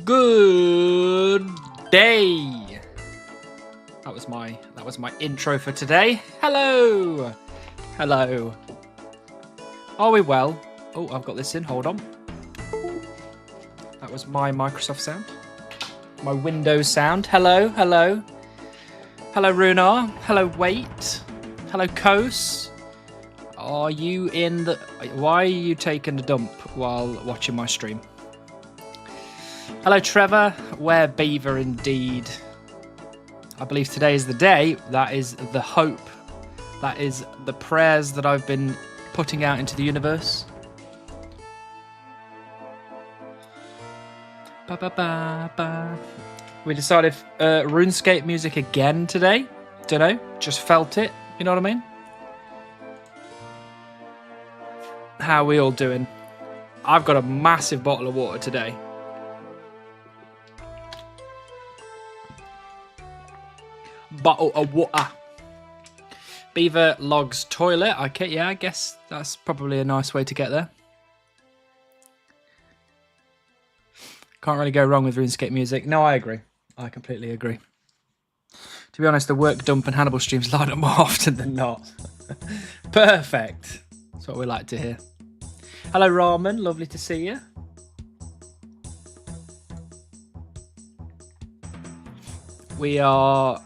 Good day. That was my intro for today. Hello. Hello. Are we well? Oh, I've got this in. Hold on. That was my Microsoft sound. My Windows sound. Hello. Hello. Hello, Runar. Hello, Wait. Hello, Kos. Are you in the... Why are you taking a dump while watching my stream? Hello, Trevor. Where beaver indeed. I believe today is the day. That is the hope. That is the prayers that I've been putting out into the universe. Ba, ba, ba, ba. We decided RuneScape music again today. Don't know. Just felt it. You know what I mean? How are we all doing? I've got a massive bottle of water today. Bottle of water. Beaver logs toilet. Okay, yeah, I guess that's probably a nice way to get there. Can't really go wrong with RuneScape music. No, I agree. I completely agree. To be honest, the work dump and Hannibal streams line up more often than not. Perfect. That's what we like to hear. Hello, Ramen. Lovely to see you. We are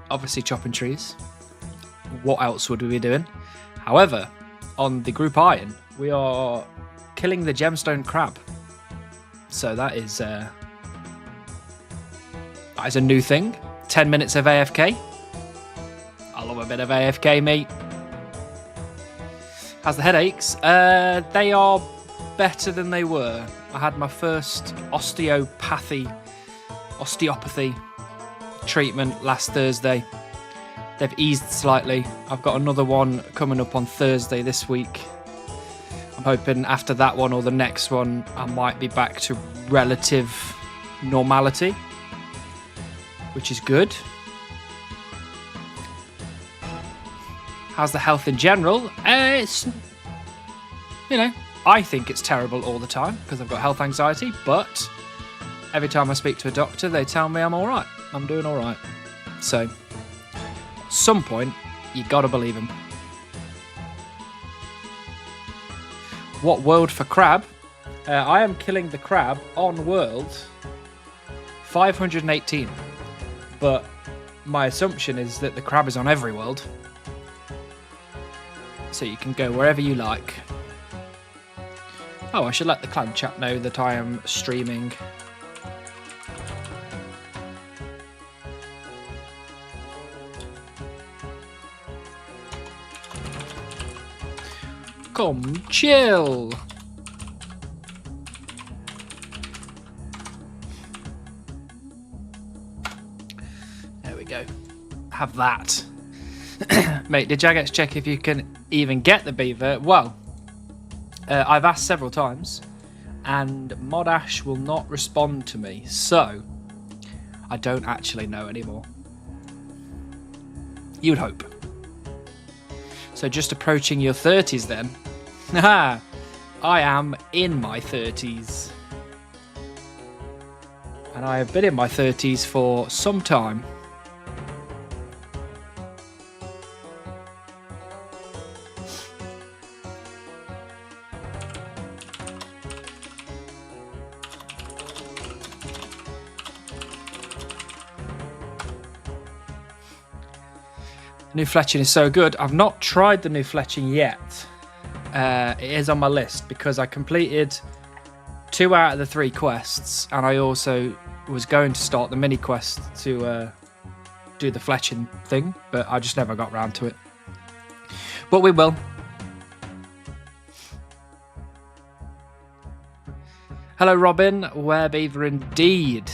obviously chopping trees. What else would we be doing? However, on the group iron, we are killing the gemstone crab. So that is a new thing. 10 minutes of AFK. I love a bit of AFK, mate. How's the headaches? They are better than they were. I had my first osteopathy treatment last Thursday. They've eased slightly. I've got another one coming up on Thursday this week. I'm hoping after that one or the next one, I might be back to relative normality, which is good. How's the health in general? It's, you know, I think it's terrible all the time because I've got health anxiety, but every time I speak to a doctor, they tell me I'm all right. I'm doing all right. So, at some point, you gotta believe him. What world for crab? I am killing the crab on world 518. But my assumption is that the crab is on every world. So you can go wherever you like. Oh, I should let the clan chat know that I am streaming. Come chill. There we go. Have that. Mate, did Jagex check if you can even get the beaver? Well, I've asked several times and Modash will not respond to me, so I don't actually know anymore. You'd hope. So just approaching your 30s then. Haha, I am in my 30s. And I have been in my 30s for some time. New fletching is so good. I've not tried the new fletching yet. It is on my list because I completed 2 out of the 3 quests, and I also was going to start the mini quest to do the fletching thing, but I just never got around to it. But we will. Hello, Robin. Where beaver indeed?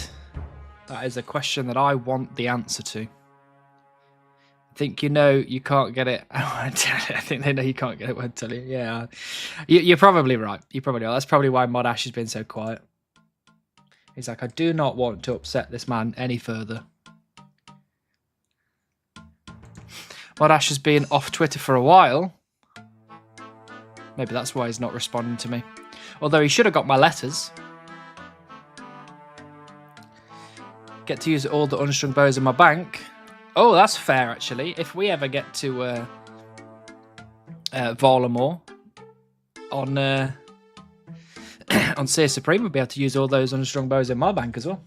That is a question that I want the answer to. I think you know you can't get it. I think they know you can't get it. Won't tell you. Yeah, you're probably right. You're probably right. That's probably why Modash has been so quiet. He's like, I do not want to upset this man any further. Modash has been off Twitter for a while. Maybe that's why he's not responding to me. Although he should have got my letters. Get to use all the unstrung bows in my bank. Oh, that's fair, actually. If we ever get to Volamore on on Sears Supreme, we'll be able to use all those unstrung bows in my bank as well.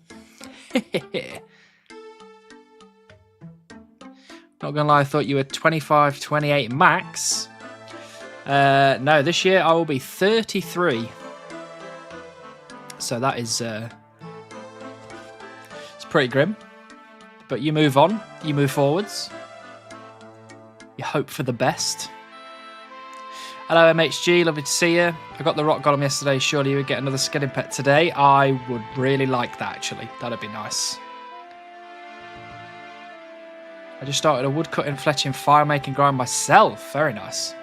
Not gonna lie, I thought you were 25, 28 max. No, this year I will be 33. So that is it's pretty grim. But you move on, you move forwards. You hope for the best. Hello MHG, lovely to see you. I got the rock golem yesterday, surely you would get another skinning pet today. I would really like that actually, that'd be nice. I just started a woodcutting, fletching, fire making grind myself, very nice.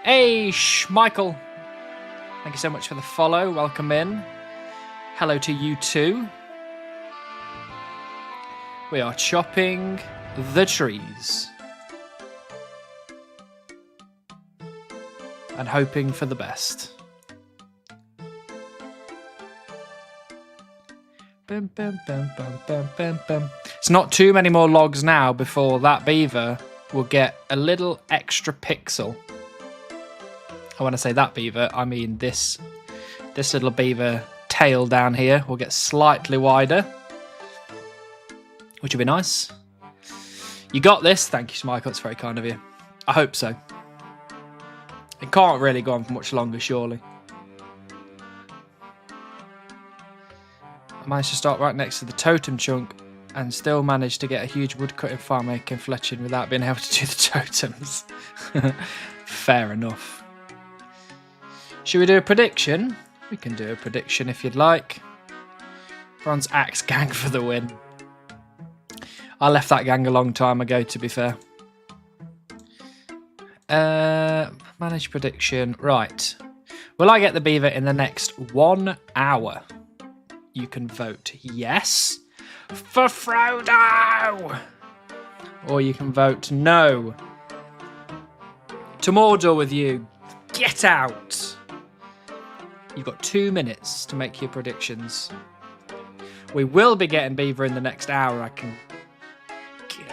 Hey Schmeichel, thank you so much for the follow, welcome in. Hello to you too. We are chopping the trees. And hoping for the best. Bum, bum, bum, bum, bum, bum, bum. It's not too many more logs now before that beaver will get a little extra pixel. And when I say that beaver, I mean this little beaver tail down here will get slightly wider. Which would be nice. You got this. Thank you, Michael. It's very kind of you. I hope so. It can't really go on for much longer, surely. I managed to start right next to the totem chunk and still managed to get a huge woodcutting, farm making, fletching without being able to do the totems. Fair enough. Should we do a prediction? We can do a prediction if you'd like. Bronze Axe gang for the win. I left that gang a long time ago, to be fair. Manage prediction. Right. Will I get the beaver in the next 1 hour? You can vote yes for Frodo. Or you can vote no. To Mordor with you. Get out. You've got 2 minutes to make your predictions. We will be getting beaver in the next hour, I can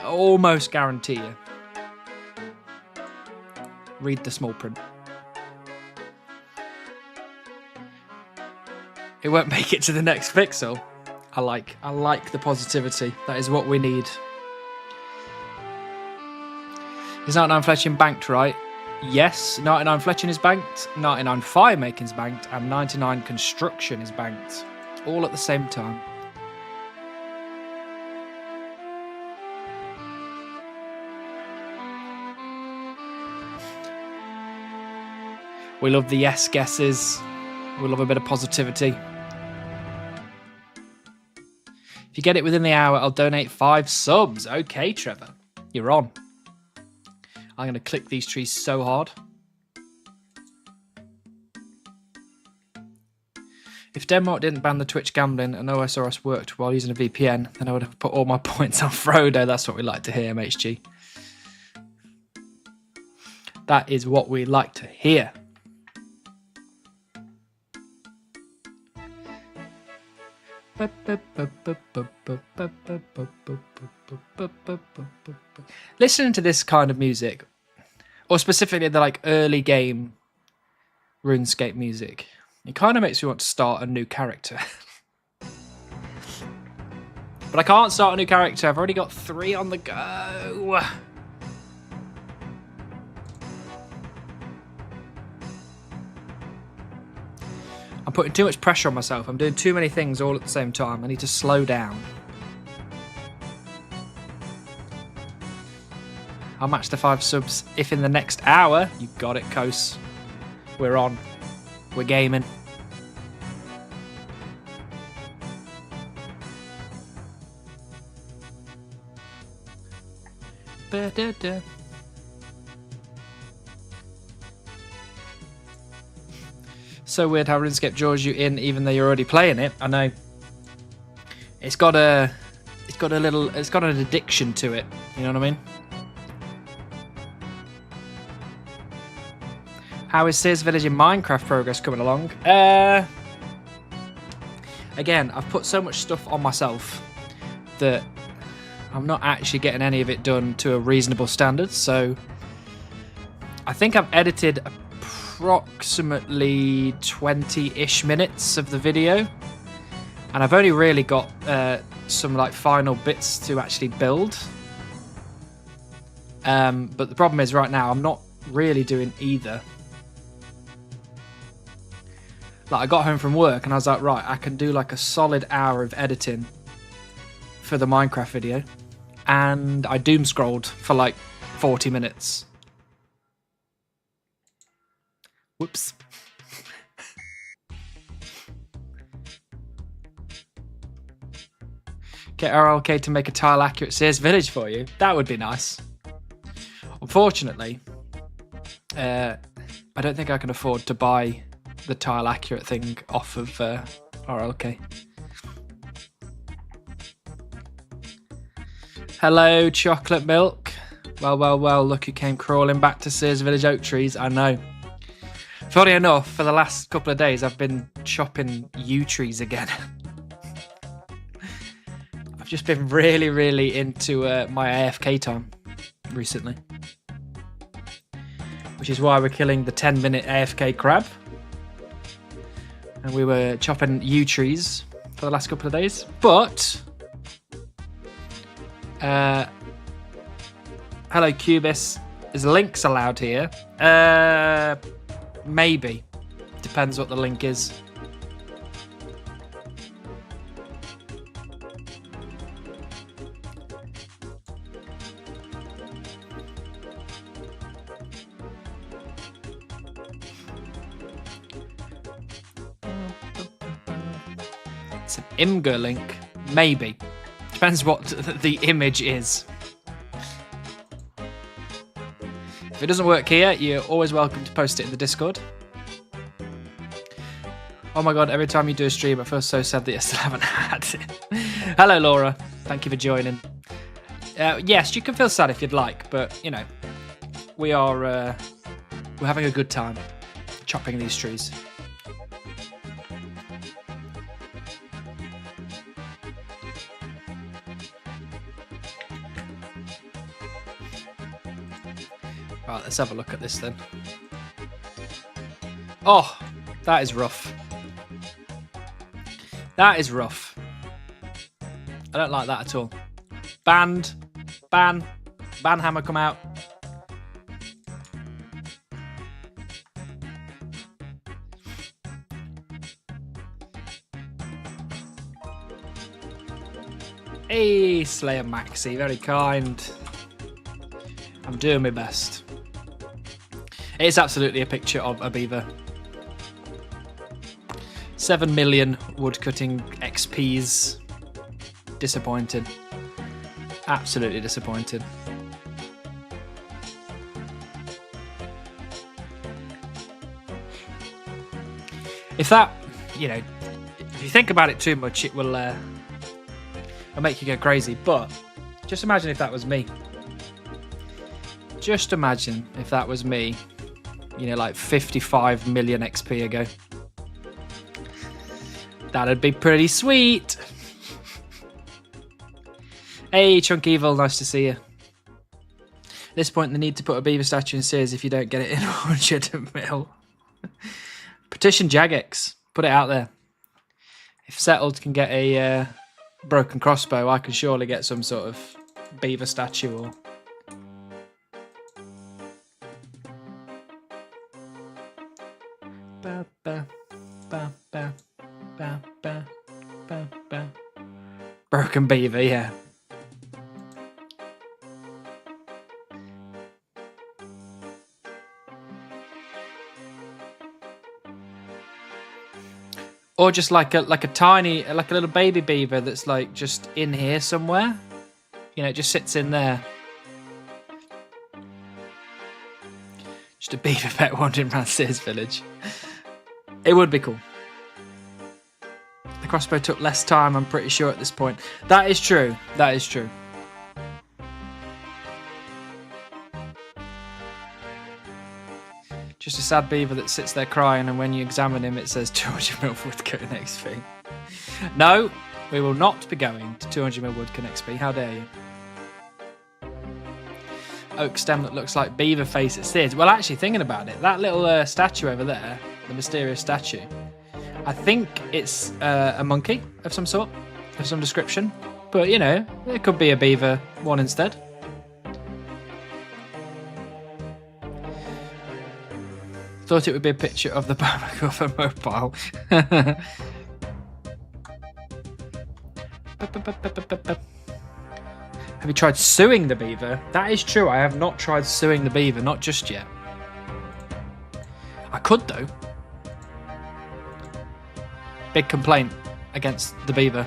almost guarantee you. Read the small print. It won't make it to the next pixel. I like the positivity. That is what we need. Is 99 fletching banked, right? Yes, 99 fletching is banked, 99 fire making is banked, and 99 construction is banked. All at the same time. We love the yes guesses. We love a bit of positivity. If you get it within the hour, I'll donate 5 subs. Okay, Trevor. You're on. I'm going to click these trees so hard. If Denmark didn't ban the Twitch gambling and OSRS worked while using a VPN, then I would have put all my points on Frodo. That's what we like to hear, MHG. That is what we like to hear. Listening to this kind of music, or specifically the like early game RuneScape music, it kind of makes me want to start a new character. But I can't start a new character. I've already got 3 on the go. I'm putting too much pressure on myself. I'm doing too many things all at the same time. I need to slow down. I'll match the 5 subs if in the next hour. You got it, Kos. We're on. We're gaming. Ba-da-da. So weird how RuneScape draws you in even though you're already playing it. I know. It's got an addiction to it. You know what I mean? How is Sears Village in Minecraft progress coming along? Are again, I've put so much stuff on myself that I'm not actually getting any of it done to a reasonable standard. So I think I've edited approximately 20-ish minutes of the video, and I've only really got some like final bits to actually build. But the problem is right now I'm not really doing either. Like, I got home from work and I was like, right, I can do like a solid hour of editing for the Minecraft video, and I doom scrolled for like 40 minutes. Whoops. Get RLK to make a tile accurate Sears village for you. That would be nice. Unfortunately, I don't think I can afford to buy the tile accurate thing off of RLK. Hello, chocolate milk. Well, look who came crawling back to Sears Village oak trees. I know. Funny enough, for the last couple of days, I've been chopping yew trees again. I've just been really into my AFK time recently. Which is why we're killing the 10-minute AFK crab. And we were chopping yew trees for the last couple of days. But hello, Cubis. Is links allowed here? Maybe. Depends what the link is. It's an Imgur link. Maybe. Depends what the image is. If it doesn't work here, you're always welcome to post it in the Discord. Oh my god, every time you do a stream, I feel so sad that you still haven't had it. Hello, Laura. Thank you for joining. Yes, you can feel sad if you'd like, but, you know, we're having a good time chopping these trees. Right, let's have a look at this then. Oh, that is rough. That is rough. I don't like that at all. Banned. Ban hammer, come out. Hey, Slayer Maxi, very kind. I'm doing my best. It's absolutely a picture of a beaver. 7 million woodcutting XPs. Disappointed. Absolutely disappointed. If that, you know, if you think about it too much, it will it'll make you go crazy. But just imagine if that was me. Just imagine if that was me, you know, like 55 million XP ago. That'd be pretty sweet. Hey, Chunk Evil, nice to see you. At this point, they need to put a beaver statue in Sears if you don't get it in 100 mil. Petition Jagex. Put it out there. If Settled can get a broken crossbow, I can surely get some sort of beaver statue or... Ba, ba, ba, ba, ba, ba, ba, ba. Broken beaver, yeah. Or just like a tiny, like a little baby beaver that's like just in here somewhere. You know, it just sits in there. Just a beaver pet wandering around Sears Village. It would be cool. The crossbow took less time, I'm pretty sure, at this point. That is true. That is true. Just a sad beaver that sits there crying, and when you examine him, it says 200 mil woodcutting XP. No, we will not be going to 200 mil Woodcutting XP. How dare you? Oak stem that looks like beaver face at Sears. Well, actually, thinking about it, that little statue over there, the mysterious statue, I think it's a monkey of some sort, of some description. But, you know, it could be a beaver one instead. Thought it would be a picture of the Barbacoa mobile. Have you tried suing the beaver? That is true. I have not tried suing the beaver, not just yet. I could, though. Big complaint against the beaver.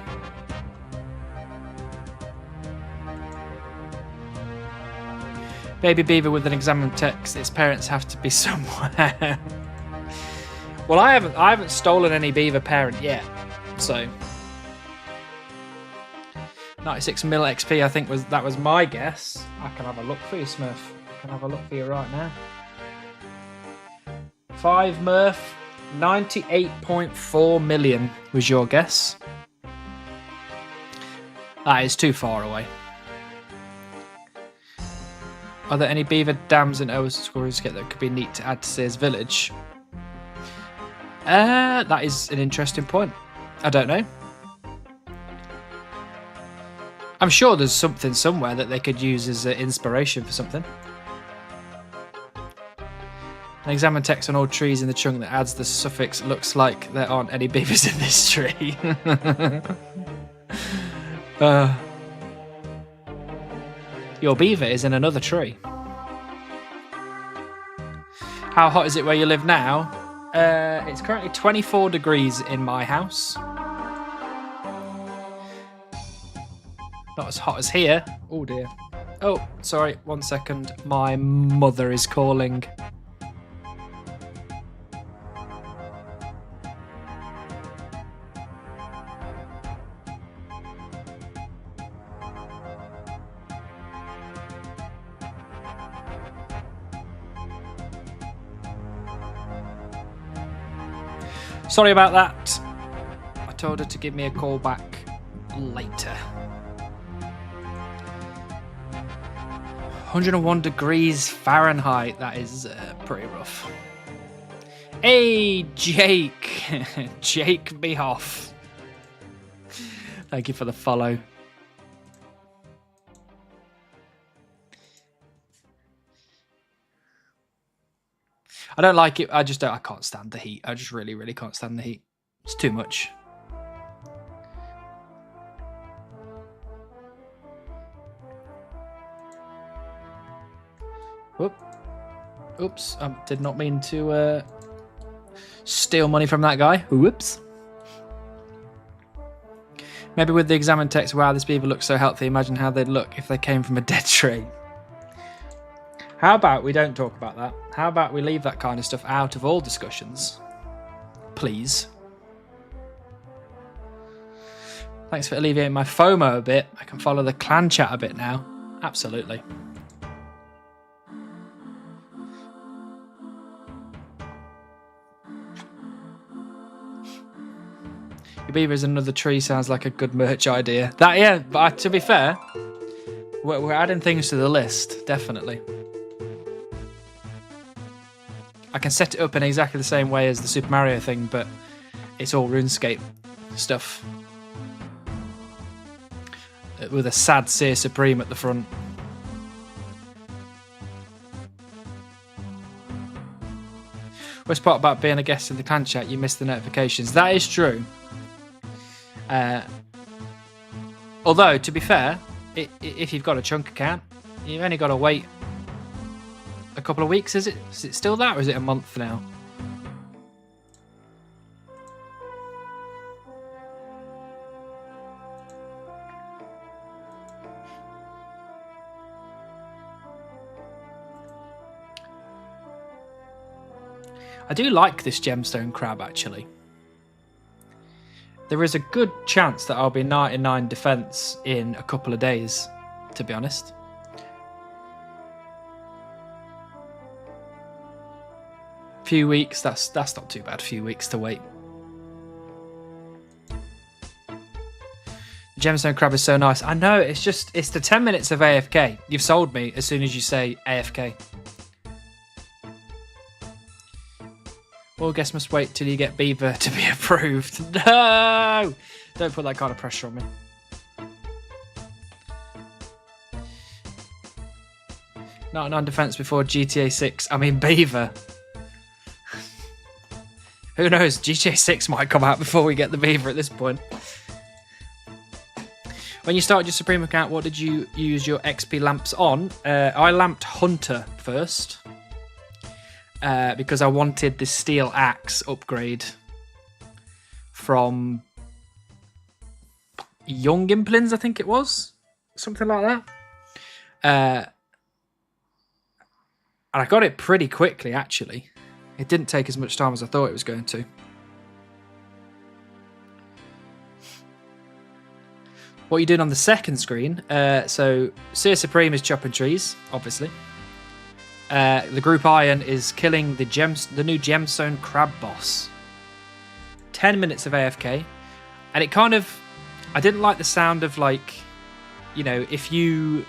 Baby beaver with an examined text. Its parents have to be somewhere. Well, I haven't stolen any beaver parent yet, so 96 mil XP, I think that was my guess. I can have a look for you, Smurf. I can have a look for you right now. 5 Murph, 98.4 million was your guess. That is too far away. Are there any beaver dams in Owaskit that could be neat to add to Sears Village? That is an interesting point. I don't know. I'm sure there's something somewhere that they could use as inspiration for something. An examine text on all trees in the trunk that adds the suffix looks like there aren't any beavers in this tree. Your beaver is in another tree. How hot is it where you live now? It's currently 24 degrees in my house. Not as hot as here. Oh dear. Oh, sorry, 1 second. My mother is calling. Sorry about that. I told her to give me a call back later. 101 degrees Fahrenheit. That is pretty rough. Hey, Jake. Jake Behoff. Thank you for the follow. I don't like it. I can't stand the heat. I just really, really can't stand the heat. It's too much. Whoop. Oops. I did not mean to steal money from that guy. Whoops. Maybe with the examined text, wow, this beaver looks so healthy. Imagine how they'd look if they came from a dead tree. How about we don't talk about that? How about we leave that kind of stuff out of all discussions? Please. Thanks for alleviating my FOMO a bit. I can follow the clan chat a bit now. Absolutely. Your beaver is another tree sounds like a good merch idea. That, yeah, but to be fair, we're adding things to the list, definitely. I can set it up in exactly the same way as the Super Mario thing, but it's all RuneScape stuff. With a sad Sears Supreme at the front. Worst part about being a guest in the clan chat, you miss the notifications. That is true. Although, to be fair, if you've got a chunk account, you've only got to wait a couple of weeks. Is it still that, or is it a month now? I do like this gemstone crab, actually. There is a good chance that I'll be 99 defense in a couple of days, to be honest. Few weeks, that's not too bad. Few weeks to wait. Gemstone crab is so nice. I know, it's the 10 minutes of AFK. You've sold me as soon as you say AFK. All guests must wait till you get beaver to be approved. No! Don't put that kind of pressure on me. Not an on-defense before GTA 6. I mean, beaver. Who knows? GTA 6 might come out before we get the beaver at this point. When you started your Supreme account, what did you use your XP lamps on? I lamped Hunter first. Because I wanted the steel axe upgrade from Young Implins, I think it was. Something like that. And I got it pretty quickly, actually. It didn't take as much time as I thought it was going to. What are you doing on the second screen? So Sears Supreme is chopping trees, obviously. The group Iron is killing the new gemstone crab boss. 10 minutes of AFK. And it kind of... I didn't like the sound of, like... You know, if you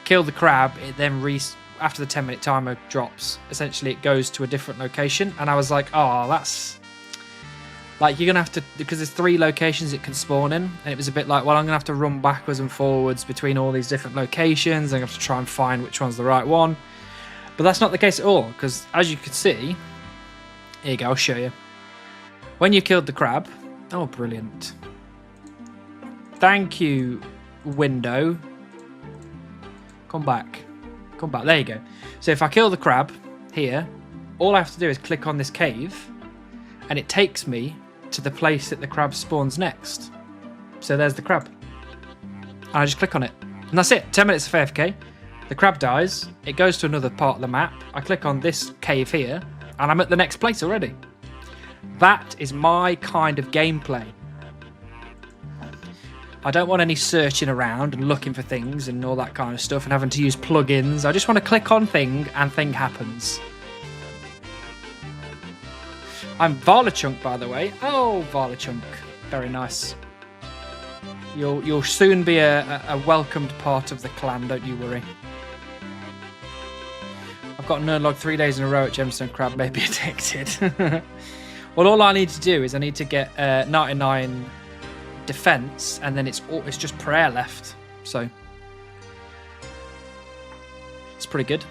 kill the crab, it then after the 10-minute timer drops. Essentially, it goes to a different location. And I was like, oh, that's... Like, you're going to have to... Because there's 3 locations it can spawn in. And it was a bit like, well, I'm going to have to run backwards and forwards between all these different locations. I'm going to have to try and find which one's the right one. But that's not the case at all, because as you can see, here you go, I'll show you. When you killed the crab, oh, brilliant. Thank you, window. Come back. Come back, there you go. So if I kill the crab here, all I have to do is click on this cave, and it takes me to the place that the crab spawns next. So there's the crab. And I just click on it. And that's it, 10 minutes of AFK. The crab dies, it goes to another part of the map, I click on this cave here, and I'm at the next place already. That is my kind of gameplay. I don't want any searching around and looking for things and all that kind of stuff and having to use plugins. I just want to click on thing and thing happens. I'm Varlachunk, by the way. Oh, Varlachunk. Very nice. You'll soon be a welcomed part of the clan, don't you worry. I've got nerd log 3 days in a row at Gemstone Crab, maybe addicted. Well, all I need to do is I need to get 99 defense, and then it's just prayer left. So it's pretty good.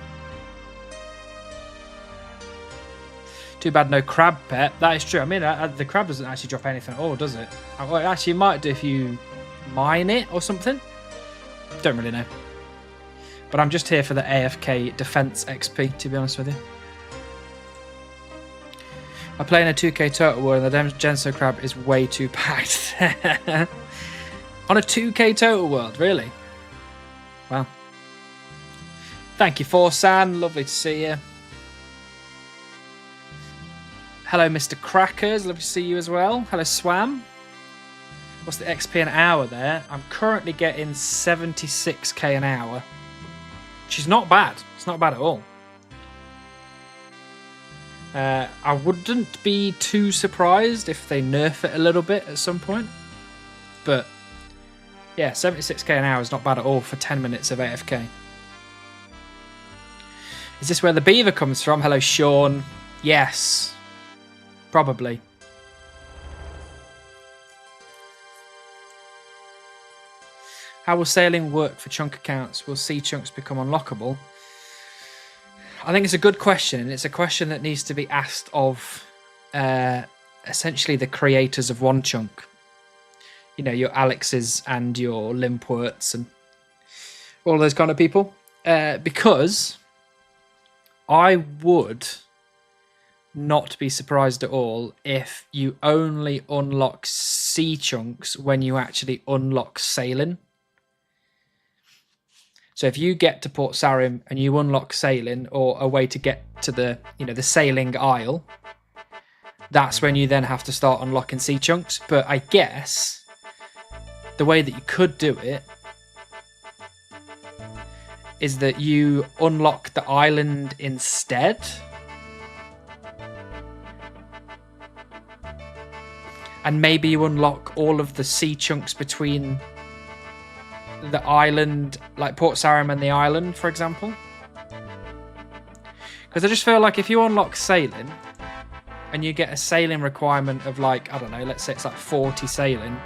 Too bad no crab pet. That is true. I mean, the crab doesn't actually drop anything at all, does it? Well, actually, it might do if you mine it or something. Don't really know. But I'm just here for the AFK defense XP, to be honest with you. I play in a 2K Total War and the Gemstone Crab is way too packed. On a 2K Total World, really? Wow. Thank you, Forsan. Lovely to see you. Hello, Mr. Crackers. Lovely to see you as well. Hello, Swam. What's the XP an hour there? I'm currently getting 76k an hour. Which is not bad. It's not bad at all. I wouldn't be too surprised if they nerf it a little bit at some point. But, yeah, 76k an hour is not bad at all for 10 minutes of AFK. Is this where the beaver comes from? Hello, Sean. Yes. Probably. How will sailing work for chunk accounts? Will sea chunks become unlockable? I think it's a good question, and it's a question that needs to be asked of essentially the creators of One Chunk. You know, your Alexes and your Limpwerts and all those kind of people. Because I would not be surprised at all if you only unlock sea chunks when you actually unlock sailing. So if you get to Port Sarim and you unlock sailing or a way to get to the, the sailing isle, that's when you then have to start unlocking sea chunks. But I guess the way that you could do it is that you unlock the island instead. and maybe you unlock all of the sea chunks between the island, like Port Sarim and the island, for example. Because I just feel like if you unlock sailing and you get a sailing requirement of like, I don't know, let's say it's like 40 sailing,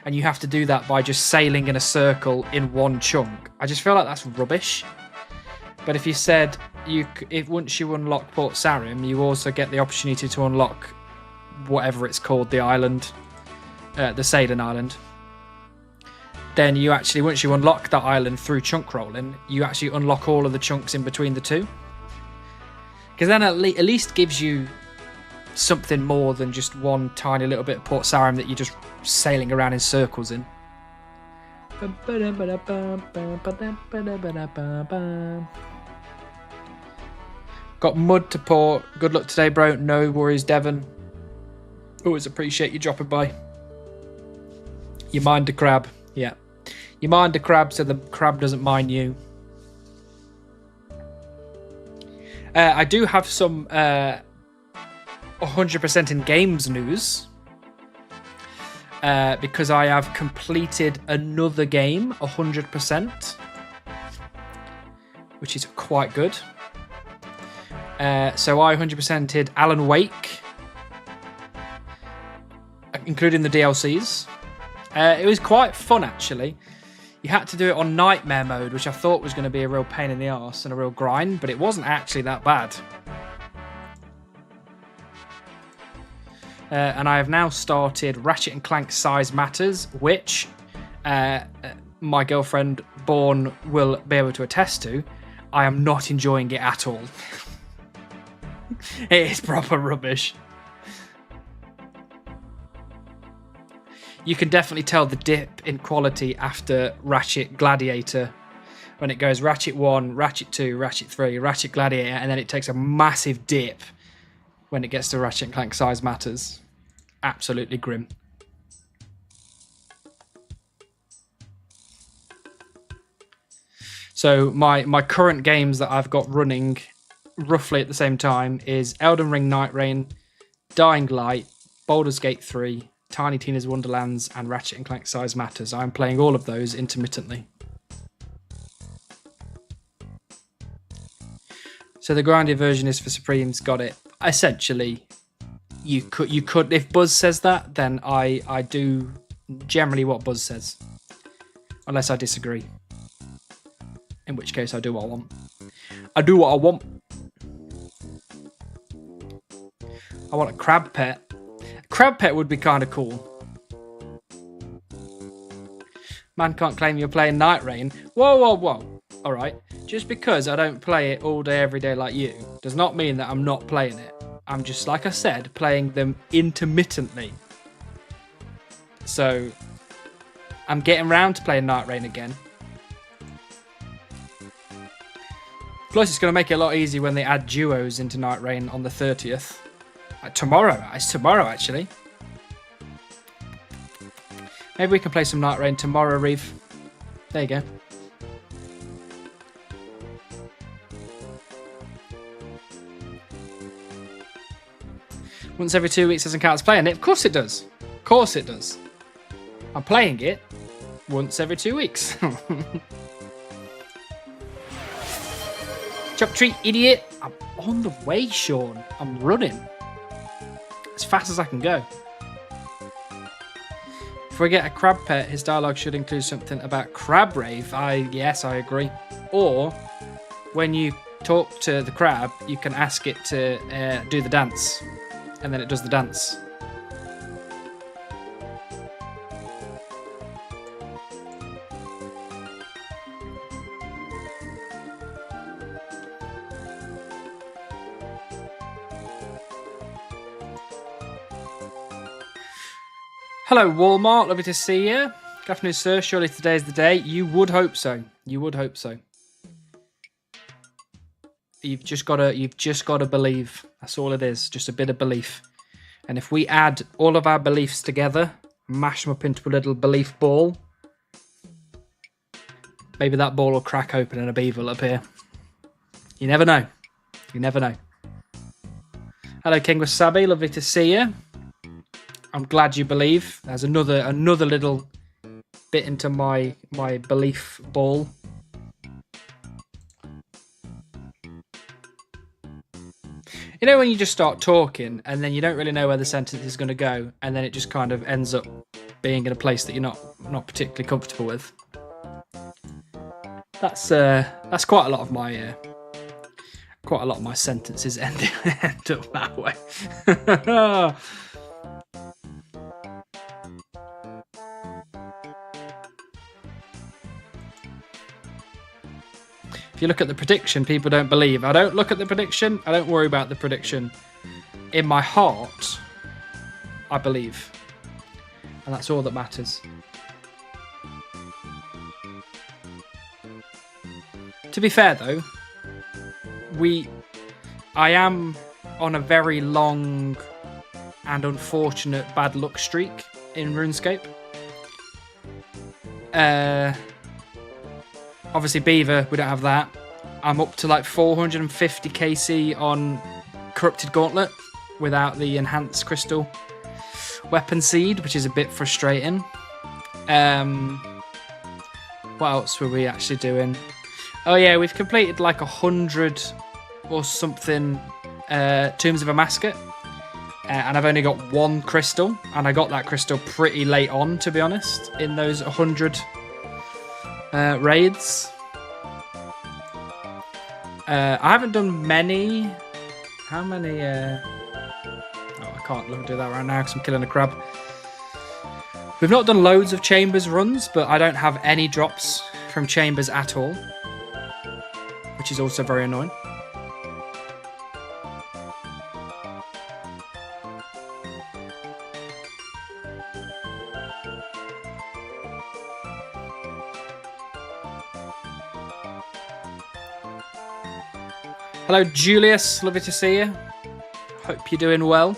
and you have to do that by just sailing in a circle in one chunk, I just feel like that's rubbish. But if you said if once you unlock Port Sarim, you also get the opportunity to unlock whatever it's called, the island, the sailing island, then you actually, once you unlock that island through chunk rolling, you actually unlock all of the chunks in between the two. Because then at least gives you something more than just one tiny little bit of Port Sarim that you're just sailing around in circles in. Got mud to port. Good luck today, bro. No worries, Devon. Always appreciate you dropping by. You mind the crab. Yeah. You mind the crab so the crab doesn't mind you. I do have some 100% in games news. Because I have completed another game 100%. Which is quite good. So I 100%ed Alan Wake. Including the DLCs. It was quite fun, actually. You had to do it on Nightmare mode, which I thought was going to be a real pain in the arse and a real grind, but it wasn't actually that bad. And I have now started Ratchet and Clank Size Matters, which my girlfriend, Born, will be able to attest to. I am not enjoying it at all. It is proper rubbish. You can definitely tell the dip in quality after Ratchet Gladiator. When it goes Ratchet 1, Ratchet 2, Ratchet 3, Ratchet Gladiator, and then it takes a massive dip when it gets to Ratchet and Clank Size Matters. Absolutely grim. So my current games that I've got running roughly at the same time is Elden Ring Night Rain, Dying Light, Baldur's Gate 3, Tiny Tina's Wonderlands, and Ratchet and Clank Size Matters. I'm playing all of those intermittently. So the grindy version is for Supremes. Got it. Essentially, you could if Buzz says that, then I do generally what Buzz says, unless I disagree. In which case, I do what I want. I do what I want. I want a crab pet. Crab pet would be kind of cool. Man can't claim you're playing Night Rain. Whoa, whoa, whoa. All right. Just because I don't play it all day, every day like you, does not mean that I'm not playing it. I'm just, like I said, playing them intermittently. So, I'm getting round to playing Night Rain again. Plus, it's going to make it a lot easier when they add duos into Night Rain on the 30th. Tomorrow. It's tomorrow, actually. Maybe we can play some Night Rain tomorrow, Reeve. There you go. Once every 2 weeks doesn't count as playing it. Of course it does. Of course it does. I'm playing it once every 2 weeks. Chop treat, idiot. I'm on the way, Sean. I'm running. As fast as I can go. If we get a crab pet, his dialogue should include something about crab rave. Yes, I agree. Or when you talk to the crab, you can ask it to do the dance, and then it does the dance. Hello, Walmart. Lovely to see you. Good afternoon, sir. Surely today is the day. You would hope so. You would hope so. You've just got to believe. That's all it is. Just a bit of belief. And if we add all of our beliefs together, mash them up into a little belief ball, maybe that ball will crack open and a beaver will appear. You never know. You never know. Hello, King Wasabi. Lovely to see you. I'm glad you believe. There's another little bit into my belief ball. You know when you just start talking and then you don't really know where the sentence is going to go, and then it just kind of ends up being in a place that you're not particularly comfortable with. That's quite a lot of my sentences end up that way. If you look at the prediction, people don't believe. I don't look at the prediction. I don't worry about the prediction. In my heart, I believe. And that's all that matters. To be fair, though, I am on a very long and unfortunate bad luck streak in RuneScape. Obviously, Beaver, we don't have that. I'm up to like 450 KC on Corrupted Gauntlet without the enhanced crystal weapon seed, which is a bit frustrating. What else were we actually doing? Oh yeah, we've completed like 100 or something Tombs of a Mascot. And I've only got one crystal, and I got that crystal pretty late on, to be honest, in those 100 raids. I haven't done many. How many? Oh, I can't do that right now because I'm killing a crab. We've not done loads of Chambers runs, but I don't have any drops from Chambers at all, which is also very annoying. Hello, Julius. Lovely to see you. Hope you're doing well.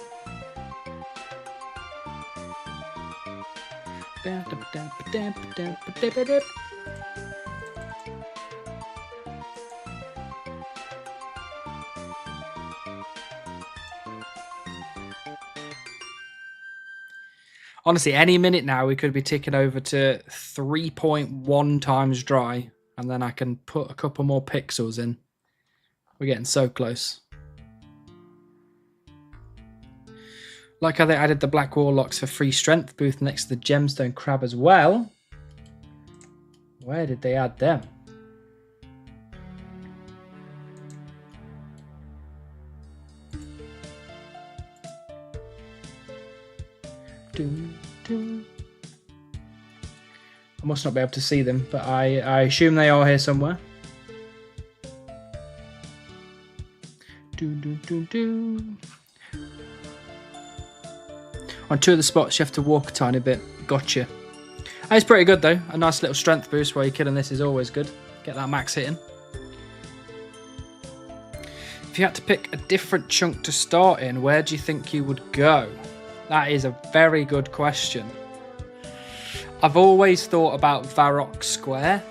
Honestly, any minute now we could be ticking over to 3.1 times dry, and then I can put a couple more pixels in. We're getting so close. Like how they added the Black Warlocks for free strength booth next to the Gemstone Crab as well. Where did they add them? I must not be able to see them, but I assume they are here somewhere. On two of the spots you have to walk a tiny bit. Gotcha. It's pretty good though. A nice little strength boost while you're killing this is always good. Get that max hitting. If you had to pick a different chunk to start in, where do you think you would go? That is a very good question. I've always thought about Varrock Square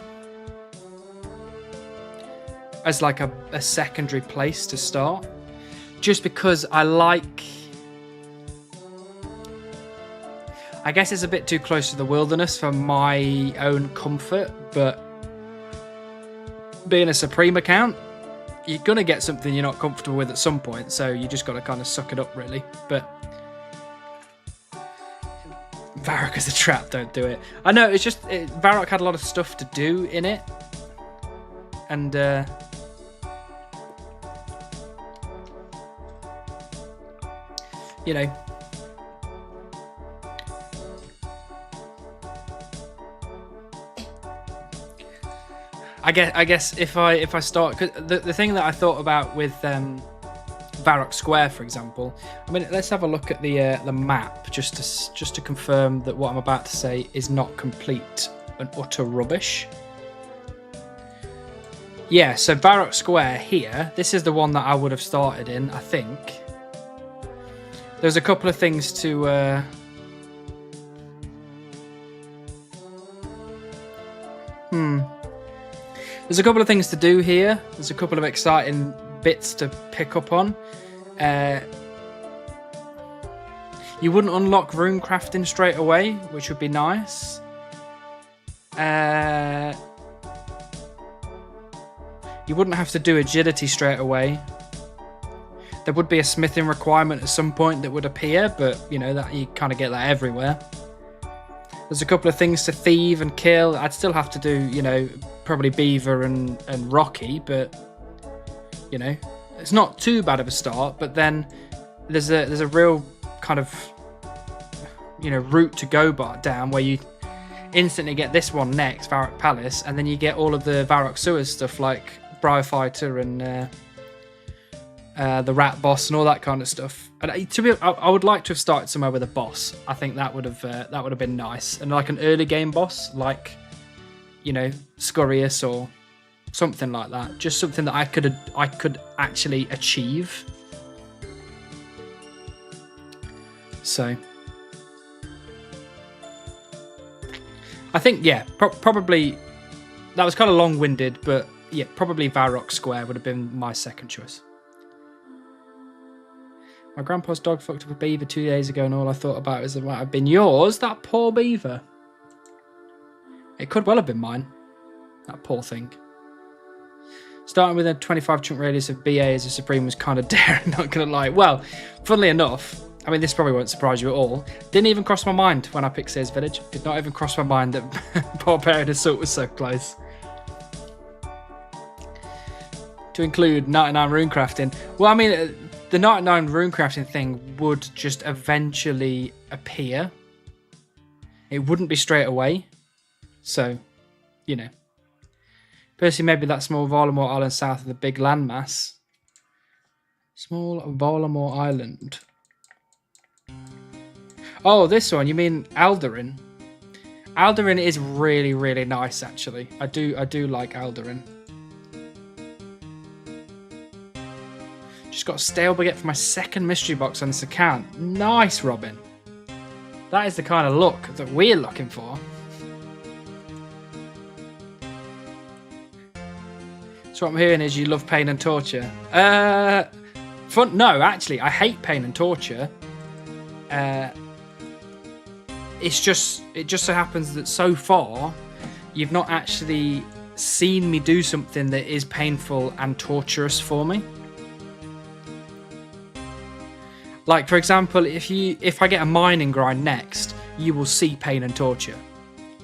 as like a secondary place to start, just because I guess it's a bit too close to the wilderness for my own comfort, but being a Supreme account, you're gonna get something you're not comfortable with at some point, so you just gotta kind of suck it up really. But Varrock as a trap, don't do it. I know, it's just Varrock had a lot of stuff to do in it, and you know, I guess if I start, cause the thing that I thought about with Varrock Square, for example, I mean, let's have a look at the map just to confirm that what I'm about to say is not complete and utter rubbish. Yeah, so Varrock Square here, this is the one that I would have started in, I think. There's a couple of things to There's a couple of things to do here. There's a couple of exciting bits to pick up on. You wouldn't unlock rune crafting straight away, which would be nice. You wouldn't have to do agility straight away. There would be a smithing requirement at some point that would appear, but you know that you kind of get that everywhere. There's a couple of things to thieve and kill. I'd still have to do, you know, probably Beaver and Rocky, but you know, it's not too bad of a start. But then there's a real kind of, you know, route to go down where you instantly get this one next, Varrock Palace, and then you get all of the Varrock Sewers stuff like Briar Fighter and the Rat Boss and all that kind of stuff. And I would like to have started somewhere with a boss. I think that would have been nice, and like an early game boss, like, you know, Scurious or something like that. Just something that I could actually achieve. So I think, yeah, probably that was kind of long-winded, but yeah, probably Varrock Square would have been my second choice. My grandpa's dog fucked up a beaver 2 days ago, and all I thought about was it might have been yours. That poor beaver. It could well have been mine. That poor thing. Starting with a 25 chunk radius of BA as a Supreme was kind of daring, not going to lie. Well, funnily enough, I mean, this probably won't surprise you at all. Didn't even cross my mind when I picked Sears Village. Did not even cross my mind that Barbarian Assault was so close. To include 99 rune crafting. Well, I mean, the 99 rune crafting thing would just eventually appear. It wouldn't be straight away. So, you know. Personally, maybe that small Volamore Island south of the big landmass. Small Volamore Island. Oh, this one, you mean Alderin? Alderin is really, really nice, actually. I do like Alderin. Just got a stale baguette for my second mystery box on this account. Nice, Robin. That is the kind of look that we're looking for. So what I'm hearing is you love pain and torture. Fun? No, actually, I hate pain and torture. It just so happens that so far you've not actually seen me do something that is painful and torturous for me. Like, for example, if I get a mining grind next, you will see pain and torture.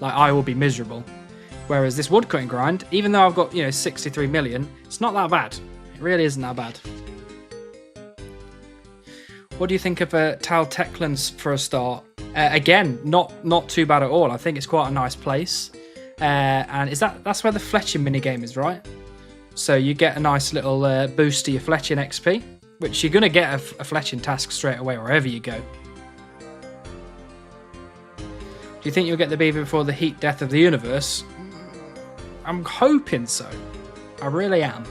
Like, I will be miserable. Whereas this woodcutting grind, even though I've got, you know, 63 million, it's not that bad. It really isn't that bad. What do you think of Tal Techlands for a start? Again, not too bad at all. I think it's quite a nice place. And that's where the fletching minigame is, right? So you get a nice little boost to your fletching XP, which you're going to get a fletching task straight away wherever you go. Do you think you'll get the beaver before the heat death of the universe? I'm hoping so. I really am.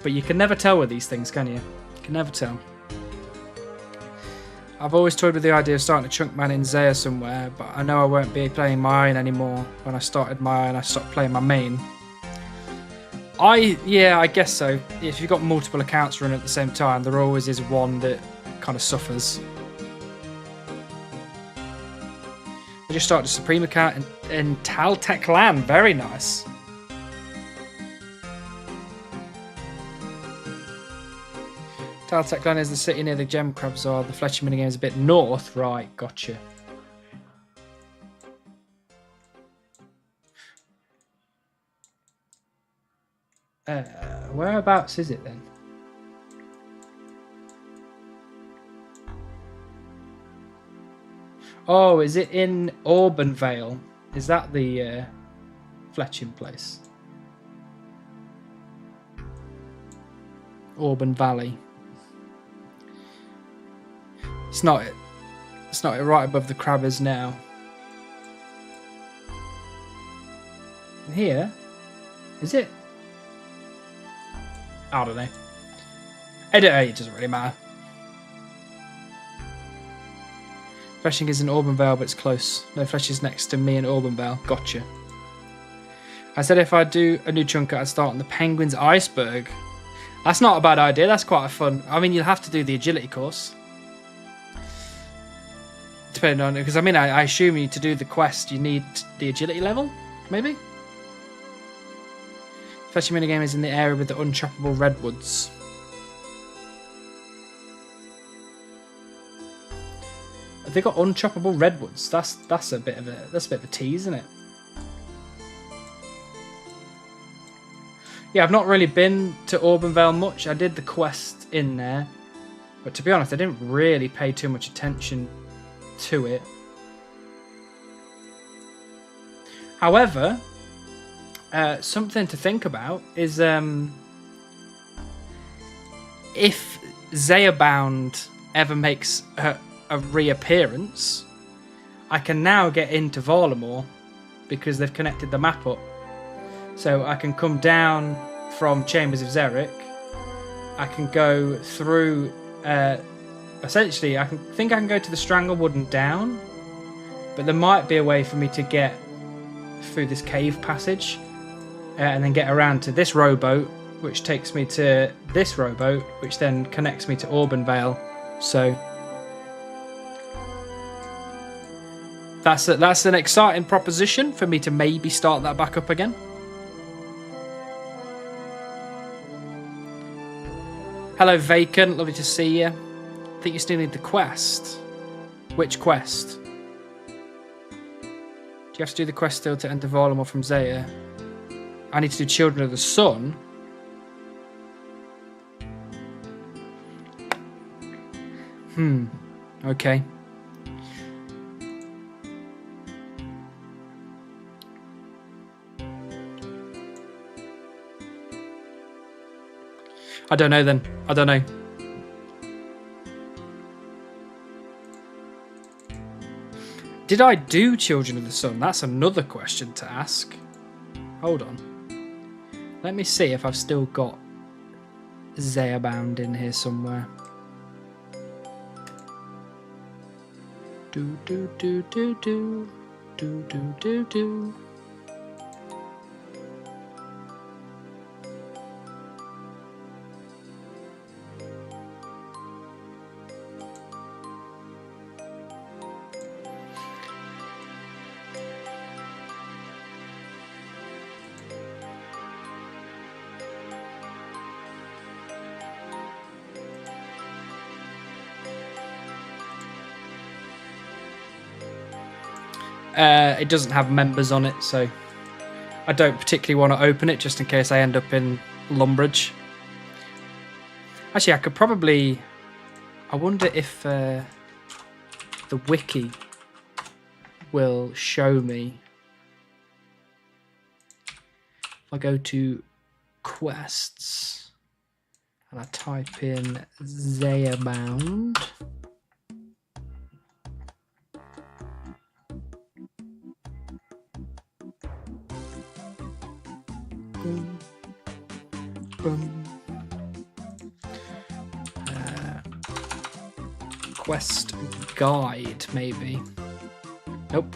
But you can never tell with these things, can you? You can never tell. I've always toyed with the idea of starting a chunk man in Zaya somewhere, but I know I won't be playing my iron anymore. When I started my iron, I stopped playing my main. Yeah, I guess so. If you've got multiple accounts running at the same time, there always is one that kind of suffers. I just started a Supreme account in Tal Techland. Very nice. Tal Techland is the city near the gem crabs are. The fletching minigame is a bit north. Right, gotcha. Whereabouts is it then? Oh, is it in Auburn Vale? Is that the fletching place? Auburn Valley. It's not it. It's not it right above the crabbers now. Here? Is it? I don't know. It doesn't really matter. Fleshing is in Auburn Vale, but it's close. No flesh is next to me in Auburn Vale. Gotcha. I said if I do a new chunk, I'd start on the Penguin's Iceberg. That's not a bad idea. That's quite a fun. I mean, you'll have to do the agility course. depending on it, because I mean, I assume you to do the quest, you need the agility level, maybe? Fetching minigame is in the area with the unchoppable redwoods. Have they got unchoppable redwoods? That's a bit of a tease, isn't it? Yeah, I've not really been to Auburn much. I did the quest in there, but to be honest, I didn't really pay too much attention to it. However, something to think about is if Zayabound ever makes a reappearance, I can now get into Varlamore because they've connected the map up. So I can come down from Chambers of Xeric. I can go through. Essentially, I can go to the Stranglewood and down, but there might be a way for me to get through this cave passage and then get around to this rowboat, which takes me to this rowboat, which then connects me to Auburn. So that's an exciting proposition for me to maybe start that back up again. Hello, Vacant. Lovely to see you. I think you still need the quest. Which quest? Do you have to do the quest still to enter Varlamore from Zaya? I need to do Children of the Sun. Okay. I don't know then. I don't know. Did I do Children of the Sun? That's another question to ask. Hold on. Let me see if I've still got Zayabound in here somewhere. Do do do do do do do do do. It doesn't have members on it, so I don't particularly want to open it just in case I end up in Lumbridge. Actually, I could probably... I wonder if the wiki will show me. If I go to quests and I type in Zayabound. Quest guide, maybe. Nope.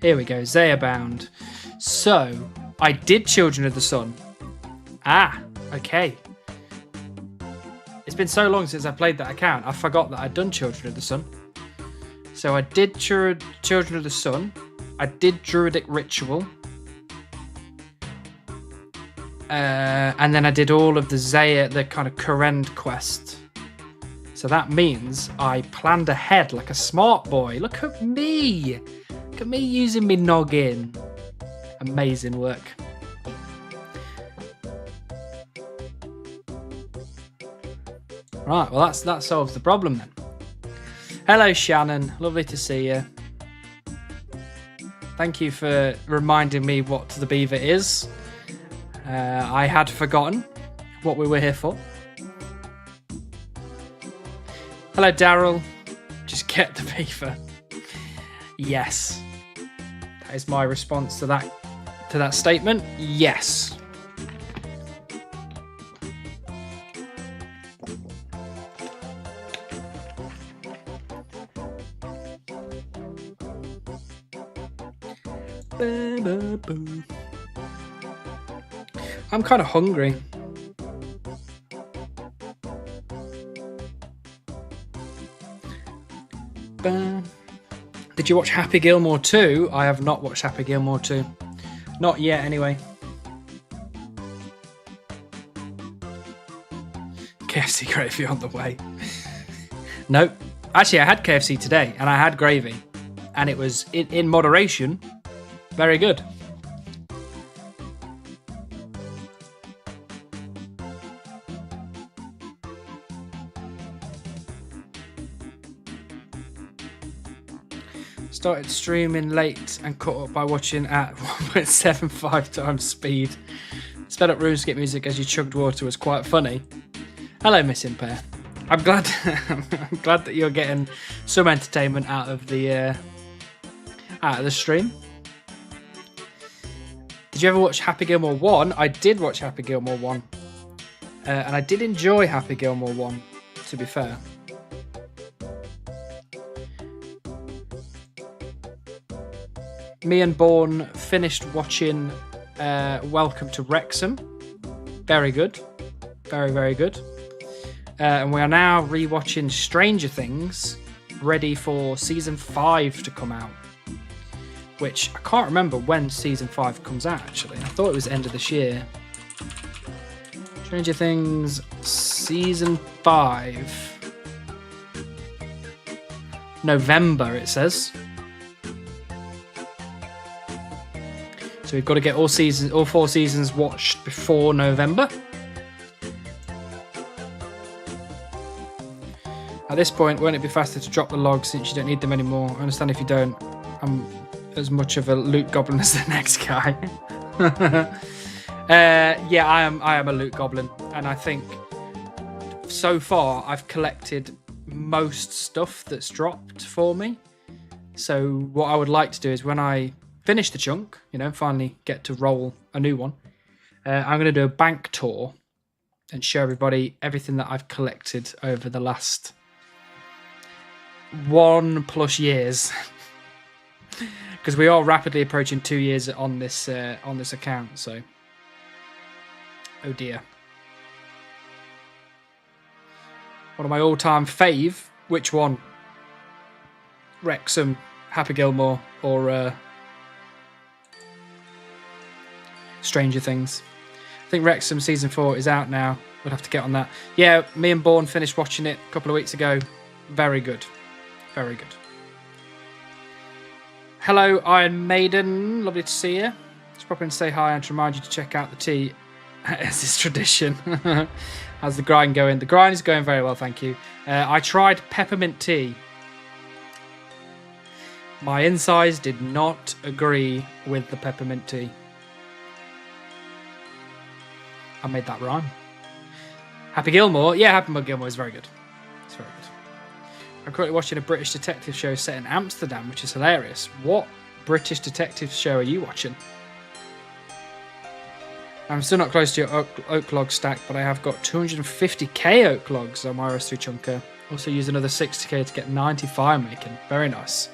Here we go, Zayabound. So, I did Children of the Sun. Ah, okay. It's been so long since I played that account, I forgot that I'd done Children of the Sun. So I did Children of the Sun. I did Druidic Ritual. And then I did all of the kind of Kurend quest. So that means I planned ahead like a smart boy. Look at me. Look at me using me noggin. Amazing work. Right, well that solves the problem then. Hello Shannon, lovely to see you. Thank you for reminding me what the beaver is. I had forgotten what we were here for. Hello Daryl, just get the beaver. Yes, that is my response to that statement. Yes. I'm kind of hungry. Did you watch Happy Gilmore 2? I have not watched Happy Gilmore 2. Not yet, anyway. KFC gravy on the way. Nope. Actually, I had KFC today, and I had gravy. And it was, in moderation, very good. Started streaming late and caught up by watching at 1.75 times speed. Sped up RuneScape music as you chugged water was quite funny. Hello, Missing Pair. I'm glad that you're getting some entertainment out of the stream. Did you ever watch Happy Gilmore 1? I did watch Happy Gilmore 1. And I did enjoy Happy Gilmore 1, to be fair. Me and Bourne finished watching Welcome to Wrexham. Very good. Very, very good. And we are now rewatching Stranger Things, ready for season 5 to come out. Which I can't remember when season 5 comes out, actually. I thought it was end of this year. Stranger Things season 5. November, it says. So we've got to get all 4 seasons watched before November. At this point, won't it be faster to drop the logs since you don't need them anymore? I understand if you don't. I'm as much of a loot goblin as the next guy. Yeah, I am a loot goblin, and I think so far I've collected most stuff that's dropped for me. So what I would like to do is when I finish the chunk, finally get to roll a new one, I'm going to do a bank tour and show everybody everything that I've collected over the last 1+ years. Because we are rapidly approaching 2 years on this account, so oh dear. One of my all-time fave, which one? Wrexham, Happy Gilmore, or Stranger Things? I think Wrexham season 4 is out now. We'll have to get on that. Yeah, me and Bourne finished watching it a couple of weeks ago. Very good. Very good. Hello, Iron Maiden. Lovely to see you. Just pop in and say hi and to remind you to check out the tea as is tradition. How's the grind going? The grind is going very well, thank you. I tried peppermint tea. My insides did not agree with the peppermint tea. I made that rhyme. Happy Gilmore. Yeah, Happy Gilmore is very good. It's very good. I'm currently watching a British detective show set in Amsterdam, which is hilarious. What British detective show are you watching? I'm still not close to your oak log stack, but I have got 250k oak logs on my RS3 chunker. Also use another 60k to get 90 fire making. Very nice.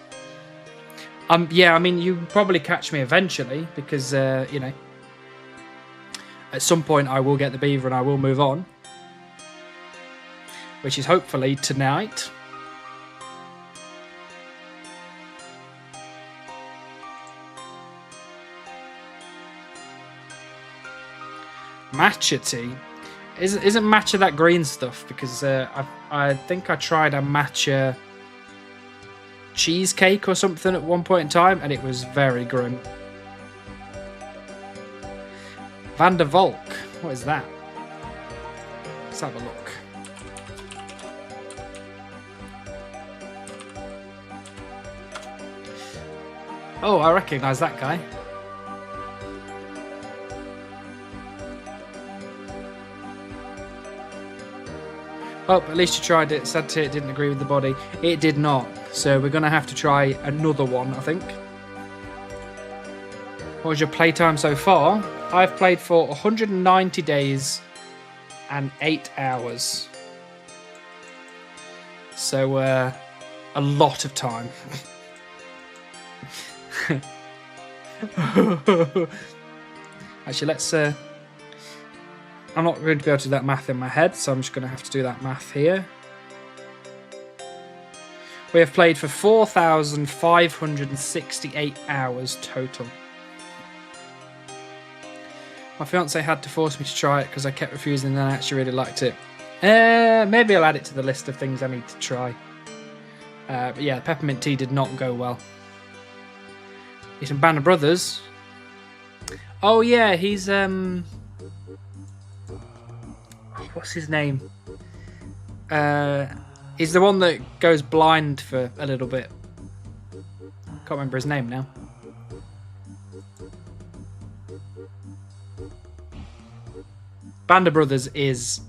Yeah, I mean, you probably catch me eventually because, at some point I will get the beaver and I will move on. Which is hopefully tonight. Matcha tea? Isn't matcha that green stuff? Because I think I tried a matcha cheesecake or something at one point in time, and it was very grim. Van der Volk. What is that? Let's have a look. Oh, I recognise that guy. Oh, at least you tried it. Sad to say it didn't agree with the body. It did not. So we're going to have to try another one, I think. What was your playtime so far? I've played for 190 days and 8 hours. So, a lot of time. Actually, let's... I'm not going to be able to do that math in my head, so I'm just going to have to do that math here. We have played for 4,568 hours total. My fiance had to force me to try it because I kept refusing and then I actually really liked it. Maybe I'll add it to the list of things I need to try. But yeah, the peppermint tea did not go well. He's from Band of Brothers. Oh yeah, he's what's his name? He's the one that goes blind for a little bit. Can't remember his name now. Band of Brothers is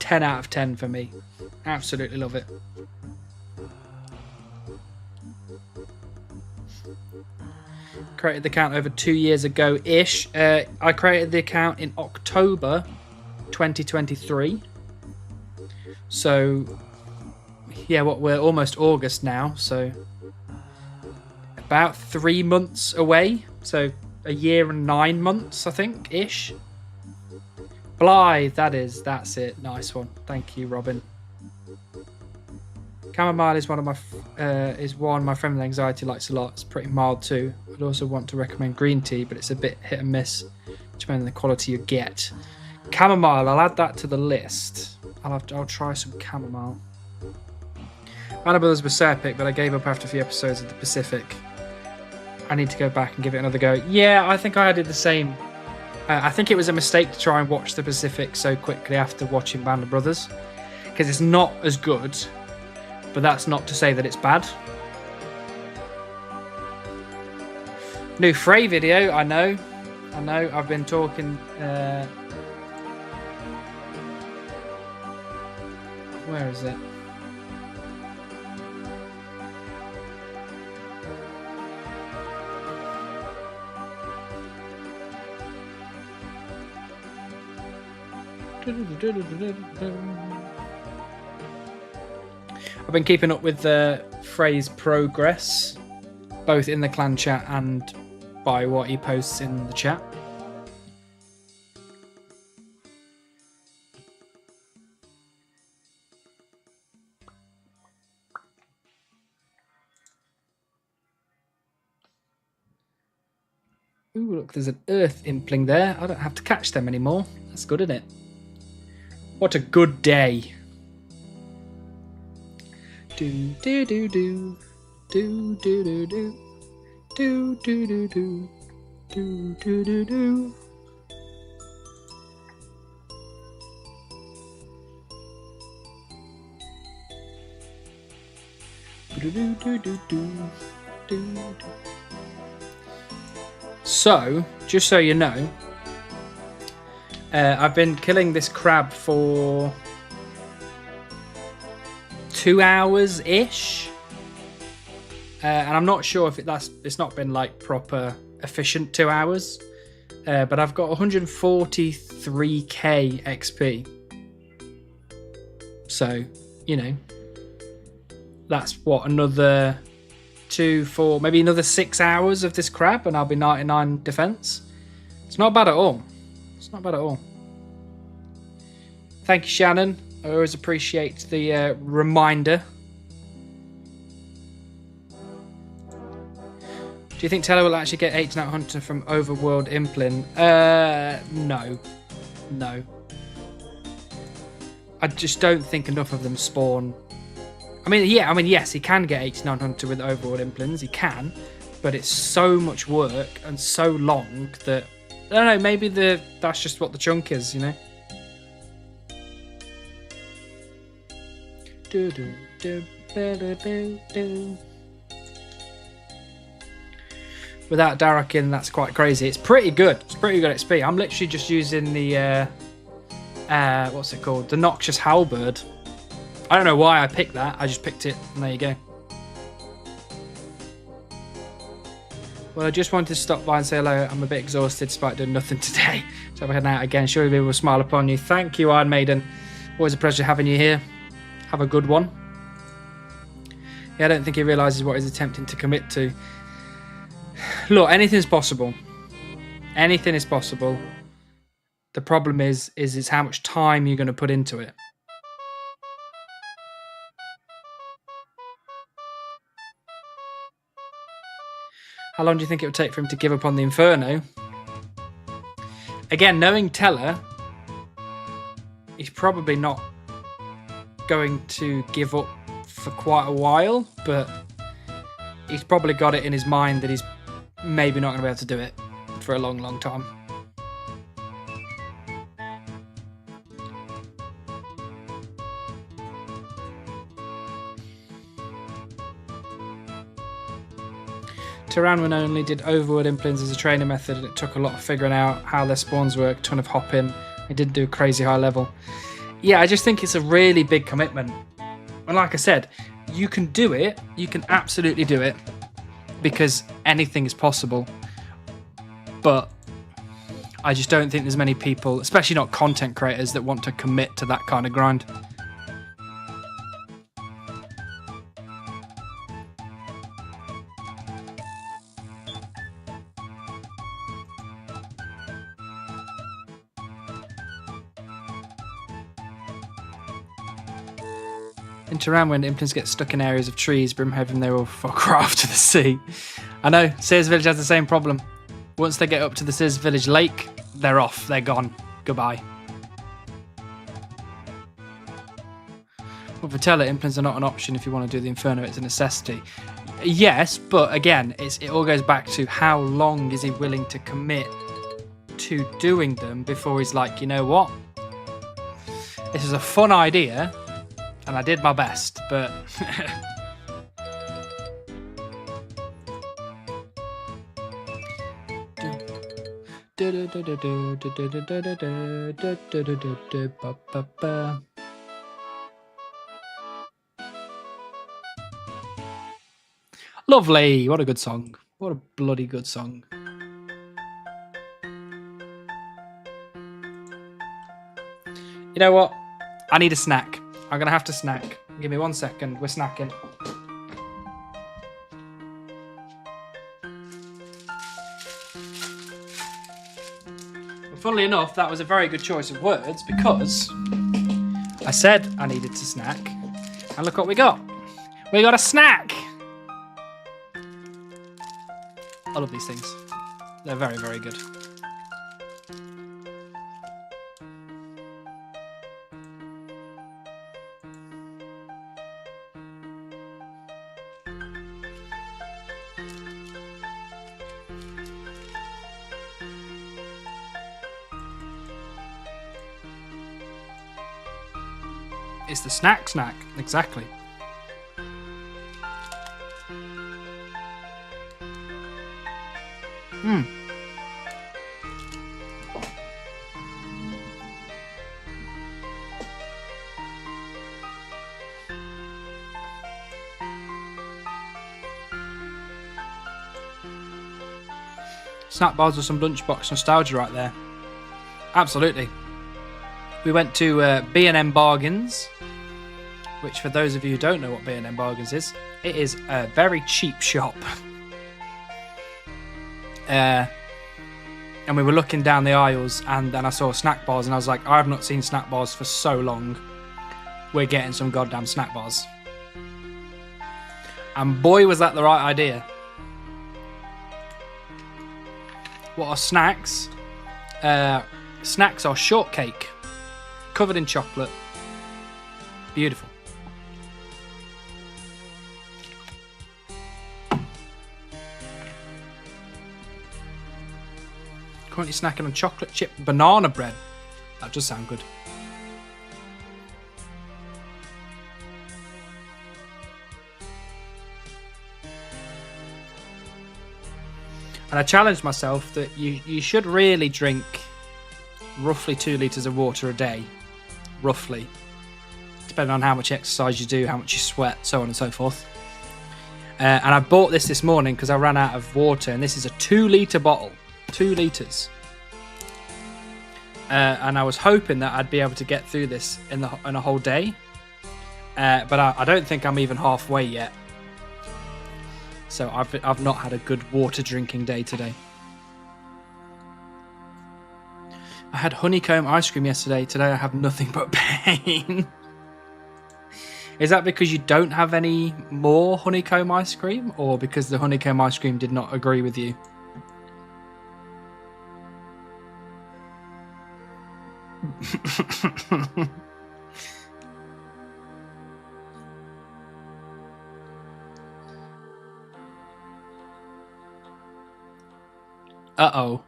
10 out of 10 for me. Absolutely love it. Created the account over 2 years ago-ish. I created the account in October 2023. So, yeah, we're almost August now. So, about 3 months away. So, a year and 9 months, I think, ish. Blythe, that's it. Nice one. Thank you, Robin. Chamomile is one my friend with anxiety likes a lot. It's pretty mild too. I'd also want to recommend green tea, but it's a bit hit and miss, depending on the quality you get. Chamomile, I'll add that to the list. I'll try some chamomile. Band of Brothers was so epic, but I gave up after a few episodes of the Pacific. I need to go back and give it another go. Yeah, I think I did the same. I think it was a mistake to try and watch the Pacific so quickly after watching Band of Brothers, because it's not as good, but that's not to say that it's bad. New Frey video, I know. I've been talking. Where is it? I've been keeping up with Frey's progress, both in the clan chat and by what he posts in the chat. Ooh, look, there's an earth impling there. I don't have to catch them anymore. That's good, isn't it? What a good day. Do do do do do do do do do do do do do do do do. So, just so you know, I've been killing this crab for 2 hours-ish. And I'm not sure if it's not been like proper efficient 2 hours. But I've got 143k XP. So, you know, that's what, another 2, 4, maybe another 6 hours of this crab and I'll be 99 defense. It's not bad at all. It's not bad at all. Thank you, Shannon. I always appreciate the reminder. Do you think Teller will actually get 8-Night Hunter from Overworld Implin? No. No. I just don't think enough of them spawn. Yes, he can get 8-9 Hunter with Overworld Implants. He can, but it's so much work and so long that I don't know. Maybe that's just what the chunk is, you know. Without Darakin, that's quite crazy. It's pretty good. It's pretty good XP. I'm literally just using the what's it called? The Noxious Halberd. I don't know why I picked that. I just picked it, and there you go. Well, I just wanted to stop by and say hello. I'm a bit exhausted despite doing nothing today. So I'm heading out again. Surely people will smile upon you. Thank you, Iron Maiden. Always a pleasure having you here. Have a good one. Yeah, I don't think he realises what he's attempting to commit to. Look, anything's possible. Anything is possible. The problem is how much time you're going to put into it. How long do you think it would take for him to give up on the Inferno? Again, knowing Teller, he's probably not going to give up for quite a while, but he's probably got it in his mind that he's maybe not going to be able to do it for a long, long time. Tyranwen only did overwood implants as a training method, and it took a lot of figuring out how their spawns work, a ton of hopping. It didn't do a crazy high level. Yeah, I just think it's a really big commitment. And like I said, you can do it. You can absolutely do it because anything is possible. But I just don't think there's many people, especially not content creators, that want to commit to that kind of grind. In Tehran, when implants get stuck in areas of trees, Brimhaven, they will fuck off to the sea. I know, Sears Village has the same problem. Once they get up to the Sears Village lake, they're off, they're gone. Goodbye. Well, Vitella, implants are not an option if you want to do the Inferno, it's a necessity. Yes, but again, it all goes back to how long is he willing to commit to doing them before he's like, you know what? This is a fun idea, and I did my best, but... Lovely! What a good song. What a bloody good song. You know what? I need a snack. I'm going to have to snack. Give me 1 second. We're snacking. Well, funnily enough, that was a very good choice of words because I said I needed to snack. And look what we got. We got a snack. I love these things. They're very, very good. It's the snack, exactly. Snack bars with some lunchbox nostalgia right there. Absolutely. We went to B&M Bargains, which for those of you who don't know what B&M Bargains is, it is a very cheap shop. And we were looking down the aisles, and then I saw snack bars, and I was like, I have not seen snack bars for so long. We're getting some goddamn snack bars. And boy, was that the right idea. What are snacks? Snacks are shortcake, covered in chocolate. Beautiful. Currently snacking on chocolate chip banana bread. That does sound good. And I challenged myself that you should really drink roughly 2 litres of water a day. Roughly. Depending on how much exercise you do, how much you sweat, so on and so forth. And I bought this morning because I ran out of water, and this is a 2 litre bottle. 2 litres. And I was hoping that I'd be able to get through this in a whole day. But I don't think I'm even halfway yet. So I've not had a good water drinking day today. I had honeycomb ice cream yesterday. Today I have nothing but pain. Is that because you don't have any more honeycomb ice cream, or because the honeycomb ice cream did not agree with you? Uh-oh.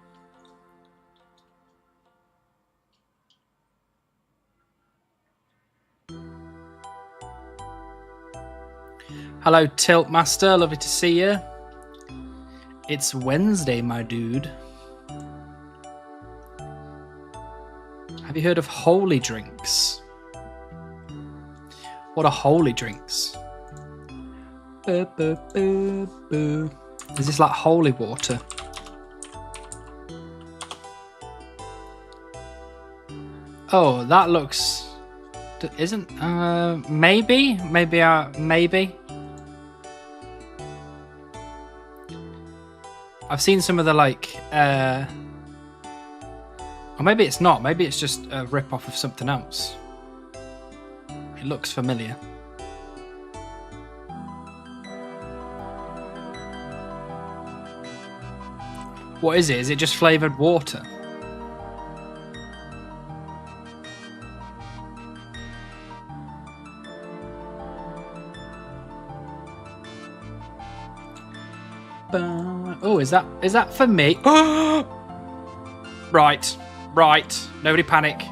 Hello, Tilt Master. Lovely to see you. It's Wednesday, my dude. Have you heard of holy drinks? What are holy drinks? Is this like holy water? Oh, that looks... Isn't... maybe? Maybe? I've seen some of the, like... or maybe it's not. Maybe it's just a rip-off of something else. It looks familiar. What is it? Is it just flavoured water? Oh, is that for me? Right. Nobody panic.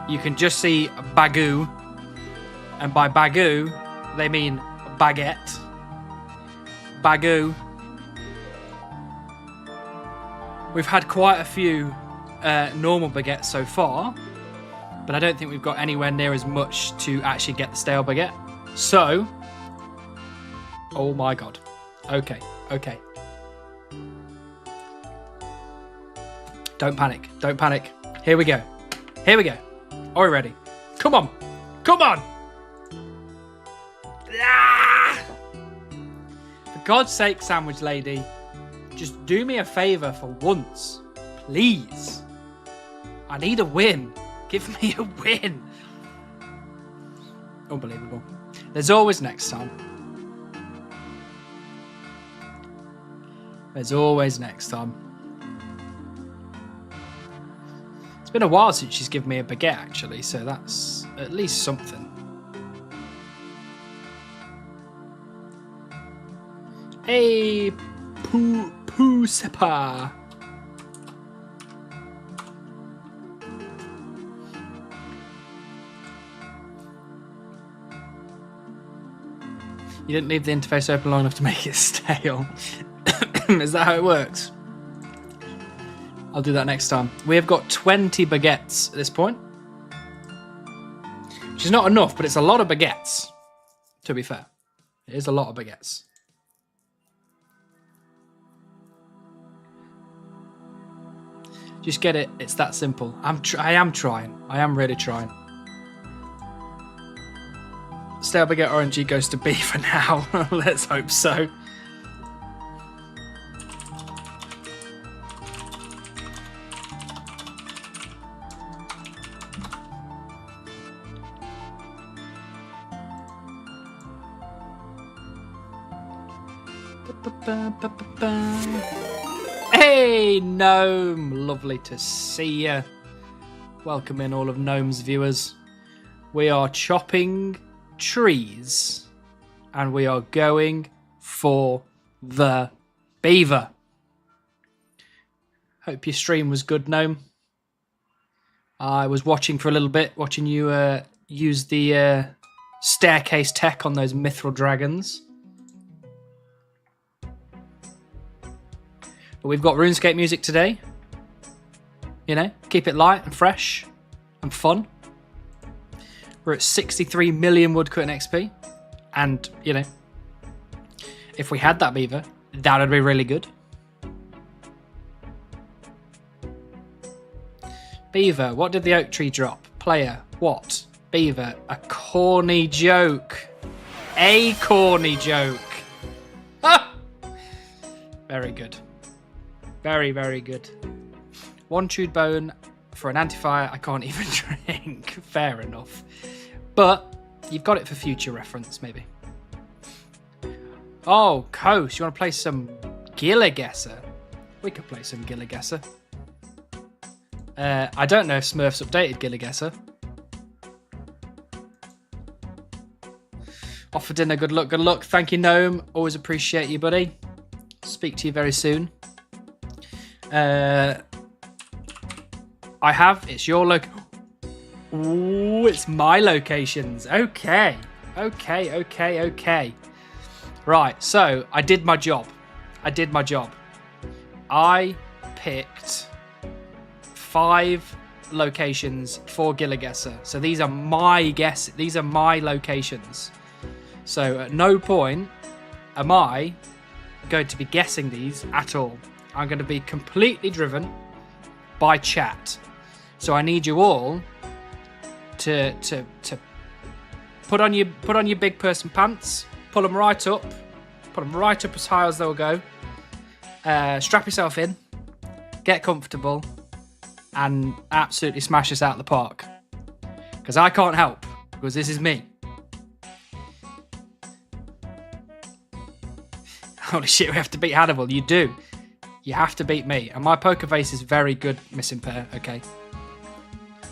You can just see Bagoo, and by Bagoo they mean baguette. Bagoo. We've had quite a few normal baguettes so far, but I don't think we've got anywhere near as much to actually get the stale baguette. So, oh my god. Okay. Don't panic. Here we go. Are we ready? Come on. Ah! For God's sake, sandwich lady, just do me a favour for once. Please. I need a win. Give me a win. Unbelievable. There's always next time. It's been a while since she's given me a baguette, actually, so that's at least something. Hey, Poo Sepa. You didn't leave the interface open long enough to make it stale. Is that how it works? I'll do that next time. We have got 20 baguettes at this point, which is not enough, but it's a lot of baguettes, to be fair. It is a lot of baguettes. Just get it. It's that simple. I am trying. I am really trying. Stale baguette orangey goes to B for now. Let's hope so. Hey, Gnome! Lovely to see you. Welcome in all of Gnome's viewers. We are chopping trees and we are going for the beaver. Hope your stream was good, Gnome. I was watching for a little bit, watching you use the staircase tech on those mithril dragons. But we've got RuneScape music today. You know, keep it light and fresh and fun. We're at 63 million woodcutting XP. And, you know, if we had that beaver, that would be really good. Beaver, what did the oak tree drop? Player, what? Beaver, a corny joke. A corny joke. Ah! Very good. Very, very good. One chewed bone for an anti-fire, I can't even drink. Fair enough. But you've got it for future reference, maybe. Oh, Coast, you want to play some Gilligesser? We could play some Gilligesser. I don't know if Smurfs updated Gilligesser. Off for dinner, good luck, good luck. Thank you, Gnome. Always appreciate you, buddy. Speak to you very soon. It's your Ooh, it's my locations. Okay. Right, so I did my job. I picked 5 locations for Gilligesser. So these are my locations. So at no point am I going to be guessing these at all. I'm going to be completely driven by chat. So I need you all to put on your big person pants, pull them right up as high as they'll go. Strap yourself in, get comfortable, and absolutely smash us out of the park. Because I can't help, because this is me. Holy shit, we have to beat Hannibal. You do. You have to beat me. And my poker face is very good, Missing Pair, okay?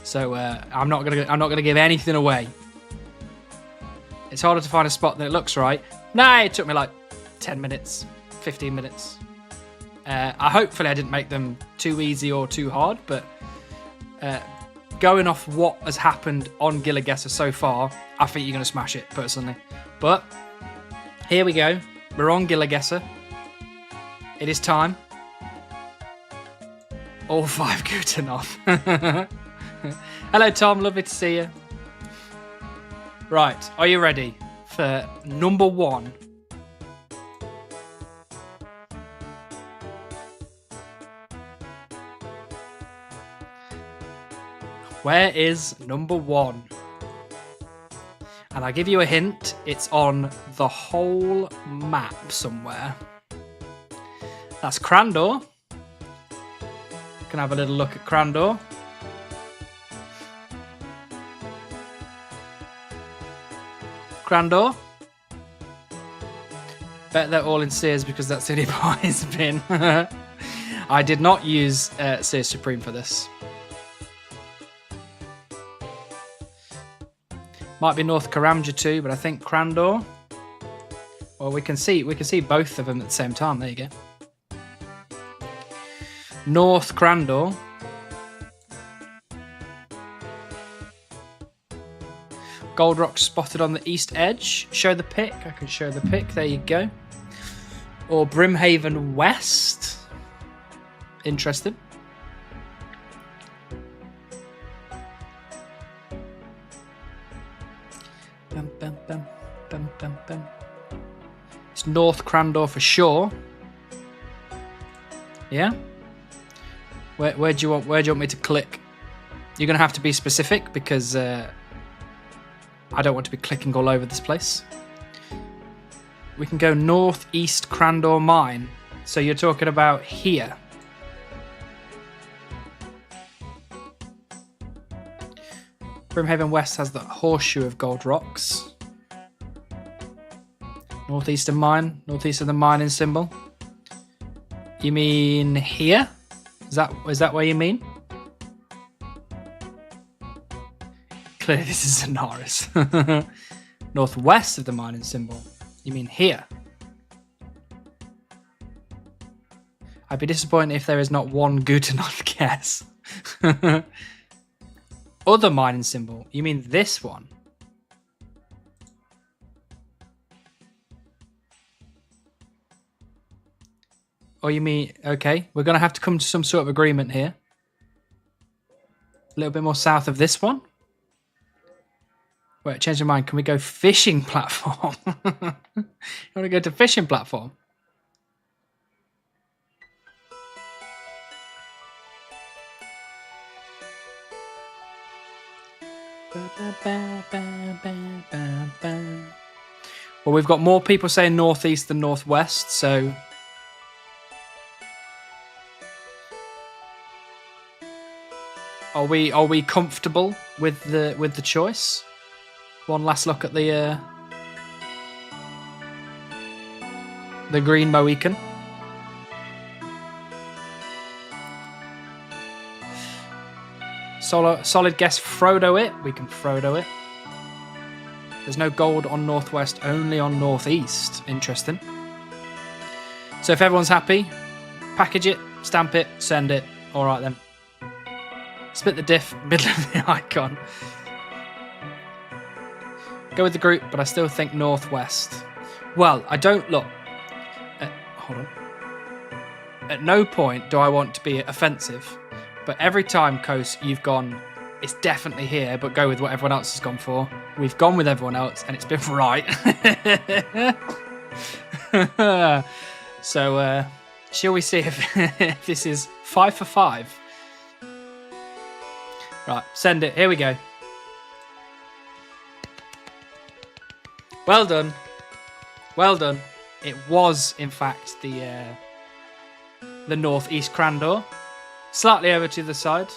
So I'm not gonna give anything away. It's harder to find a spot that looks right. Nah, it took me like 10 minutes, 15 minutes. Hopefully I didn't make them too easy or too hard, but going off what has happened on Gilligesser so far, I think you're going to smash it, personally. But here we go. We're on Gilligesser. It is time. All 5 Guten off. Hello, Tom. Lovely to see you. Right. Are you ready for number 1? Where is number 1? And I'll give you a hint. It's on the whole map somewhere. That's Crandor. Can have a little look at Crandor. Crandor. Bet they're all in Sears because that's the only prize bin. I did not use Sears Supreme for this. Might be North Karamja too, but I think Crandor. Well, we can see both of them at the same time. There you go. North Crandor. Gold rock spotted on the east edge. Show the pick. I can show the pick. There you go. Or Brimhaven West. Interesting. Bum, bum, bum, bum, bum, bum. It's North Crandor for sure. Yeah. Where do you want me to click? You're gonna have to be specific because I don't want to be clicking all over this place. We can go northeast Crandor Mine. So you're talking about here. Brimhaven West has the horseshoe of gold rocks. Northeastern mine, northeast of the mining symbol. You mean here? Is that what you mean? Clearly this is Zenaris. Northwest of the mining symbol. You mean here? I'd be disappointed if there is not one Gutenov guess. Other mining symbol. You mean this one? Or you mean... Okay, we're going to have to come to some sort of agreement here. A little bit more south of this one. Wait, change your mind. Can we go fishing platform? You want to go to fishing platform? Well, we've got more people saying northeast than northwest, so... Are we comfortable with the choice? One last look at the green Mohican. Solid guess, Frodo it. We can Frodo it. There's no gold on northwest, only on northeast. Interesting. So if everyone's happy, package it, stamp it, send it. All right then. Split the diff, middle of the icon. Go with the group, but I still think northwest. Well, I don't look. Hold on. At no point do I want to be offensive, but every time, Coast, you've gone, it's definitely here, but go with what everyone else has gone for. We've gone with everyone else, and it's been right. So, shall we see if this is 5 for 5? Right, send it. Here we go. Well done. Well done. It was, in fact, the northeast Crandor. Slightly over to the side.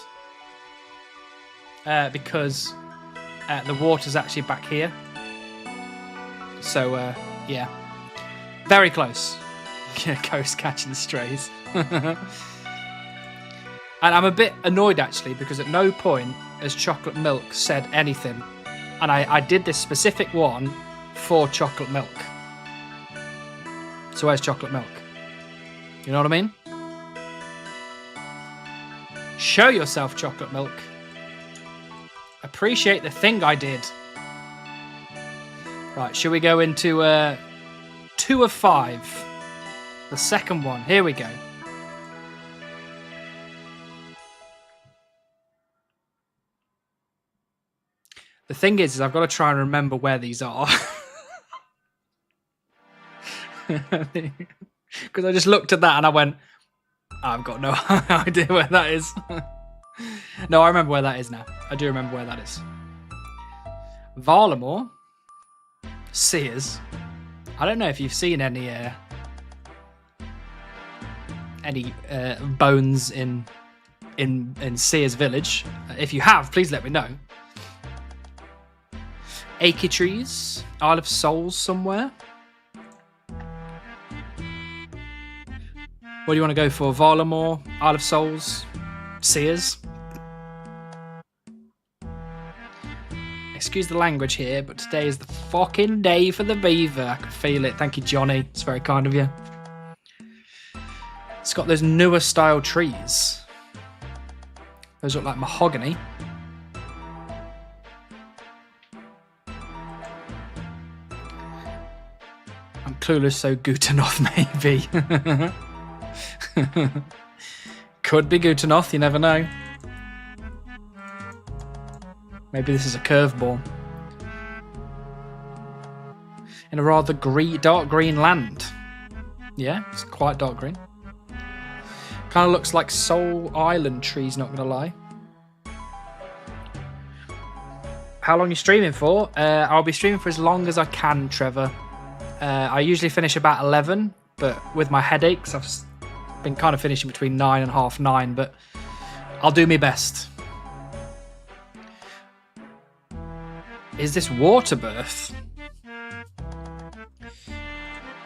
Because the water's actually back here. So, yeah. Very close. Coast catching the strays. And I'm a bit annoyed, actually, because at no point has Chocolate Milk said anything. And I did this specific one for Chocolate Milk. So where's Chocolate Milk? You know what I mean? Show yourself, Chocolate Milk. Appreciate the thing I did. Right, should we go into 2 of 5? The second one. Here we go. The thing is I've got to try and remember where these are. Because I just looked at that and I went, I've got no idea where that is. No, I remember where that is now. I do remember where that is. Varlamore. Sears. I don't know if you've seen any bones in Sears Village. If you have, please let me know. Achy Trees, Isle of Souls somewhere. What do you want to go for? Varlamore, Isle of Souls, Sears. Excuse the language here, but today is the fucking day for the beaver. I can feel it. Thank you, Johnny. It's very kind of you. It's got those newer style trees. Those look like mahogany. I'm clueless, so Gutenoth maybe. Could be Gutenoth, you never know. Maybe this is a curveball. In a rather dark green land. Yeah, it's quite dark green. Kind of looks like Soul Island trees, not going to lie. How long are you streaming for? I'll be streaming for as long as I can, Trevor. I usually finish about 11, but with my headaches, I've been kind of finishing between 9 and half 9, but I'll do my best. Is this Waterbirth?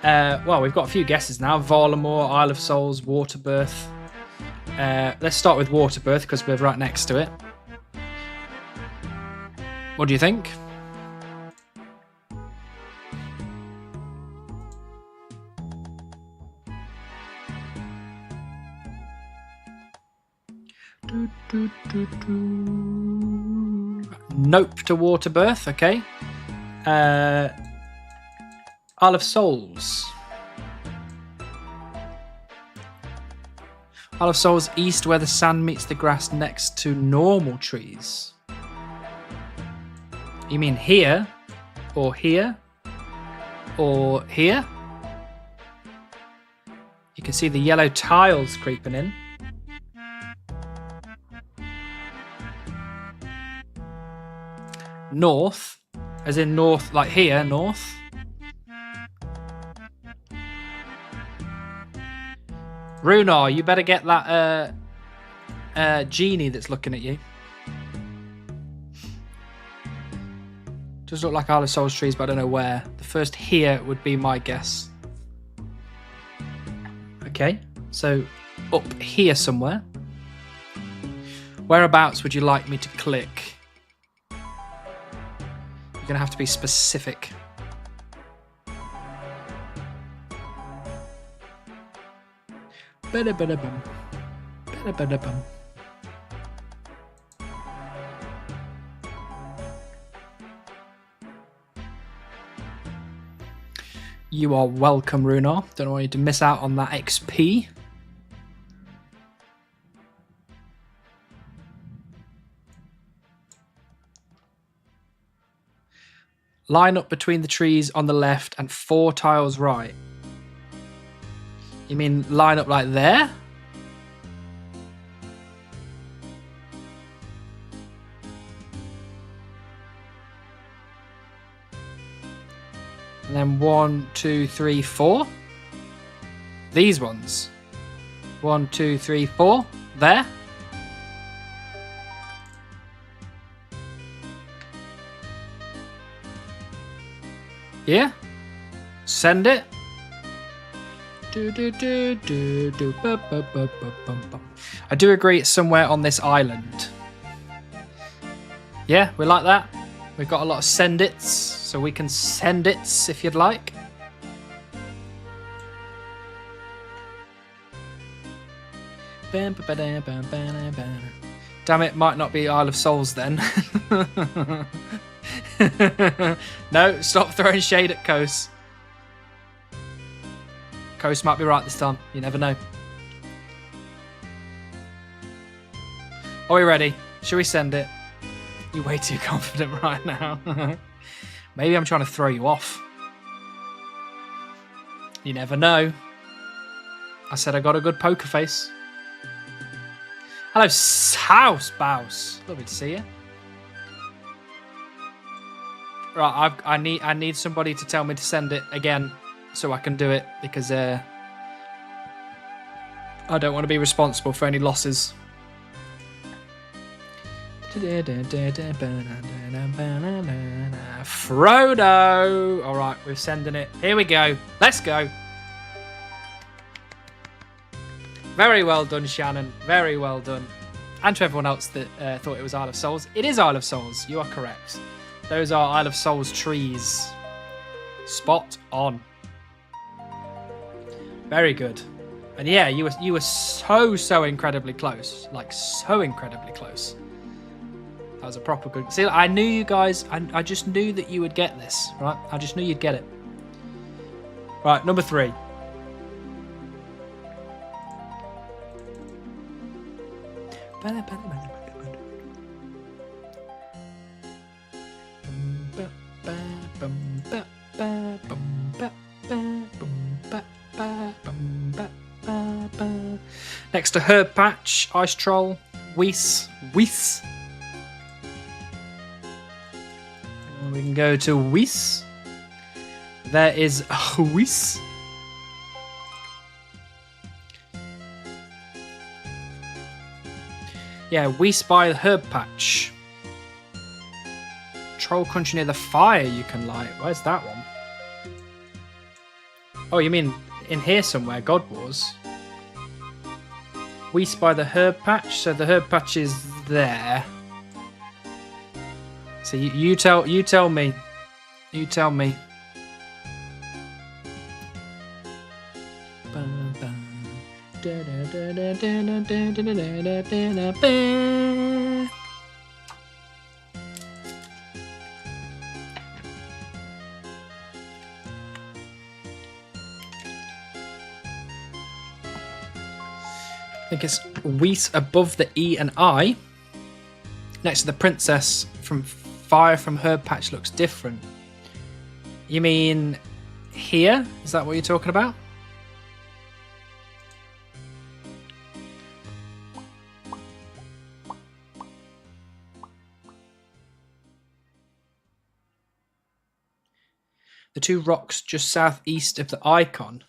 Well, we've got a few guesses now. Varlamore, Isle of Souls, Waterbirth. Let's start with Waterbirth because we're right next to it. What do you think? Nope to Waterbirth, okay. Isle of Souls. Isle of Souls east where the sand meets the grass next to normal trees. You mean here? Or here? Or here? You can see the yellow tiles creeping in. North, as in north, like here, north. Runar, you better get that genie that's looking at you. Does look like Isle of Souls trees, but I don't know where. The first here would be my guess. Okay, so up here somewhere. Whereabouts would you like me to click? You're going to have to be specific. Ba-da-ba-da-bum. Ba-da-ba-da-bum. You are welcome, Runar. Don't want you to miss out on that XP. Line up between the trees on the left and 4 tiles right. You mean line up like there? And then 1, 2, 3, 4. These ones. 1, 2, 3, 4. There. Yeah. Send it. I do agree it's somewhere on this island. Yeah, we like that. We've got a lot of send its, so we can send its if you'd like. Damn it, might not be Isle of Souls then. No, stop throwing shade at Kos. Kos might be right this time. You never know. Are we ready? Should we send it? You're way too confident right now. Maybe I'm trying to throw you off. You never know. I said I got a good poker face. Hello, House Bouse. Lovely to see you. Right, I need somebody to tell me to send it again so I can do it, because I don't want to be responsible for any losses. Frodo! Alright, we're sending it. Here we go. Let's go. Very well done, Shannon. Very well done. And to everyone else that thought it was Isle of Souls. It is Isle of Souls. You are correct. Those are Isle of Souls trees. Spot on. Very good. And yeah, you were so incredibly close. Like, so incredibly close. That was a proper good... See, I knew you guys... I just knew that you would get this, right? I just knew you'd get it. Right, number 3. Next to Herb Patch, Ice Troll, Whis. We can go to Whis. There is Whis. Yeah, Whis by the Herb Patch. Troll Country near the fire you can light. Where's that one? Oh, you mean in here somewhere, God Wars. We spy the Herb Patch, so the Herb Patch is there. So you tell me. You tell me. I think it's Whis above the E and I. Next to the princess from Fire from Herb Patch looks different. You mean here? Is that what you're talking about? The 2 rocks just southeast of the icon.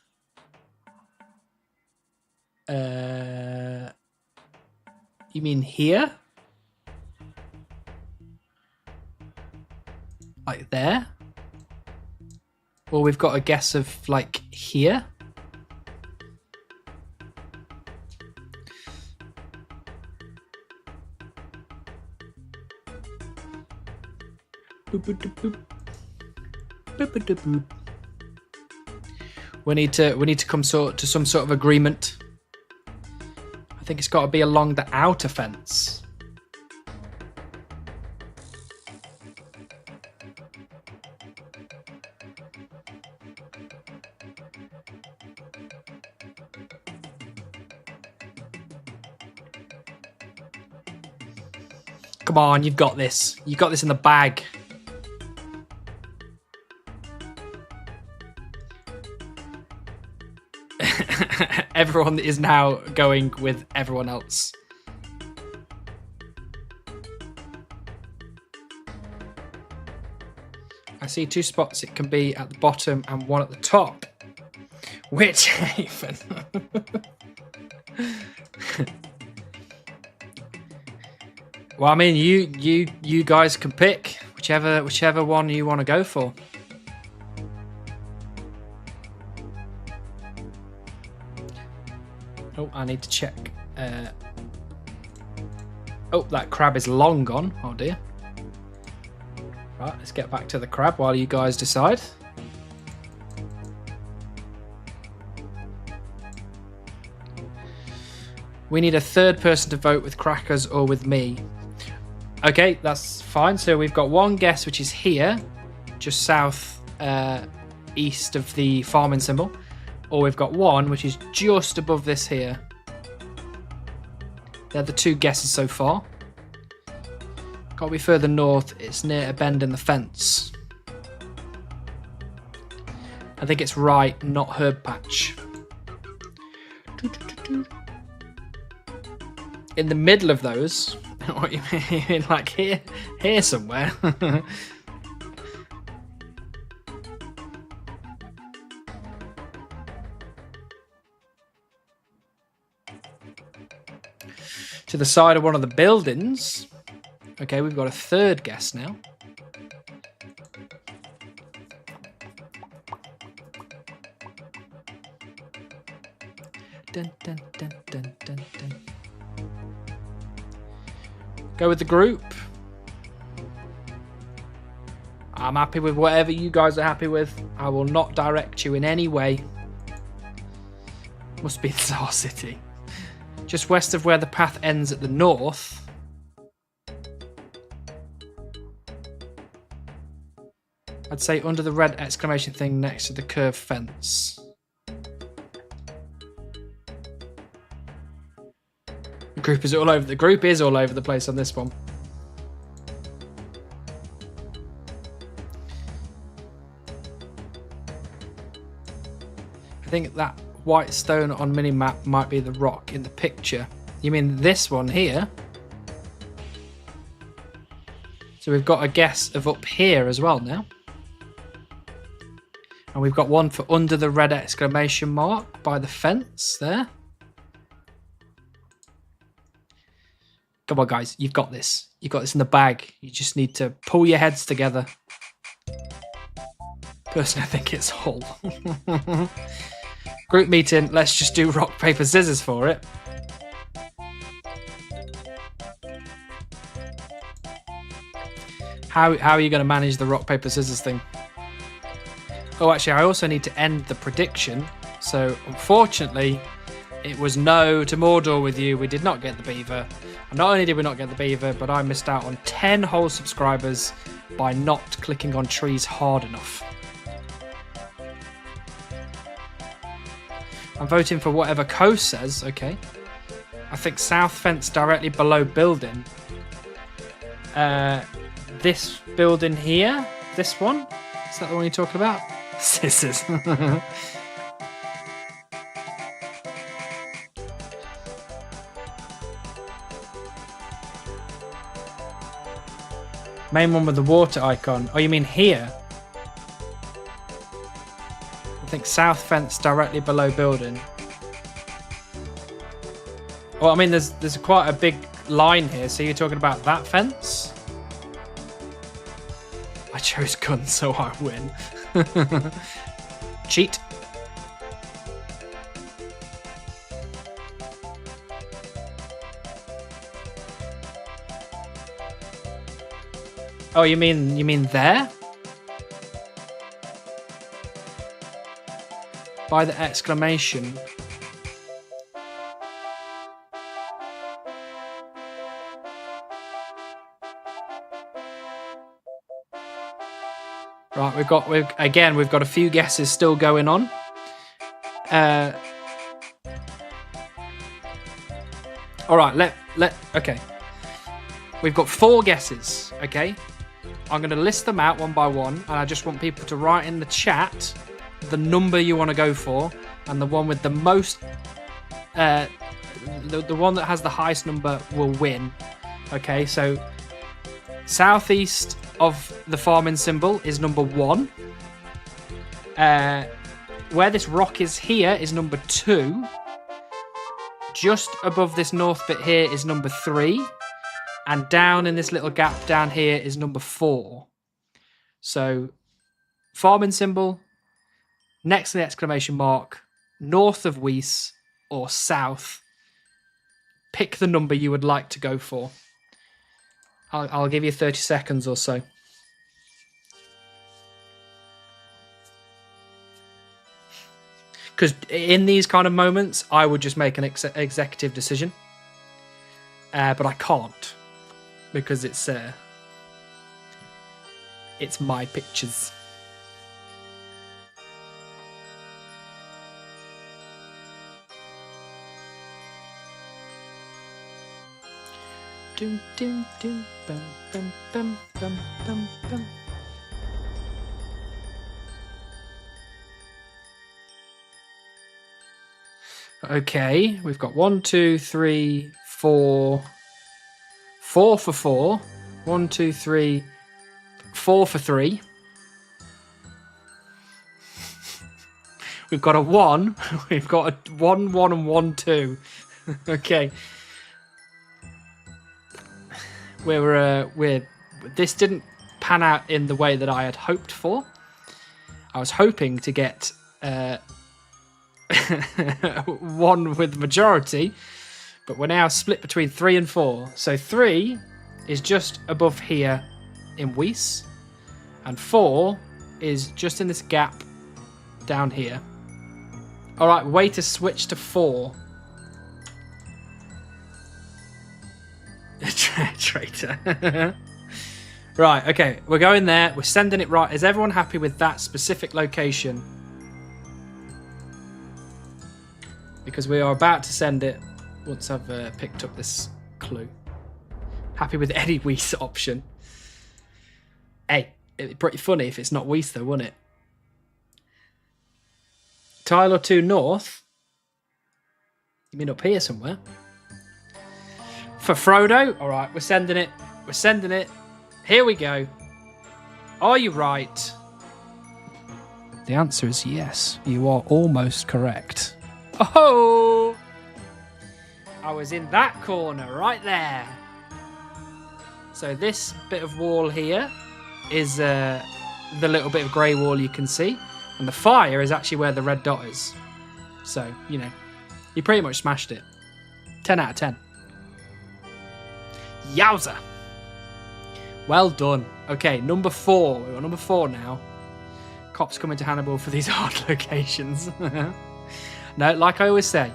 You mean here? like there. Or we've got a guess of like here. Boop, boop, boop, boop. Boop, boop, boop, boop. We need to come to some sort of agreement. I think it's got to be along the outer fence. Come on, you've got this. You've got this in the bag. Everyone is now going with everyone else. I see 2 spots. It can be at the bottom and 1 at the top. Which haven? Well, I mean, you guys can pick whichever one you want to go for. Oh, I need to check. Oh, that crab is long gone. Oh dear. Right, let's get back to the crab while you guys decide. We need a 3rd person to vote with Crackers or with me. Okay, that's fine. So we've got 1 guess, which is here, just south east of the farming symbol. Or we've got 1, which is just above this here. They're the 2 guesses so far. Got to be further north. It's near a bend in the fence. I think it's right, not herb patch. In the middle of those. What you mean? Like here somewhere? To the side of one of the buildings. Okay, we've got a 3rd guess now. Dun, dun, dun, dun, dun, dun. Go with the group. I'm happy with whatever you guys are happy with. I will not direct you in any way. Must be the Tsar City. Just west of where the path ends at the north. I'd say under the red exclamation thing next to the curved fence. The group is all over. The group is all over the place on this one. I think that white stone on minimap might be the rock in the picture. You mean this one here? So we've got a guess of up here as well now. And we've got 1 for under the red exclamation mark by the fence there. Come on, guys. You've got this. You've got this in the bag. You just need to pull your heads together. Personally, I think it's Hull. Group meeting. Let's just do rock, paper, scissors for it. How are you going to manage the rock, paper, scissors thing? Oh, actually, I also need to end the prediction. So, unfortunately, it was no to Mordor with you. We did not get the beaver. And not only did we not get the beaver, but I missed out on 10 whole subscribers by not clicking on trees hard enough. I'm voting for whatever Co says. Okay. I think south fence directly below building. This building here. This one. Is that the one you're talking about? Scissors. Main one with the water icon. Oh, you mean here? I think south fence directly below building. Well, I mean, there's quite a big line here. So you're talking about that fence? I chose gun, so I win. Cheat. Oh, you mean there? By the exclamation. Right, we've got a few guesses still going on. All right, okay. We've got 4 guesses, okay? I'm going to list them out one by one, and I just want people to write in the chat the number you want to go for, and the one with the most, the one that has the highest number will win. Okay, so southeast of the farming symbol is number 1. Where this rock is here is number 2. Just above this north bit here is number 3. And down in this little gap down here is number 4. So, farming symbol, next to the exclamation mark, north of Weiss or south. Pick the number you would like to go for. I'll give you 30 seconds or so. Because in these kind of moments, I would just make an executive decision. But I can't. Because it's my pictures. Dum, dum, dum, bum, bum, bum, bum, bum, bum. Okay, we've got 1, 2, 3, 4. 4 for 4. 1, 2, 3. 4 for 3. We've got a 1. We've got a 1, 1, and 1, 2. Okay. This didn't pan out in the way that I had hoped for. I was hoping to get 1 with majority, but we're now split between 3 and 4. So 3 is just above here in Weiss, and 4 is just in this gap down here. All right, way to switch to 4. Traitor. Right, okay, we're going there. We're sending it right. Is everyone happy with that specific location? Because we are about to send it once I've picked up this clue. Happy with any Weiss option. Hey, it'd be pretty funny if it's not Weiss though, wouldn't it? Tile or 2 north? You mean up here somewhere? For Frodo? Alright, we're sending it. We're sending it. Here we go. Are you right? The answer is yes. You are almost correct. Oh! I was in that corner right there. So this bit of wall here is the little bit of grey wall you can see. And the fire is actually where the red dot is. So, you know, you pretty much smashed it. 10 out of 10. Yowza! Well done. Okay, number 4. We're on number 4 now. Cops coming to Hannibal for these hard locations. No, like I always say,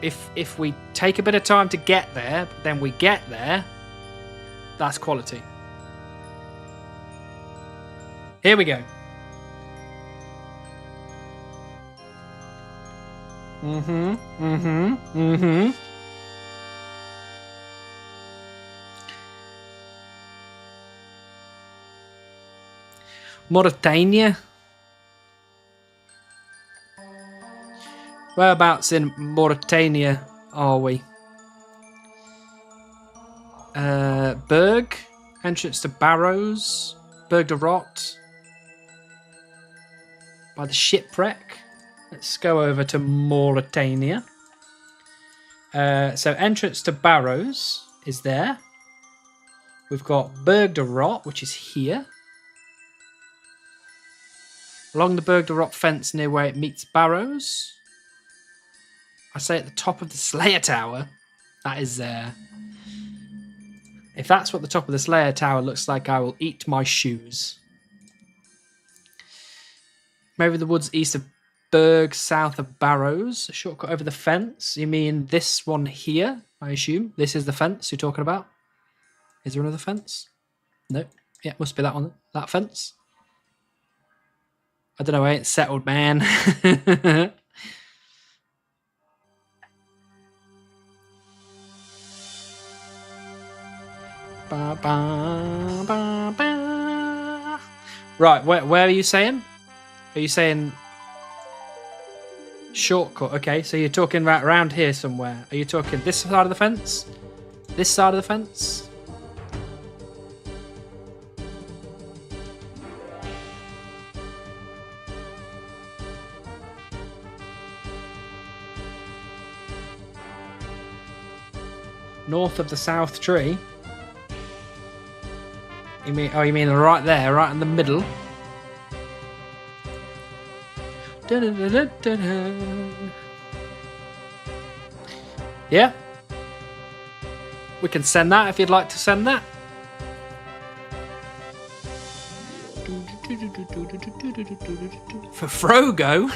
if we take a bit of time to get there, but then we get there, that's quality. Here we go. Mauritania. Whereabouts in Mauritania are we? Berg, entrance to Barrows, Berg de Rot, by the shipwreck. Let's go over to Mauritania. So entrance to Barrows is there. We've got Berg de Rot, which is here. Along the Burglar Rock fence near where it meets Barrows. I say at the top of the Slayer Tower. That is there. If that's what the top of the Slayer Tower looks like, I will eat my shoes. Maybe the woods east of Berg, south of Barrows. A shortcut over the fence. You mean this one here, I assume? This is the fence you're talking about? Is there another fence? No. Yeah, must be that one. That fence. I don't know, I ain't settled, man. Ba, ba, ba, ba. Right, where are you saying? Are you saying shortcut? Okay, so you're talking right around here somewhere. Are you talking this side of the fence? This side of the fence? North of the south tree? You mean, oh, you mean right there, right in the middle? Yeah? We can send that if you'd like to send that. For Frogo?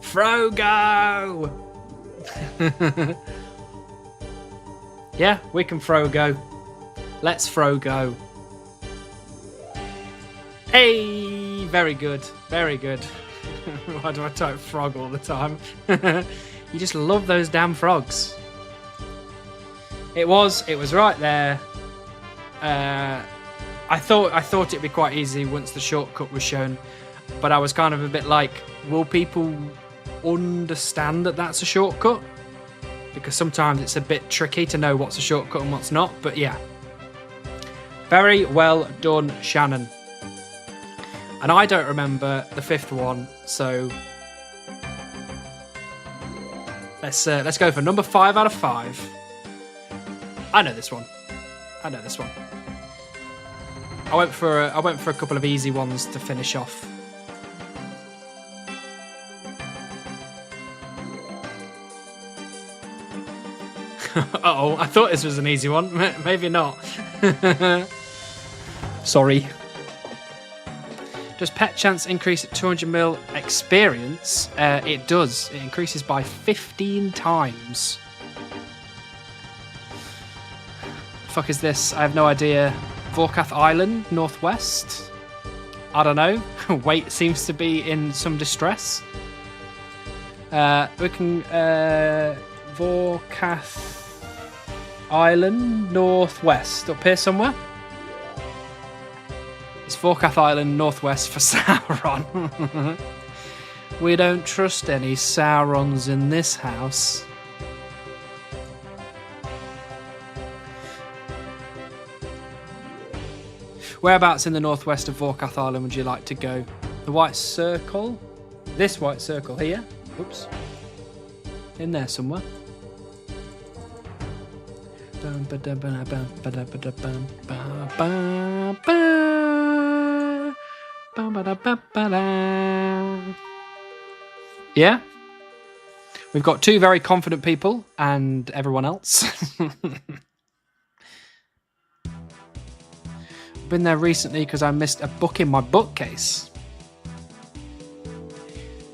Frogo! Yeah, we can Frogo. Let's Frogo. Hey! Very good. Very good. Why do I type frog all the time? You just love those damn frogs. It was right there. I thought it'd be quite easy once the shortcut was shown, but I was kind of a bit like, will people understand that that's a shortcut? Because sometimes it's a bit tricky to know what's a shortcut and what's not, but yeah. Very well done, Shannon. And I don't remember the fifth one, so let's go for number 5 out of 5. I know this one. I know this one. I went for a couple of easy ones to finish off. Uh-oh, I thought this was an easy one. Maybe not. Sorry. Does Pet Chance increase at 200 mil experience? It does. It increases by 15 times. Fuck is this? I have no idea. Vorkath Island, northwest? I don't know. Wait seems to be in some distress. We can... Vorkath Island, northwest. Up here somewhere? It's Vorkath Island, northwest for Sauron. We don't trust any Saurons in this house. Whereabouts in the northwest of Vorkath Island would you like to go? The white circle? This white circle here? Oops. In there somewhere. Yeah? We've got 2 very confident people and everyone else. Been there recently because I missed a book in my bookcase.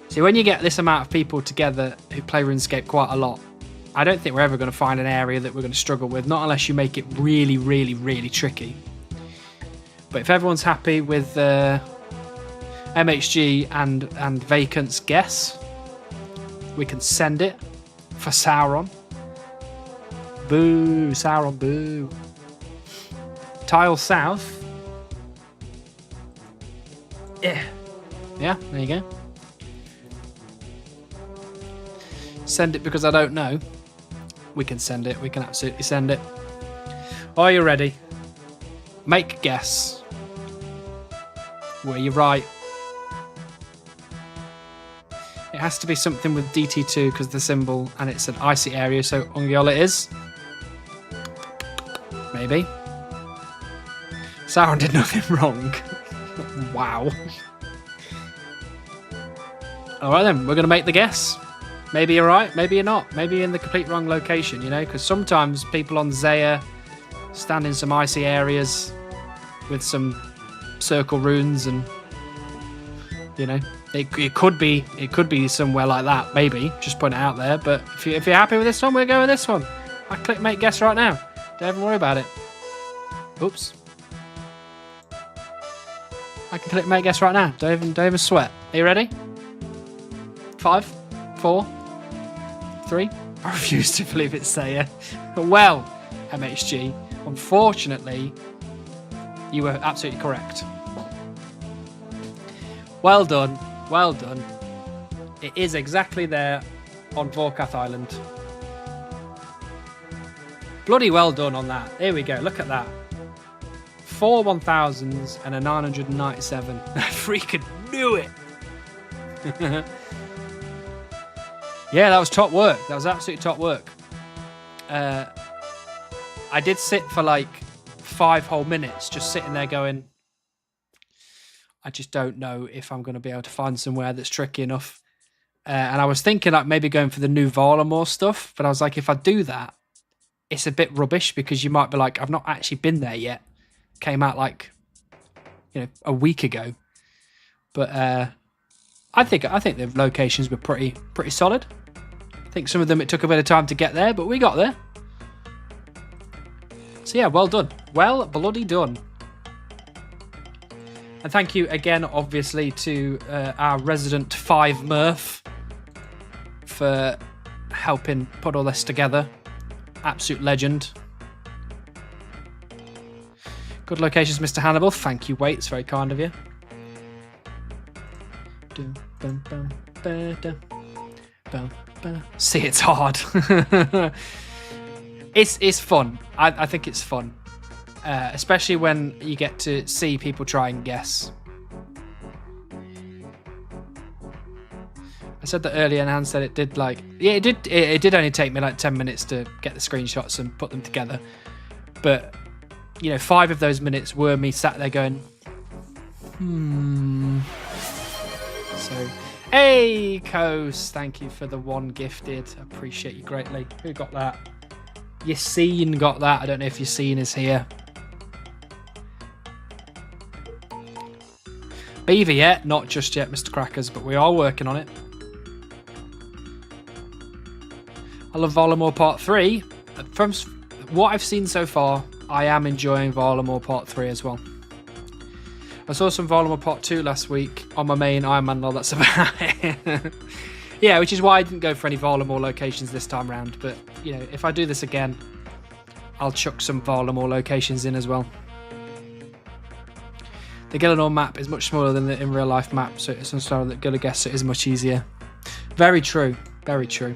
See, when you get this amount of people together who play RuneScape quite a lot, I don't think we're ever going to find an area that we're going to struggle with, not unless you make it really, really, really tricky. But if everyone's happy with MHG and Vacant's guess, we can send it for Sauron. Boo, Sauron, boo. Tile south. Yeah. Yeah, there you go. Send it because I don't know. We can send it. We can absolutely send it. Are you ready? Make guess. Were you right? It has to be something with DT2 because the symbol and it's an icy area, so Ungiol it is. Maybe. Sauron did nothing wrong. Wow. All right then, we're going to make the guess. Maybe you're right, maybe you're not. Maybe you're in the complete wrong location, you know, because sometimes people on Zaya stand in some icy areas with some circle runes, and you know, it could be somewhere like that. Maybe just putting it out there. But if you're happy with this one, we'll go with this one. I click make guess right now. Don't even worry about it. Oops. I can click make guess right now. Don't even sweat. Are you ready? 5, 4, 3. I refuse to believe it's Saya. But well, MHG, unfortunately, you were absolutely correct. Well done. Well done. It is exactly there on Vorkath Island. Bloody well done on that. Here we go. Look at that. 4 1000s and a 997. I freaking knew it. Yeah, that was top work. That was absolutely top work. I did sit for like 5 whole minutes just sitting there going, I just don't know if I'm going to be able to find somewhere that's tricky enough. And I was thinking like maybe going for the new Varlamore stuff, but I was like, if I do that, it's a bit rubbish because you might be like, I've not actually been there yet. Came out like, you know, a week ago. But I think the locations were pretty solid. I think some of them it took a bit of time to get there, but we got there. So yeah, well done. Well bloody done. And thank you again, obviously, to our resident 5 Murph for helping put all this together. Absolute legend. Good locations, Mr. Hannibal. Thank you, Wait. It's very kind of you. See, it's hard. It's fun. I think it's fun. Especially when you get to see people try and guess. I said that earlier, and Han said it did like... Yeah, it did. It did only take me like 10 minutes to get the screenshots and put them together. But, you know, 5 of those minutes were me sat there going, So, hey, Coast, thank you for the 1 gifted. I appreciate you greatly. Who got that? Yassine got that. I don't know if Yassine is here. Beaver yet? Not just yet, Mr. Crackers, but we are working on it. I love Varlamore Part 3. From what I've seen so far, I am enjoying Varlamore Part 3 as well. I saw some Varlamore Part 2 last week on my main Iron Man, that's about it. Yeah, which is why I didn't go for any Varlamore locations this time round. But, you know, if I do this again, I'll chuck some Varlamore locations in as well. The Gilligenor map is much smaller than the in real life map, so it's understandable that Gilligesser is much easier. Very true. Very true.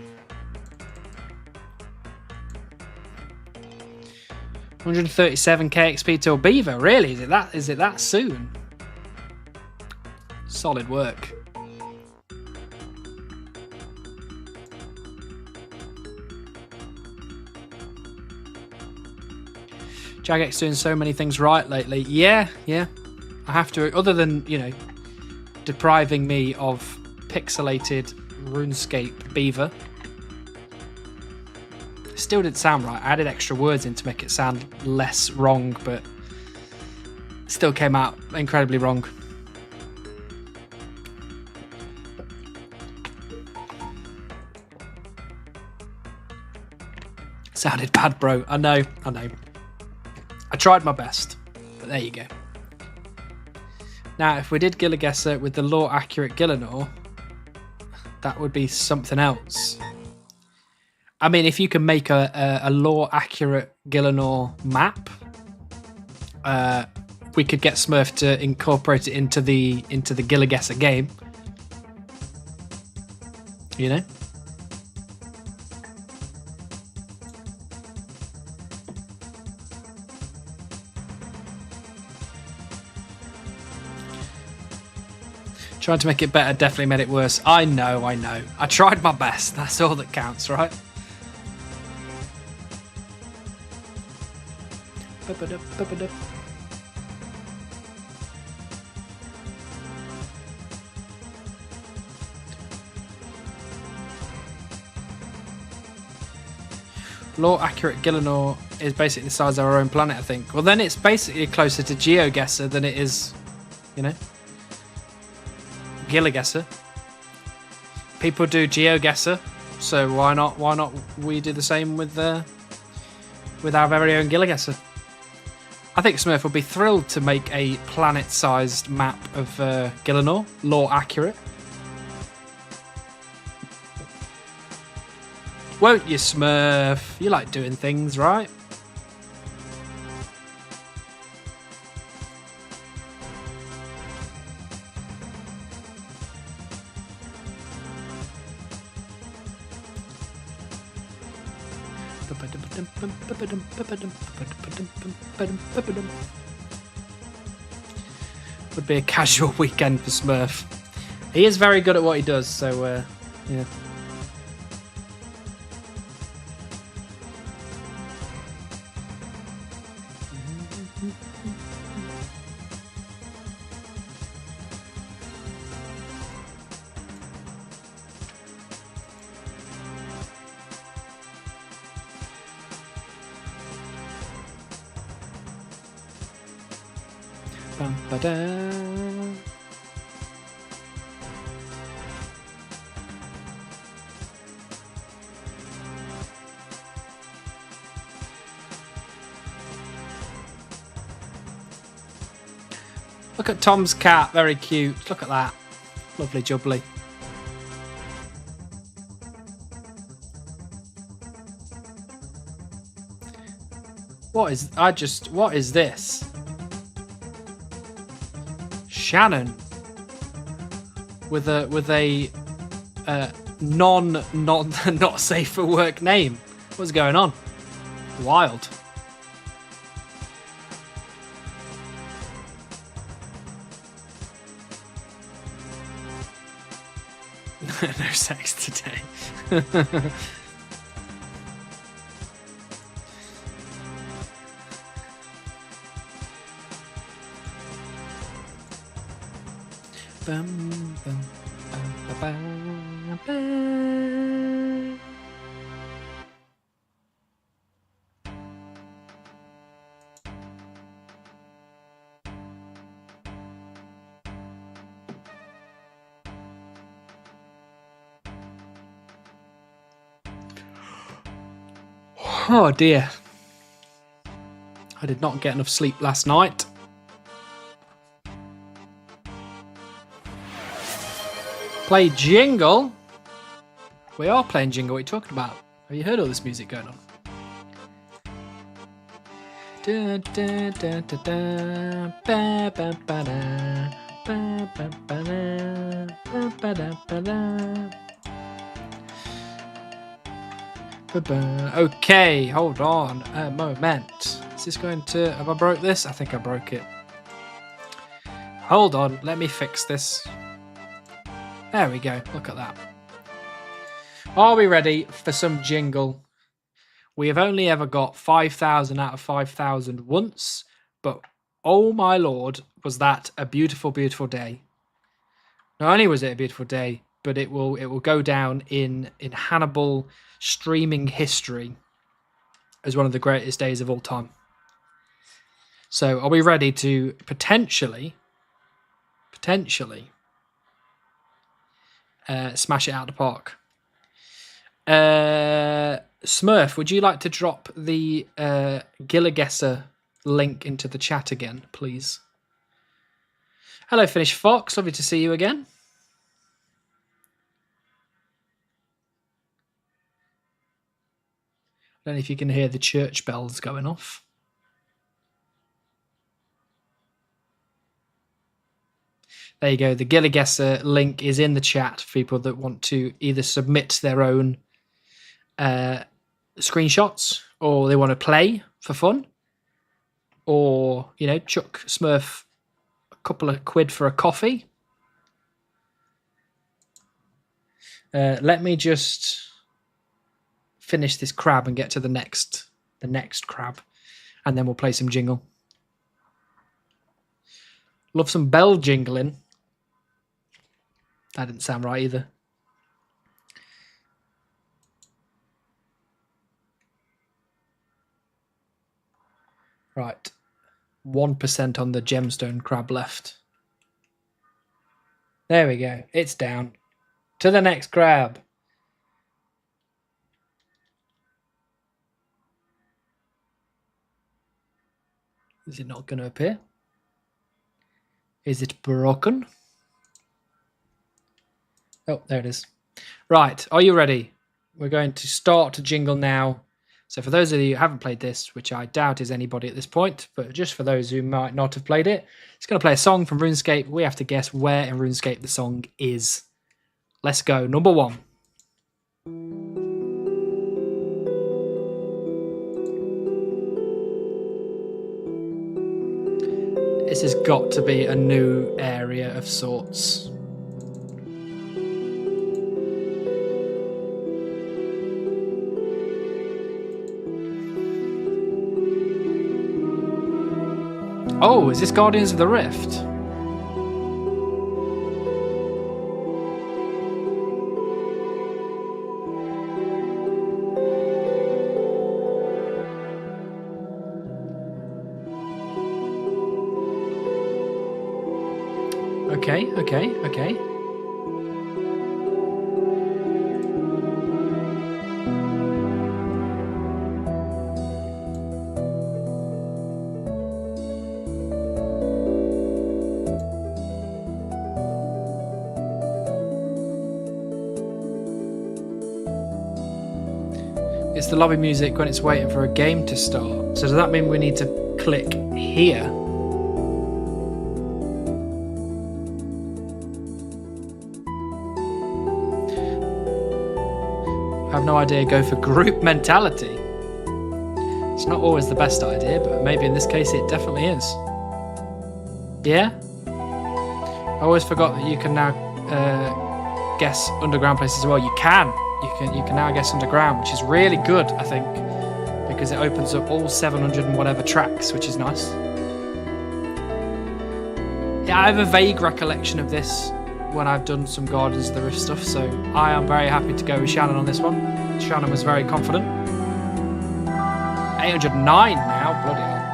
137k XP to a beaver. Really? Is it that soon? Solid work. Jagex doing so many things right lately. Yeah. I have to, other than, you know, depriving me of pixelated RuneScape beaver. Still didn't sound right. I added extra words in to make it sound less wrong, but still came out incredibly wrong. Sounded bad, bro. I know. I tried my best, but there you go. Now, if we did Gilligesser with the lore-accurate Gilligenor, that would be something else. I mean, if you can make a lore-accurate Gilligenor map, we could get Smurf to incorporate it into the Gilligesser game. You know? Trying to make it better definitely made it worse. I know. I tried my best. That's all that counts, right? Law accurate Gilligenser is basically the size of our own planet, I think. Well, then it's basically closer to Gilligesser than it is, you know, Gilligesser. People do Gilligesser, so why not we do the same with our very own Gilligesser? I think Smurf would be thrilled to make a planet-sized map of Gilligenser, law accurate. Won't you, Smurf? You like doing things, right? Would be a casual weekend for Smurf. He is very good at what he does, so yeah. Look at Tom's cat, very cute. Look at that. Lovely jubbly. What is this? Shannon with a not safe for work name. What's going on? Wild. No sex today. Oh dear. I did not get enough sleep last night. Play Jingle? We are playing Jingle, what are you talking about? Have you heard all this music going on? Okay, hold on a moment. Is this going to... Have I broke this? I think I broke it. Hold on, let me fix this. There we go, look at that. Are we ready for some Jingle? We have only ever got 5,000 out of 5,000 once, but oh my lord, was that a beautiful, beautiful day. Not only was it a beautiful day, but it will go down in Hannibal streaming history as one of the greatest days of all time. So are we ready to potentially smash it out of the park? Smurf, would you like to drop the Gilligesser link into the chat again, please? Hello, Finished Fox. Lovely to see you again. I don't know if you can hear the church bells going off. There you go. The Gilligesser link is in the chat for people that want to either submit their own screenshots, or they want to play for fun, or, you know, chuck Smurf a couple of quid for a coffee. Let me just finish this crab and get to the next crab, and then we'll play some Jingle. Love some bell jingling. That didn't sound right either. Right. 1% on the gemstone crab left. There we go. It's down. To the next crab. Is it not going to appear? Is it broken? Oh, there it is. Right, are you ready? We're going to start to jingle now. So for those of you who haven't played this, which I doubt is anybody at this point, but just for those who might not have played it, it's going to play a song from RuneScape. We have to guess where in RuneScape the song is. Let's go. Number 1. This has got to be a new area of sorts. Oh, is this Guardians of the Rift? Okay. It's the lobby music when it's waiting for a game to start. So does that mean we need to click here? I have no idea. Go for group mentality. It's not always the best idea, but maybe in this case it definitely is. Yeah? I always forgot that you can now guess underground places as well. You can now guess underground, which is really good, I think, because it opens up all 700 and whatever tracks, which is nice. Yeah, I have a vague recollection of this when I've done some Guardians of the Rift stuff, so I am very happy to go with Shannon on this one. Shannon was very confident. 809 now, bloody hell.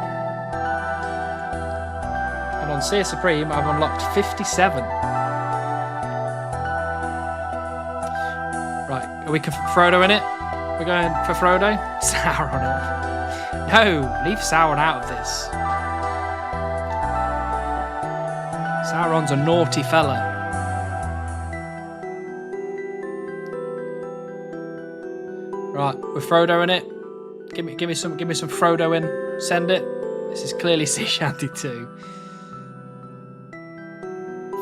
And on Sears Supreme, I've unlocked 57. Right, are we Frodo in it? We're going for Frodo? Sauron. No, leave Sauron out of this. Sauron's a naughty fella. Right, with Frodo in it. Give me some Frodo in. Send it. This is clearly Sea Shanty 2.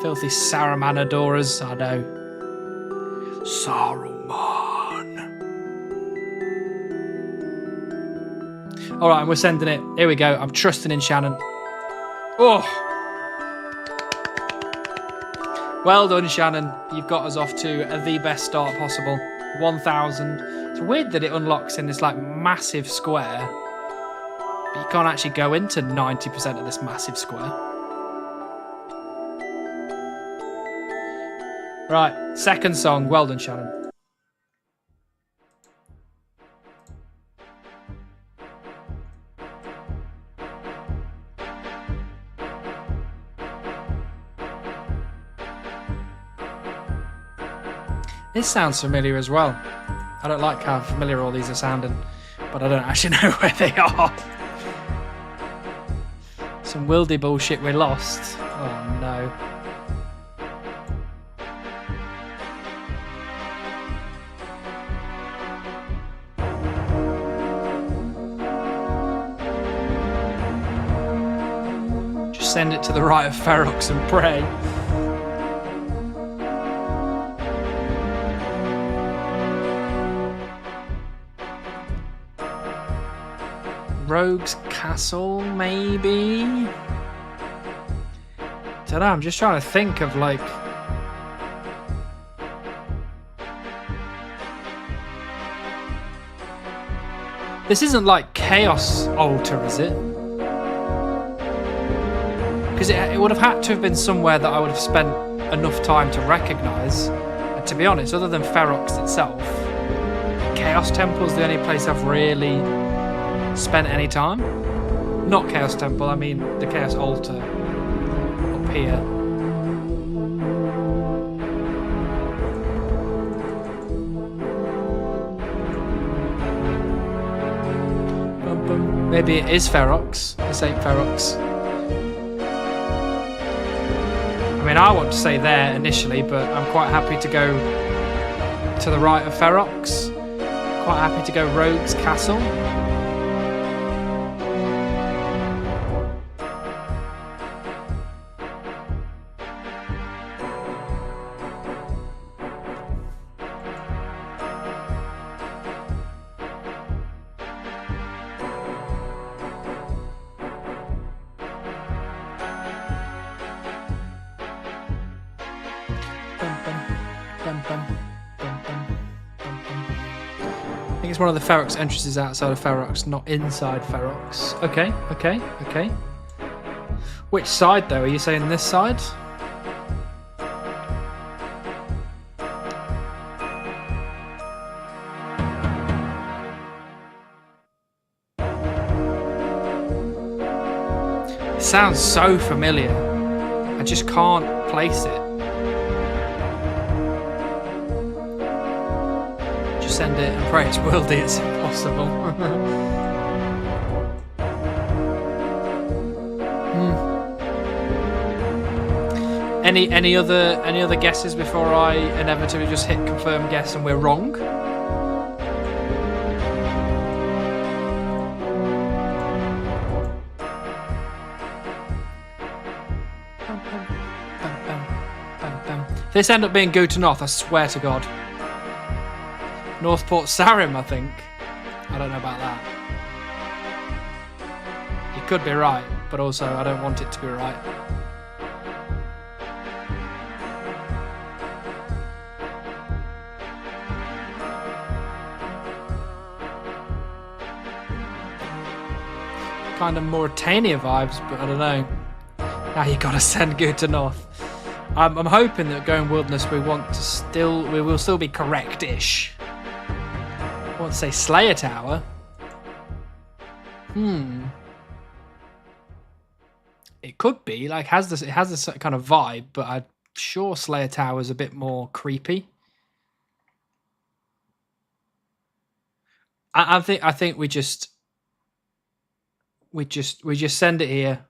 Filthy Saruman adorers, I know. Saruman. Alright, and we're sending it. Here we go. I'm trusting in Shannon. Oh! Well done, Shannon. You've got us off to the best start possible. 1,000. It's weird that it unlocks in this like massive square, but you can't actually go into 90% of this massive square. Right, second song. Well done, Shannon. This sounds familiar as well. I don't like how familiar all these are sounding, but I don't actually know where they are. Some wildy bullshit we lost. Oh no. Just send it to the right of Ferox and pray. Rogue's Castle, maybe? Don't know, I'm just trying to think of like... This isn't like Chaos Altar, is it? Because it would have had to have been somewhere that I would have spent enough time to recognise. And to be honest, other than Ferox itself, Chaos Temple's the only place I've really spent any time. Not Chaos Temple, I mean the Chaos Altar up here. Maybe it is Ferox. This ain't Ferox. I mean, I want to say there initially, but I'm quite happy to go to the right of Ferox. Quite happy to go Rogue's Castle. I think it's one of the Ferox entrances outside of Ferox, not inside Ferox. Okay, okay, okay. Which side though? Are you saying this side? It sounds so familiar. I just can't place it. Send it and pray it's worldy, it's impossible. Any other guesses before I inevitably just hit confirm guess and we're wrong? If this end up being Guten North, I swear to God. Northport Sarim, I think. I don't know about that. You could be right, but also I don't want it to be right. Kind of Mauritania vibes, but I don't know. Now you gotta send good to North. I'm hoping that going Wilderness we will still be correct-ish. I want to say Slayer Tower. It could be, like, it has this kind of vibe, but I'm sure Slayer Tower is a bit more creepy. I think we just send it here.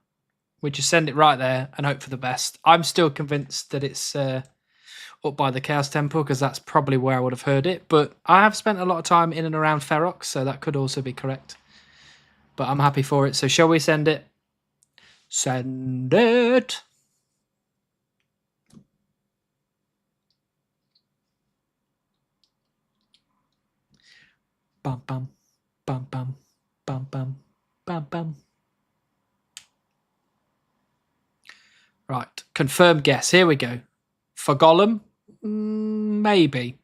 We just send it right there and hope for the best. I'm still convinced that it's up by the Chaos Temple, because that's probably where I would have heard it. But I have spent a lot of time in and around Ferox, so that could also be correct. But I'm happy for it. So shall we send it? Send it. Bum bum bum bum bum bum bum bum. Right, confirmed guess. Here we go. For Gollum, maybe.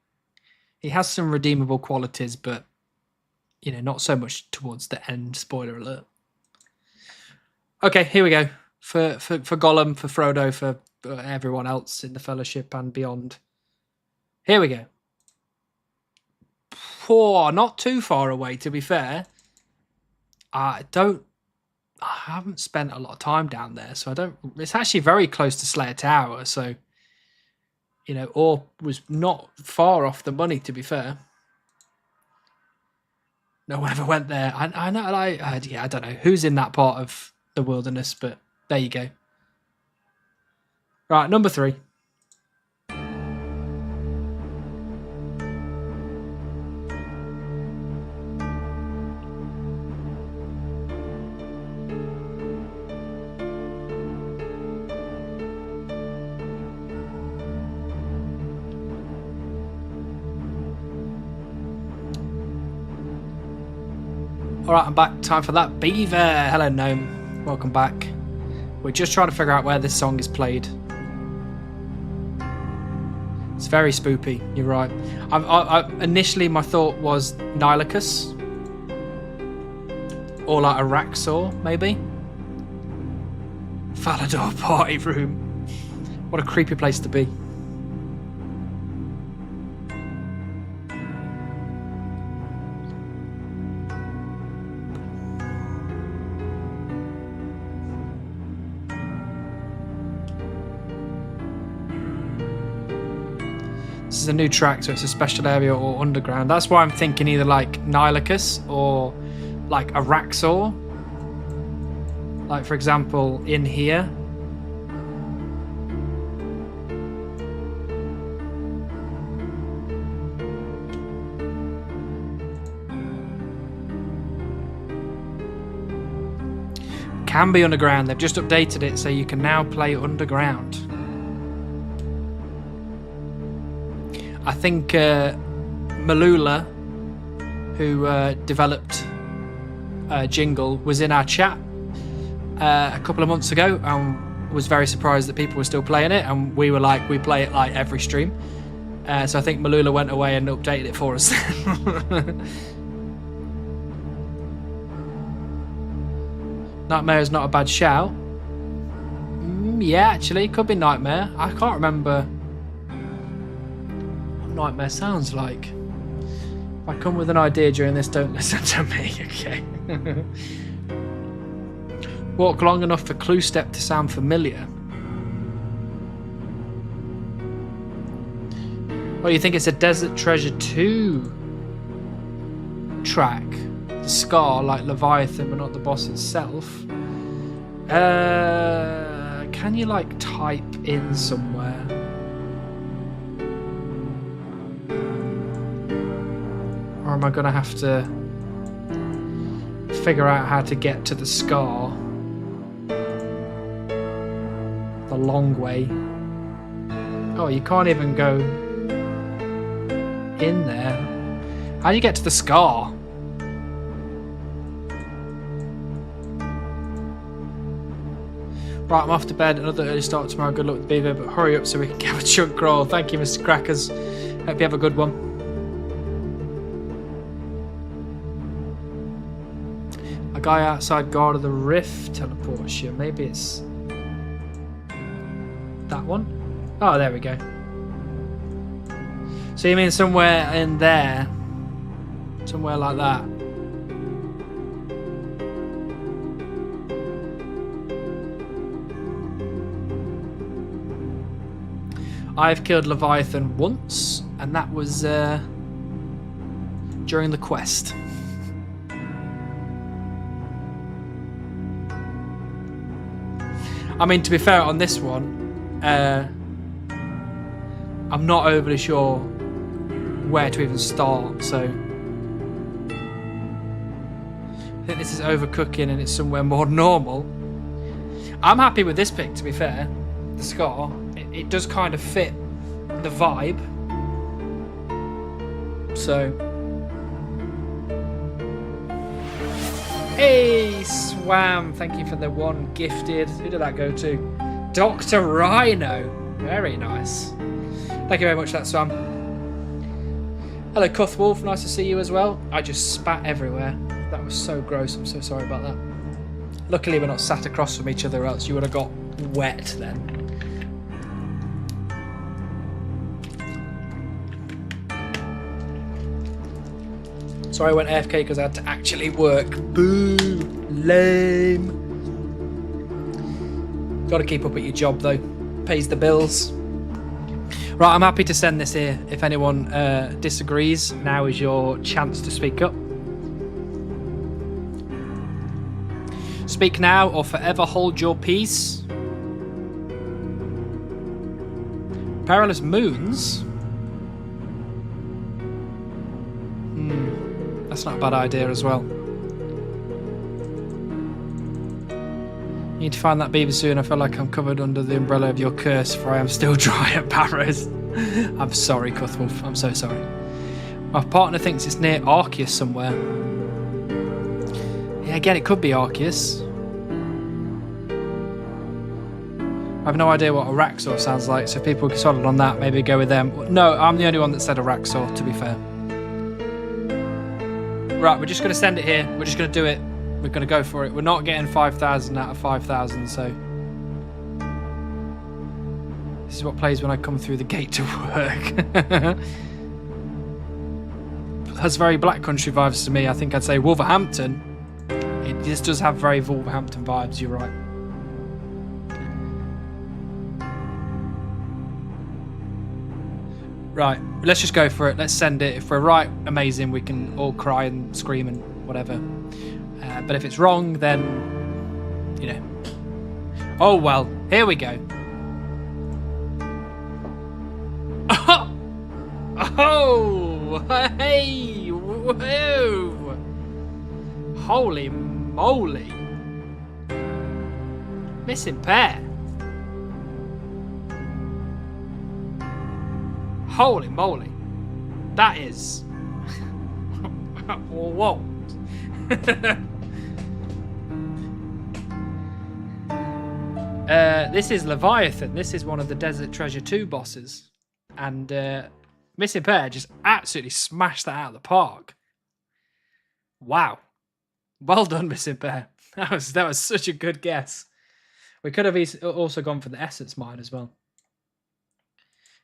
He has some redeemable qualities, but you know, not so much towards the end. Spoiler alert. Okay, here we go. For Gollum, for Frodo, for everyone else in the Fellowship and beyond. Here we go. Poor, not too far away, to be fair. I haven't spent a lot of time down there, so I don't. It's actually very close to Slayer Tower, so you know, or was not far off the money, to be fair. No one ever went there. I know, yeah, I don't know who's in that part of the wilderness, but there you go. Right, number 3. Alright, I'm back. Time for that beaver. Hello, Gnome. Welcome back. We're just trying to figure out where this song is played. It's very spoopy, you're right. Initially, my thought was Nilicus. Or like a Raxor, maybe? Falador party room. What a creepy place to be. This is a new track, so it's a special area or underground. That's why I'm thinking either like Gilligesser or like a Raxor. Like, for example, in here. Can be underground. They've just updated it, so you can now play underground. I think Malula, who developed Jingle, was in our chat a couple of months ago and was very surprised that people were still playing it, and we were like, we play it like every stream. So I think Malula went away and updated it for us. Nightmare's not a bad shout. Yeah, actually, it could be Nightmare. I can't remember what Nightmare sounds like. If I come with an idea during this, don't listen to me, okay? Walk long enough for Clue Step to sound familiar. Oh, you think it's a Desert Treasure 2 track? Scar like Leviathan, but not the boss itself. Can you like type in somewhere? Or am I gonna have to figure out how to get to the Scar the long way? Oh, you can't even go in there. How do you get to the Scar? Right, I'm off to bed. Another early start tomorrow. Good luck with Beaver, but hurry up so we can have a chunk roll. Thank you, Mr. Crackers. Hope you have a good one. A guy outside Guard of the Rift teleports you. Maybe it's that one. Oh, there we go. So you mean somewhere in there? Somewhere like that? I've killed Leviathan once, and that was during the quest. I mean, to be fair, on this one, I'm not overly sure where to even start, so I think this is overcooking and it's somewhere more normal. I'm happy with this pick, to be fair. The Scar. It does kind of fit the vibe. So. Hey, Swam. Thank you for the one gifted. Who did that go to? Dr. Rhino. Very nice. Thank you very much for that, Swam. Hello, Cuthwolf. Nice to see you as well. I just spat everywhere. That was so gross. I'm so sorry about that. Luckily, we're not sat across from each other, else you would have got wet then. Sorry I went AFK because I had to actually work. Boo! Lame. Got to keep up at your job though. Pays the bills. Right, I'm happy to send this here. If anyone disagrees, now is your chance to speak up. Speak now or forever hold your peace. Perilous Moons? That's not a bad idea as well. Need to find that beaver soon. I feel like I'm covered under the umbrella of your curse, for I am still dry at Barrows. I'm sorry, Cuthwolf. I'm so sorry. My partner thinks it's near Arceus somewhere. Yeah, again, it could be Arceus. I have no idea what a Raxor sounds like, so if people are solid on that, maybe go with them. No, I'm the only one that said a Raxor, to be fair. Right, we're just going to send it here. We're just going to do it. We're going to go for it. We're not getting 5,000 out of 5,000, so... This is what plays when I come through the gate to work. Has very Black Country vibes to me. I think I'd say Wolverhampton. It just does have very Wolverhampton vibes, you're right. Right, let's just go for it. Let's send it. If we're right, amazing. We can all cry and scream and whatever. But if it's wrong, then, you know. Oh, well, here we go. Oh, hey, whoa. Holy moly. Missing pair. Holy moly. That is... Whoa. This is Leviathan. This is one of the Desert Treasure 2 bosses. And Missing Pair just absolutely smashed that out of the park. Wow. Well done, Missing Pair. That was such a good guess. We could have also gone for the Essence Mine as well.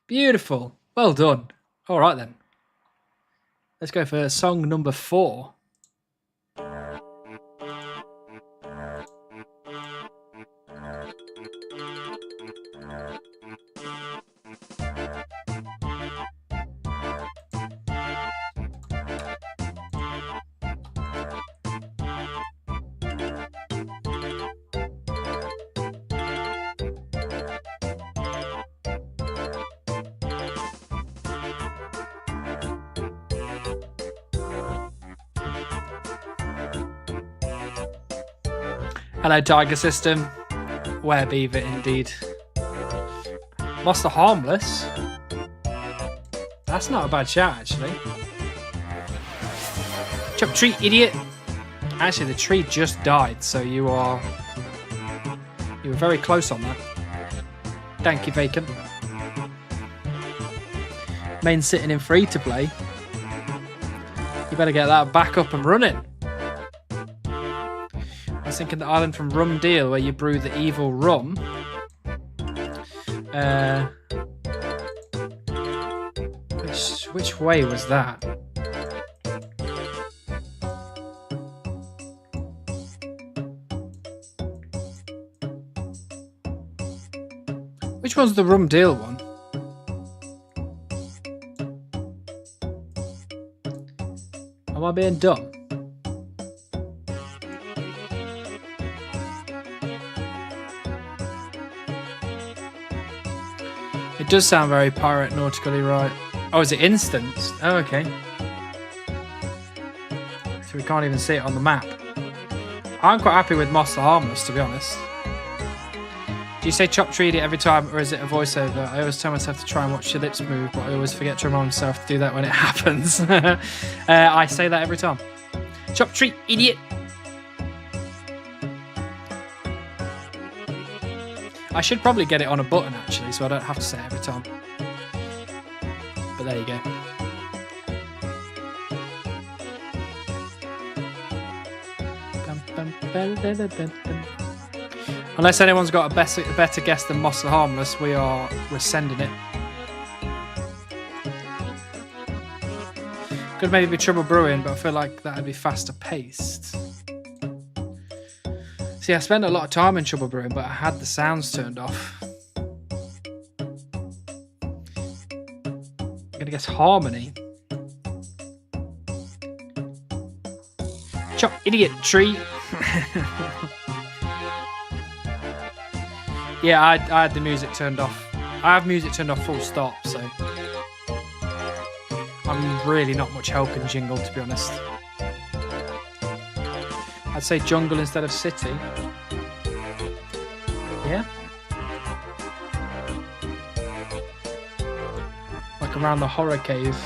Beautiful. Well done. All right, then. Let's go for song number 4. Hello, Tiger System. Where beaver, indeed. Monster Harmless. That's not a bad shout, actually. Chop tree, idiot. Actually, the tree just died, so you were very close on that. Thank you, Vacant. Main sitting in free to play. You better get that back up and running. I was thinking the island from Rum Deal where you brew the evil rum. Which way was that? Which one's the Rum Deal one? Am I being dumb? It does sound very pirate nautically right. Oh, is it instanced? Oh, okay. So we can't even see it on the map. I'm quite happy with Moss the Harmless, to be honest. Do you say chop tree it every time, or is it a voiceover? I always tell myself to try and watch your lips move, but I always forget to remind myself to do that when it happens. I say that every time. Chop tree, idiot! I should probably get it on a button, actually, so I don't have to say it every time. But there you go. Unless anyone's got a better guess than Moss the Harmless, we're sending it. Could maybe be Trouble Brewing, but I feel like that'd be faster paced. See, I spent a lot of time in Trouble Brewing, but I had the sounds turned off. I'm gonna guess Harmony. Chop, idiot, tree. Yeah, I had the music turned off. I have music turned off full stop, so I'm really not much help in Jingle, to be honest. I'd say jungle instead of city. Yeah? Like around the horror cave.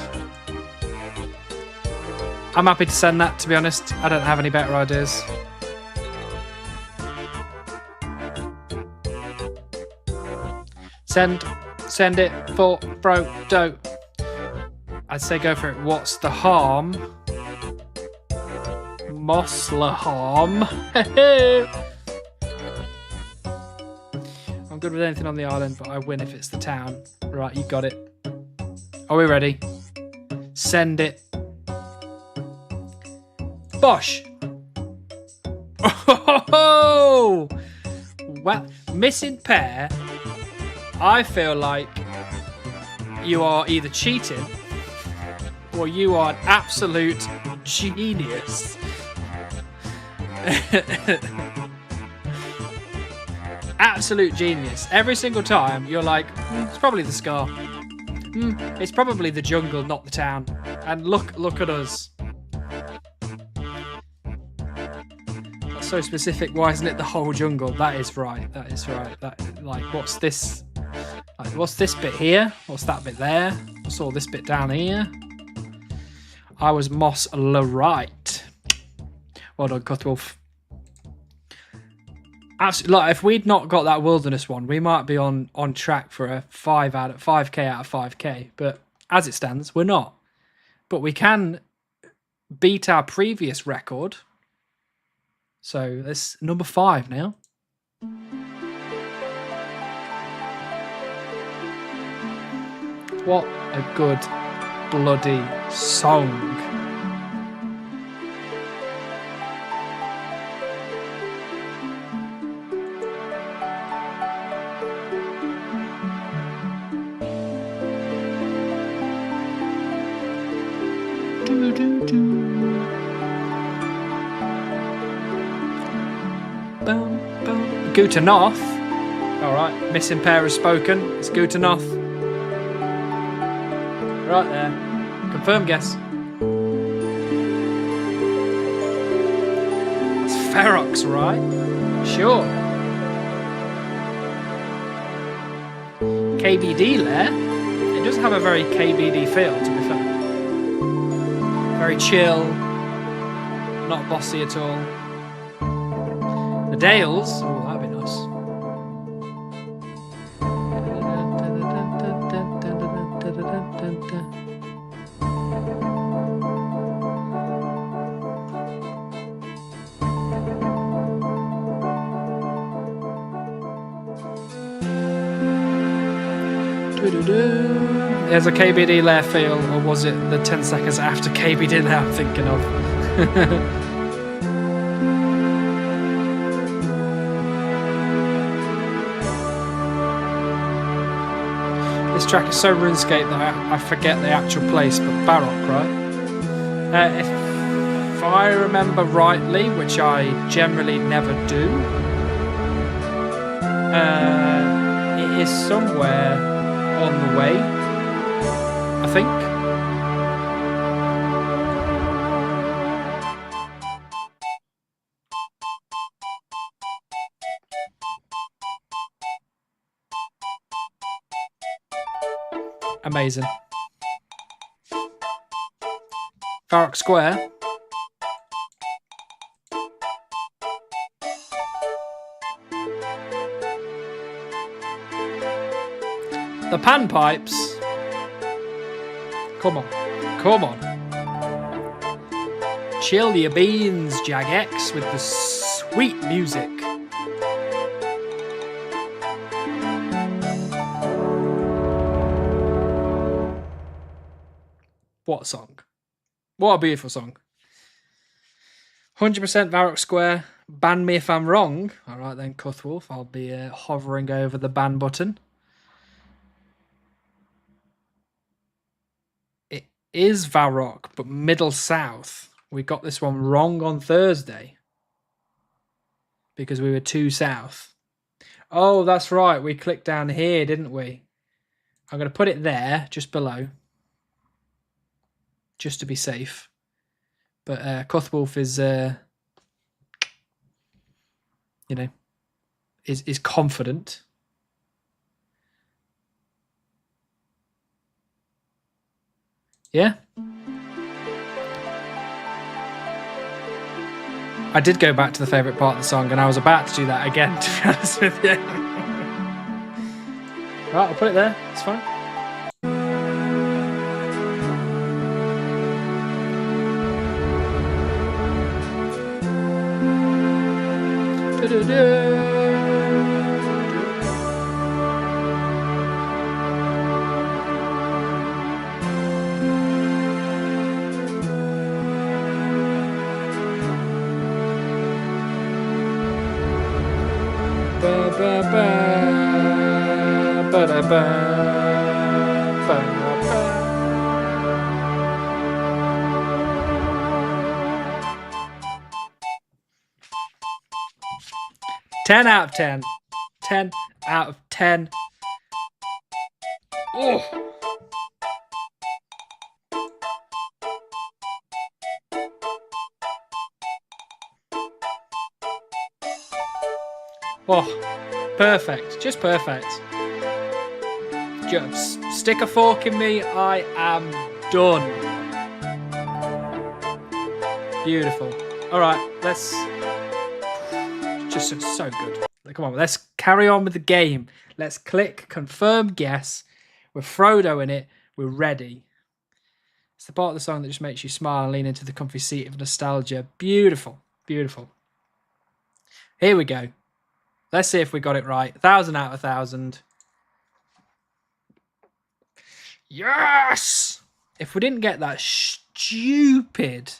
I'm happy to send that, to be honest. I don't have any better ideas. Send it for Frodo. I'd say go for it. What's the harm? Moslaham. I'm good with anything on the island, but I win if it's the town. Right, you got it. Are we ready? Send it. Bosh! Oh! Well, Missing Pair, I feel like you are either cheating or you are an absolute genius. Absolute genius. Every single time you're like, it's probably the scar. It's probably the jungle, not the town. And look at us. That's so specific. Why isn't it the whole jungle? That is right. That is right. That, like, what's this? Like, what's this bit here? What's that bit there? What's all this bit down here? I was Moss Larite. Well done, Cutwolf. Absolutely, like, if we'd not got that wilderness one, we might be on track for a 5k out of 5k. But as it stands, we're not. But we can beat our previous record. So that's number 5 now. What a good bloody song. Guten Nacht. Alright, missing pair has spoken. It's Guten Nacht. Right there. Confirm guess. It's Ferox, right? Sure. KBD there. It does have a very KBD feel, to be fair. Very chill. Not bossy at all. The Dales. Oh, that'd be nice. There's a KBD layer feel, or was it the 10 seconds after KBD layer I'm thinking of? This track is so RuneScape that I forget the actual place, but Baroque, right? If I remember rightly, which I generally never do, it is somewhere on the way, I think. Amazing. Farrock Square. The panpipes. Come on. Come on. Chill your beans, Jagex, with the sweet music. What a song. What a beautiful song. 100% Varrock Square. Ban me if I'm wrong. Alright then, Cuthwolf. I'll be hovering over the ban button. It is Varrock, but Middle South. We got this one wrong on Thursday. Because we were too south. Oh, that's right. We clicked down here, didn't we? I'm going to put it there, just below. Just to be safe. But Cuthwolf is, you know, is confident. Yeah? I did go back to the favourite part of the song, and I was about to do that again, to be honest with you. Right, I'll put it there. It's fine. Ba ba ba ba da ba ba. 10 out of 10. 10 out of 10. Oh. Oh, perfect. Just perfect. Just stick a fork in me. I am done. Beautiful. All right, let's... Just so good. Come on, let's carry on with the game. Let's click confirm guess. With Frodo in it, we're ready. It's the part of the song that just makes you smile and lean into the comfy seat of nostalgia. Beautiful, beautiful. Here we go. Let's see if we got it right. 1,000 out of 1,000. Yes! If we didn't get that stupid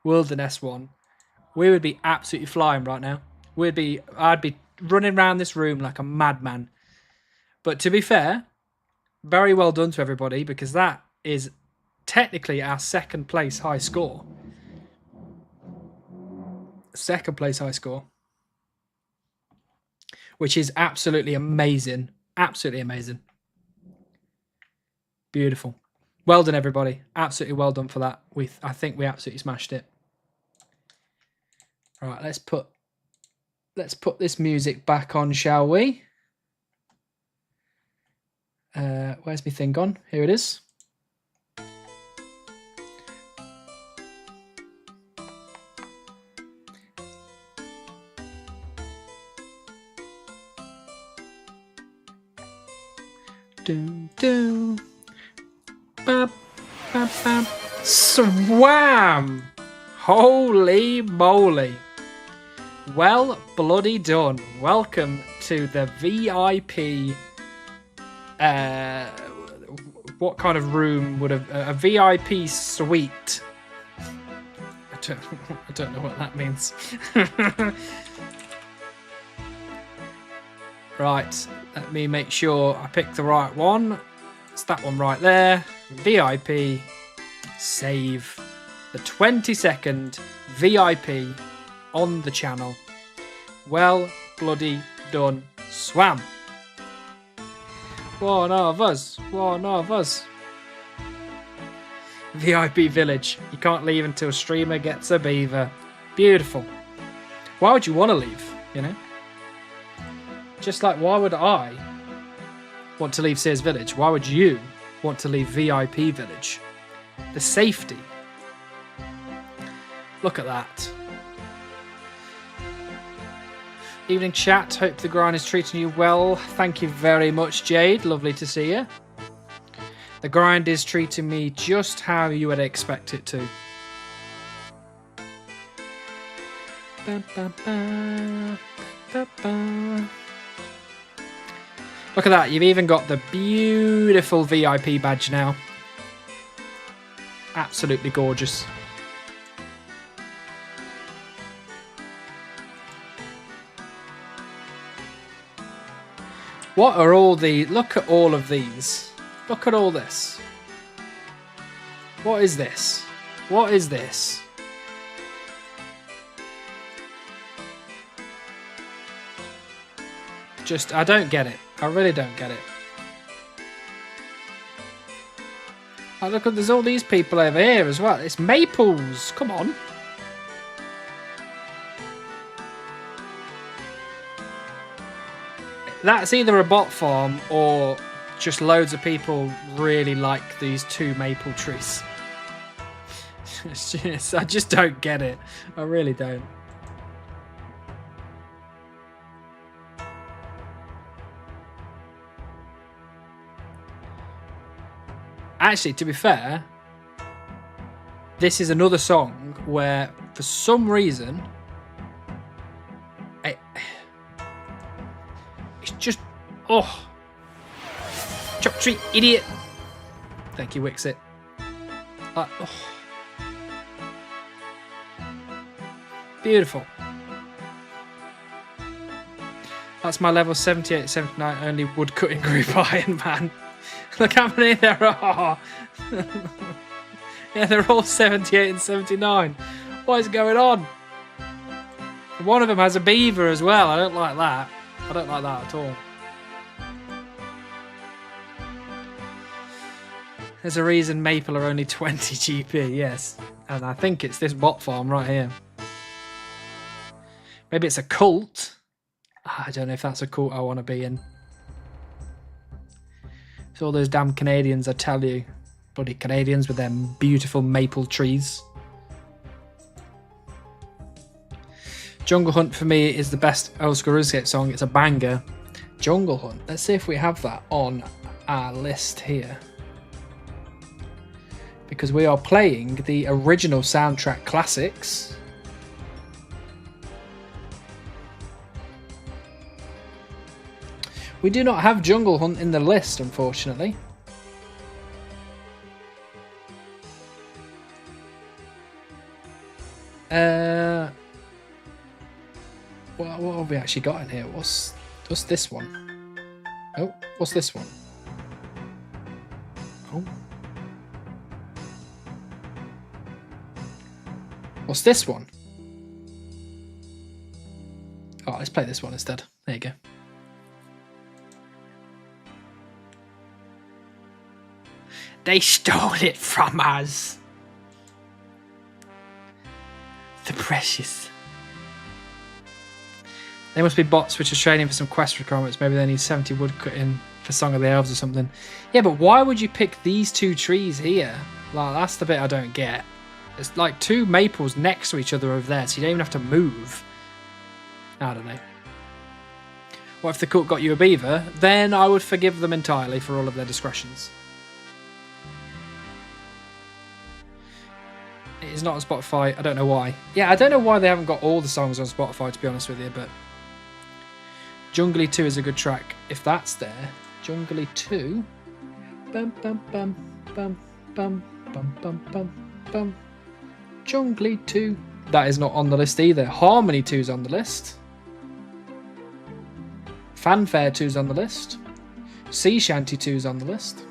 wilderness one, we would be absolutely flying right now. I'd be running around this room like a madman. But to be fair, very well done to everybody, because that is technically our second place high score. Second place high score. Which is absolutely amazing. Absolutely amazing. Beautiful. Well done, everybody. Absolutely well done for that. I think we absolutely smashed it. All right, let's put this music back on, shall we? Where's my thing gone? Here it is. Do do. Ba, ba, ba. Swam! Holy moly! Well bloody done. Welcome to the VIP. What kind of room would a VIP suite? I don't know what that means. Right, let me make sure I pick the right one. It's that one right there. VIP. Save. The 20-second VIP on the channel. Well bloody done. Swam. One of us. One of us. VIP village. You can't leave until streamer gets a beaver. Beautiful. Why would you want to leave, you know? Just like, why would I want to leave Sears Village? Why would you want to leave VIP Village? The safety. Look at that. Evening chat. Hope the grind is treating you well. Thank you very much, Jade. Lovely to see you. The grind is treating me just how you would expect it to. Ba, ba, ba, ba, ba. Look at that, you've even got the beautiful VIP badge now. Absolutely gorgeous. What are all the... Look at all of these. Look at all this. What is this? What is this? Just, I don't get it. I really don't get it. Oh, look, there's all these people over here as well. It's maples. Come on. That's either a bot farm or just loads of people really like these two maple trees. I just don't get it. I really don't. Actually, to be fair, this is another song where, for some reason, it's just... Oh! Chop tree, idiot! Thank you, Wixit. Oh. Beautiful. That's my level 78, 79 only woodcutting group Iron Man. Look how many there are. Yeah, they're all 78 and 79. What is going on? One of them has a beaver as well. I don't like that. I don't like that at all. There's a reason maple are only 20 GP, yes. And I think it's this bot farm right here. Maybe it's a cult. I don't know if that's a cult I want to be in. It's all those damn Canadians, I tell you. Bloody Canadians with their beautiful maple trees. Jungle Hunt for me is the best old school RuneScape song. It's a banger. Jungle Hunt. Let's see if we have that on our list here. Because we are playing the original soundtrack classics. We do not have Jungle Hunt in the list, unfortunately. What have we actually got in here? What's this one? Oh, what's this one? Oh. What's this one? Oh, let's play this one instead. There you go. They stole it from us. The precious. They must be bots which are training for some quest requirements. Maybe they need 70 woodcutting for Song of the Elves or something. Yeah, but why would you pick these two trees here? Like, that's the bit I don't get. It's like two maples next to each other over there, so you don't even have to move. I don't know. What if the cult got you a beaver? Then I would forgive them entirely for all of their discretions. It is not on Spotify. I don't know why. Yeah, I don't know why they haven't got all the songs on Spotify, to be honest with you, but Jungly 2 is a good track. If that's there, Jungly 2. Bum bum bum bum bum bum bum bum bum. Jungly 2. That is not on the list either. Harmony 2 is on the list. Fanfare 2 is on the list. Sea Shanty 2 is on the list.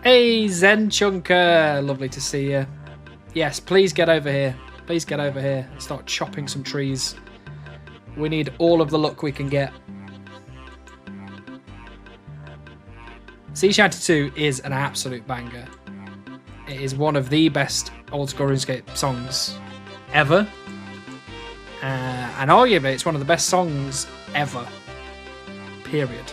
Hey, Zen Chunker. Lovely to see you. Yes, please get over here. Please get over here and start chopping some trees. We need all of the luck we can get. Sea Shanty 2 is an absolute banger. It is one of the best old school RuneScape songs ever. And arguably, it's one of the best songs ever. Period.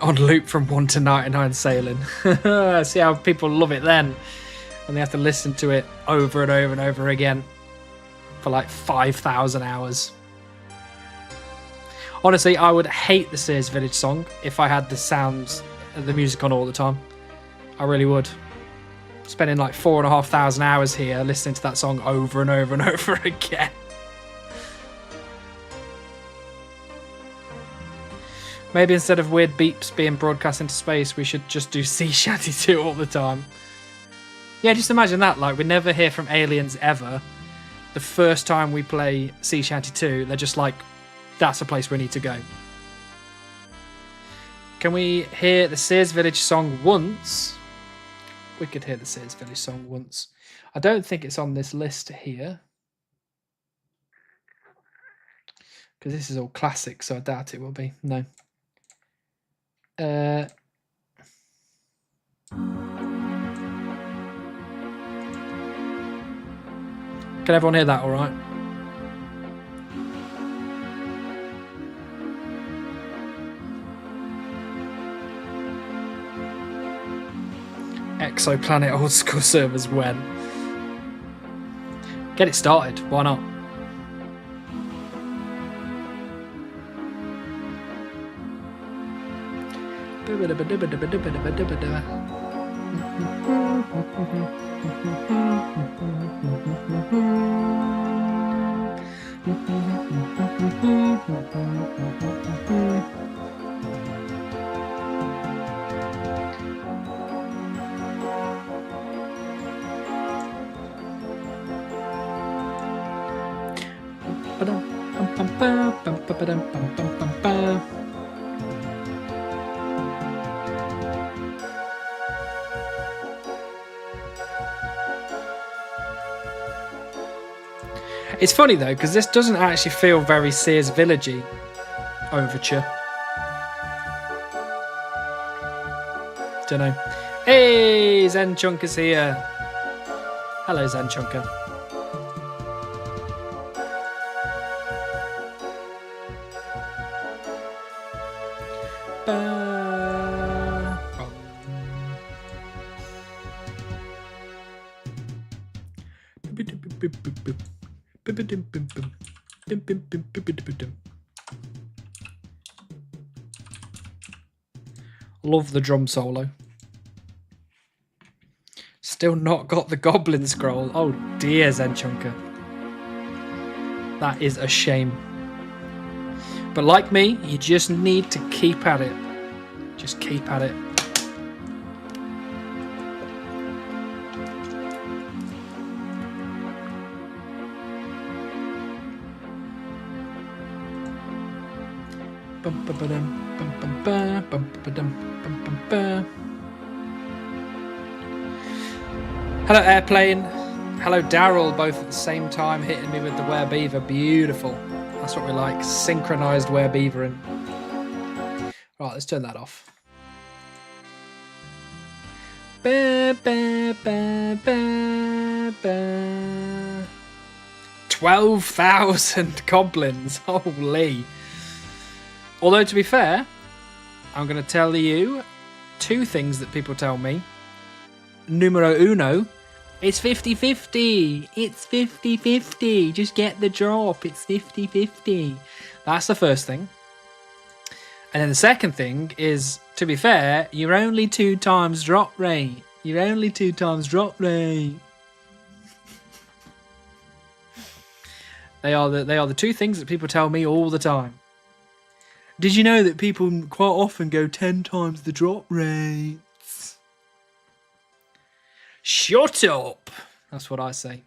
On loop from 1 to 99 sailing. See how people love it then. And they have to listen to it over and over and over again for like 5,000 hours. Honestly, I would hate the Sears Village song if I had the sounds, the music on all the time. I really would. Spending like 4,500 hours here listening to that song over and over and over again. Maybe instead of weird beeps being broadcast into space, we should just do Sea Shanty 2 all the time. Yeah, just imagine that. Like, we never hear from aliens ever. The first time we play Sea Shanty 2, they're just like, that's a place we need to go. Can we hear the Sears Village song once? We could hear the Sears Village song once. I don't think it's on this list here. Because this is all classic, so I doubt it will be. No. Can everyone hear that all right? Exoplanet old school servers when? Get it started, why not? It's funny though, because this doesn't actually feel very Sears Villagey overture. Don't know. Hey, Zen Chunker's here. Hello, Zen Chunker. Love the drum solo. Still not got the goblin scroll. Oh dear, Zen Chunker. That is a shame. But like me, you just need to keep at it. Just keep at it. Hello Airplane, hello Daryl, both at the same time hitting me with the werebeaver. Beautiful. That's what we like, synchronized werebeavering. Right, let's turn that off. 12,000 goblins, holy. Although, to be fair, I'm going to tell you two things that people tell me. Numero uno, it's 50-50. It's 50-50. Just get the drop. It's 50-50. That's the first thing. And then the second thing is, to be fair, you're only 2 times drop rate. You're only 2 times drop rate. They are the two things that people tell me all the time. Did you know that people quite often go 10 times the drop rates? Shut up! That's what I say.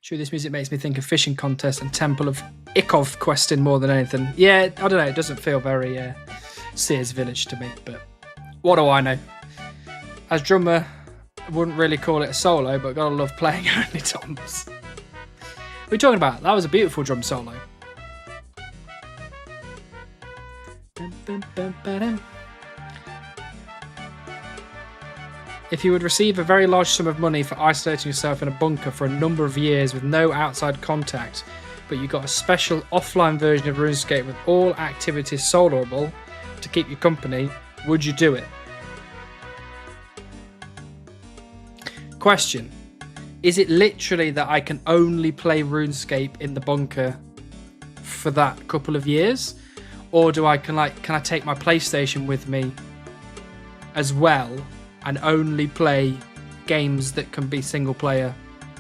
Sure, this music makes me think of fishing contest and Temple of Ikov questing more than anything. Yeah, I don't know, it doesn't feel very Sears Village to me, but what do I know? As drummer, I wouldn't really call it a solo, but gotta love playing only toms. What are we talking about? That was a beautiful drum solo. If you would receive a very large sum of money for isolating yourself in a bunker for a number of years with no outside contact, but you got a special offline version of RuneScape with all activities soloable to keep you company, would you do it? Question. Is it literally that I can only play RuneScape in the bunker for that couple of years? Or can I take my PlayStation with me as well and only play games that can be single player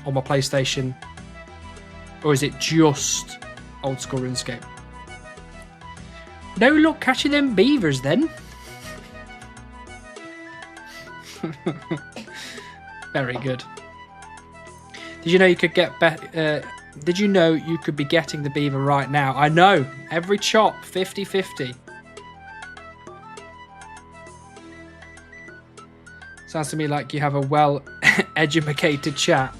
on my PlayStation? Or is it just old school RuneScape? No luck catching them beavers then. Very good. Did you know you could get did you know you could be getting the beaver right now? I know. Every chop, 50-50. Sounds to me like you have a well-educated chat.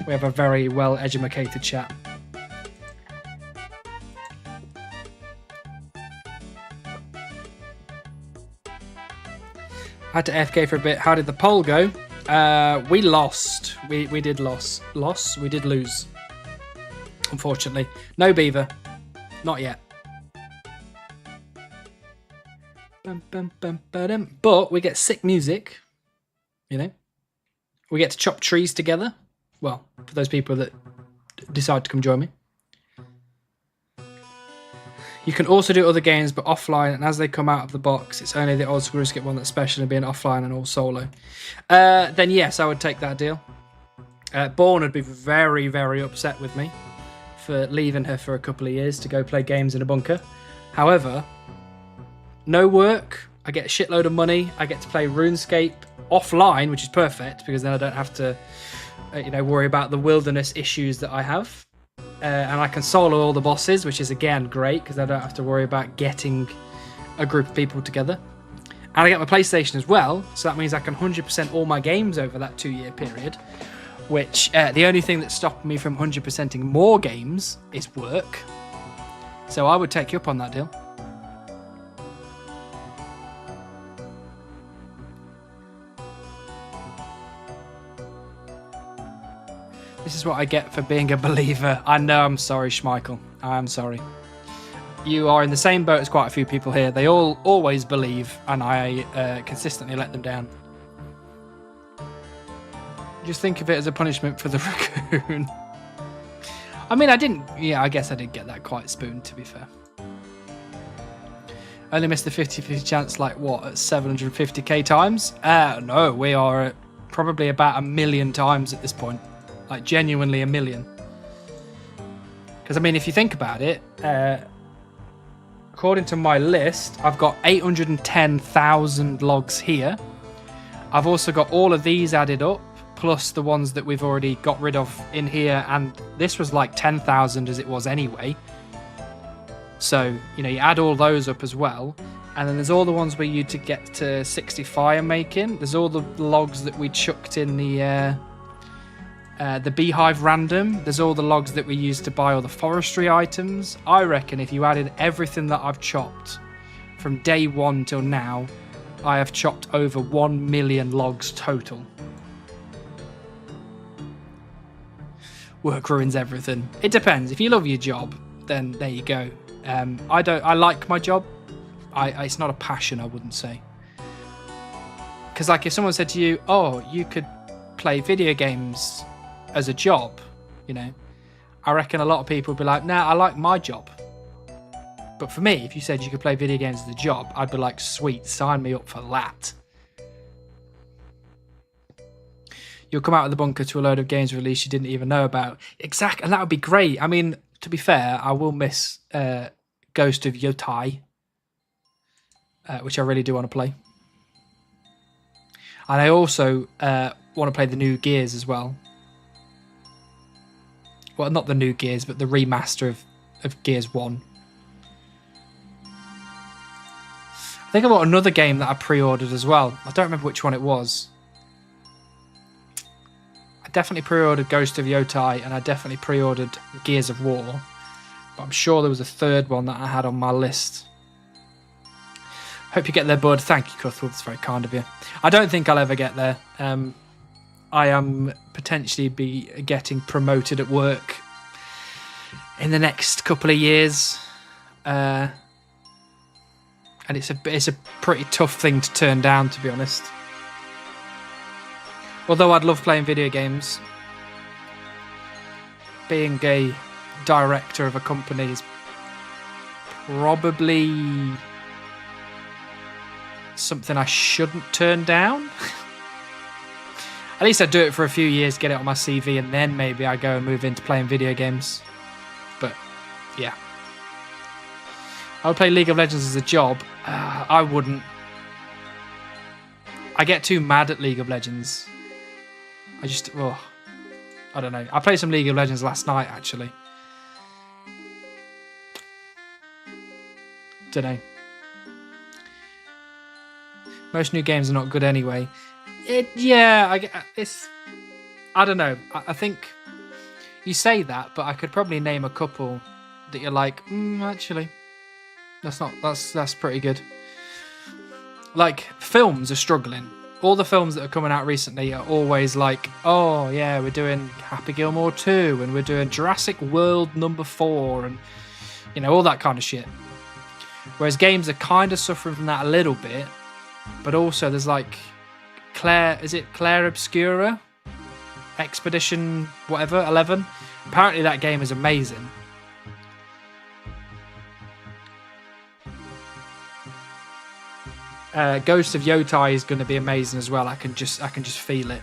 We have a very well-educated chat. I had to AFK for a bit. How did the poll go? We lost. We did lose. We did lose. Unfortunately. No beaver. Not yet. But we get sick music. You know? We get to chop trees together. Well, for those people that decide to come join me. You can also do other games, but offline, and as they come out of the box, it's only the old school RuneScape one that's special and being offline and all solo. Then yes, I would take that deal. Born would be very, very upset with me for leaving her for a couple of years to go play games in a bunker. However, no work, I get a shitload of money. I get to play RuneScape offline, which is perfect because then I don't have to, worry about the wilderness issues that I have. And I can solo all the bosses, which is again great because I don't have to worry about getting a group of people together. And I get my PlayStation as well, so that means I can 100% all my games over that 2-year period, which the only thing that's stopping me from 100%ing more games is work. So I would take you up on that deal. This is what I get for being a believer. I know, I'm sorry, Schmeichel. I'm sorry. You are in the same boat as quite a few people here. They all always believe, and I consistently let them down. Just think of it as a punishment for the raccoon. I mean, I didn't... Yeah, I guess I did get that quite spooned, to be fair. Only missed the 50-50 chance, like, what, at 750k times? No, we are at probably about 1 million times at this point. Like, genuinely 1 million. Because, I mean, if you think about it, according to my list, I've got 810,000 logs here. I've also got all of these added up, plus the ones that we've already got rid of in here, and this was like 10,000 as it was anyway. So, you add all those up as well, and then there's all the ones where you to get to 60 fire making. There's all the logs that we chucked in the beehive random. There's all the logs that we used to buy all the forestry items. I reckon if you added everything that I've chopped from day one till now, I have chopped over 1 million logs total. Work ruins everything. It depends. If you love your job, then there you go. I like my job. It's not a passion, I wouldn't say. Because like if someone said to you, oh, you could play video games as a job, I reckon a lot of people would be like, nah, I like my job. But for me, if you said you could play video games as a job, I'd be like, sweet, sign me up for that. You'll come out of the bunker to a load of games released you didn't even know about. Exactly, and that would be great. I mean, to be fair, I will miss Ghost of Yotai, which I really do want to play. And I also want to play the new Gears as well. Well, not the new Gears, but the remaster of Gears 1. I think I got another game that I pre-ordered as well. I don't remember which one it was. I definitely pre-ordered Ghost of Yotai, and I definitely pre-ordered Gears of War. But I'm sure there was a third one that I had on my list. Hope you get there, bud. Thank you, Cuthwood. That's very kind of you. I don't think I'll ever get there. I am potentially be getting promoted at work in the next couple of years. And it's a pretty tough thing to turn down, to be honest. Although I'd love playing video games, being a director of a company is probably something I shouldn't turn down. At least I'd do it for a few years, get it on my CV, and then maybe I go and move into playing video games. But, yeah. I would play League of Legends as a job. I wouldn't. I get too mad at League of Legends. I don't know. I played some League of Legends last night, actually. Don't know. Most new games are not good anyway. I don't know. I think you say that, but I could probably name a couple that you're like, actually, that's pretty good. Like, films are struggling. All the films that are coming out recently are always like, oh yeah, we're doing Happy Gilmore 2, and we're doing Jurassic World #4, and all that kind of shit. Whereas games are kind of suffering from that a little bit, but also there's like Claire Obscura? Expedition whatever, 11? Apparently that game is amazing. Ghost of Yotai is going to be amazing as well. I can just feel it.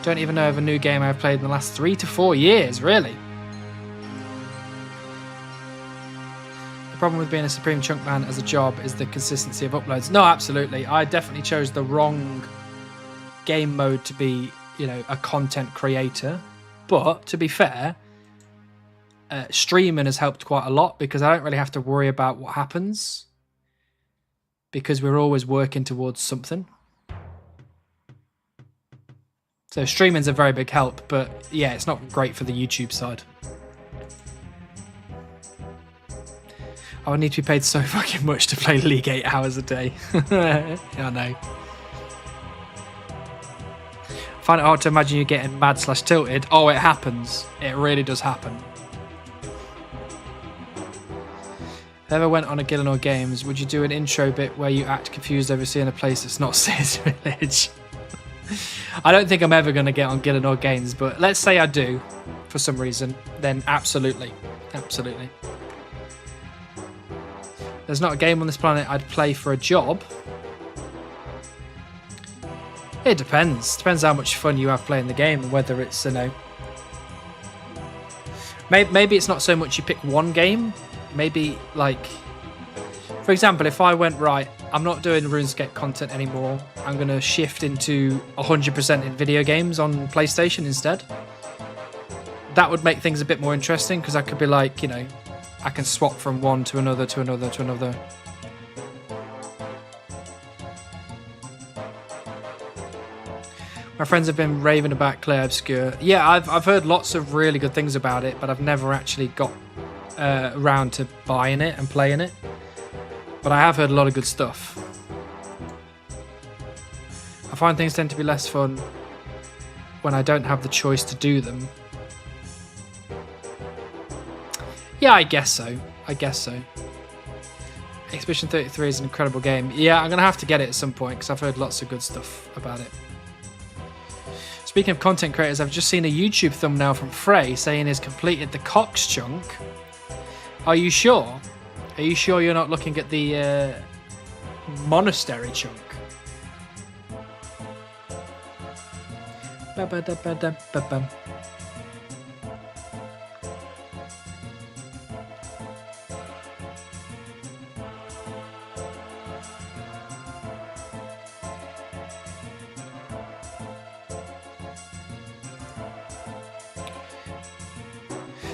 Don't even know of a new game I've played in the last 3 to 4 years, really. Problem with being a Supreme Chunk Man as a job is the consistency of uploads. No, absolutely. I definitely chose the wrong game mode to be, you know, a content creator. But to be fair, streaming has helped quite a lot because I don't really have to worry about what happens because we're always working towards something. So streaming's a very big help, but yeah, it's not great for the YouTube side. I would need to be paid so fucking much to play League 8 hours a day. Yeah, I know. I find it hard to imagine you getting mad/tilted. Oh, it happens. It really does happen. If I ever went on a Gilligesser Games, would you do an intro bit where you act confused over seeing a place that's not Sears Village? I don't think I'm ever going to get on Gilligesser Games, but let's say I do for some reason, then absolutely. Absolutely. There's not a game on this planet I'd play for a job. It depends. Depends how much fun you have playing the game and whether it's, you know... Maybe it's not so much you pick one game. Maybe, like... For example, if I went, right, I'm not doing RuneScape content anymore. I'm going to shift into 100% in video games on PlayStation instead. That would make things a bit more interesting because I could be like, you know... I can swap from one to another, to another, to another. My friends have been raving about Clay Obscure. Yeah, I've heard lots of really good things about it, but I've never actually got around to buying it and playing it. But I have heard a lot of good stuff. I find things tend to be less fun when I don't have the choice to do them. Yeah, I guess so. I guess so. Expedition 33 is an incredible game. Yeah, I'm going to have to get it at some point because I've heard lots of good stuff about it. Speaking of content creators, I've just seen a YouTube thumbnail from Frey saying he's completed the Cox chunk. Are you sure? Are you sure you're not looking at the monastery chunk? Ba-ba-da-ba-da-ba-bam.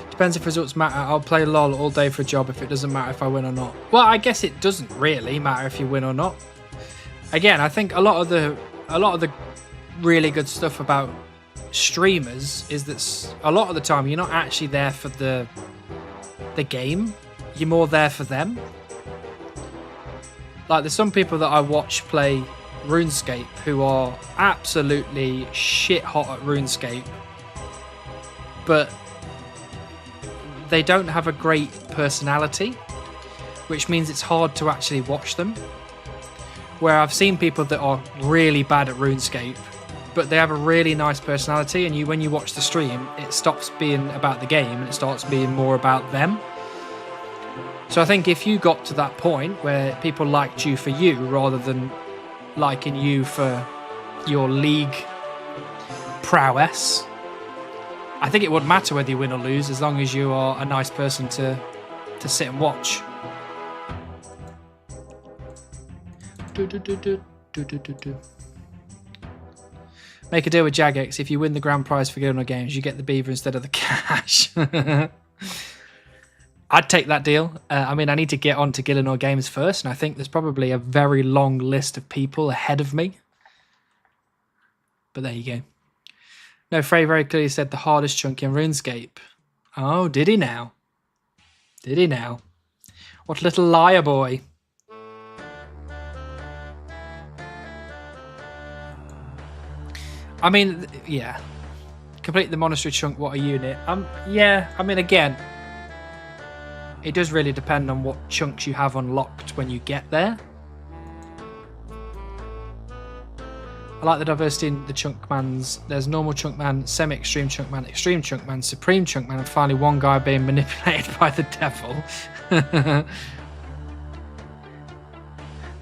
Depends if results matter. I'll play LOL all day for a job if it doesn't matter if I win or not. Well, I guess it doesn't really matter if you win or not. Again, I think a lot of the really good stuff about streamers is that a lot of the time you're not actually there for the game. You're more there for them. Like there's some people that I watch play RuneScape who are absolutely shit hot at RuneScape, but they don't have a great personality, which means it's hard to actually watch them. Where I've seen people that are really bad at RuneScape, but they have a really nice personality, and when you watch the stream, it stops being about the game and it starts being more about them. So I think if you got to that point where people liked you for you rather than liking you for your league prowess, I think it wouldn't matter whether you win or lose as long as you are a nice person to sit and watch. Make a deal with Jagex. If you win the grand prize for Gilligesser Games, you get the beaver instead of the cash. I'd take that deal. I mean, I need to get on to Gilligesser Games first, and I think there's probably a very long list of people ahead of me. But there you go. No, Frey very clearly said the hardest chunk in RuneScape. Oh, did he now? Did he now? What a little liar boy. I mean, yeah. Complete the monastery chunk, what a unit. Yeah, I mean, again, it does really depend on what chunks you have unlocked when you get there. I like the diversity in the chunkmans. There's normal chunkman, semi-extreme chunkman, extreme chunkman, supreme chunkman, and finally one guy being manipulated by the devil.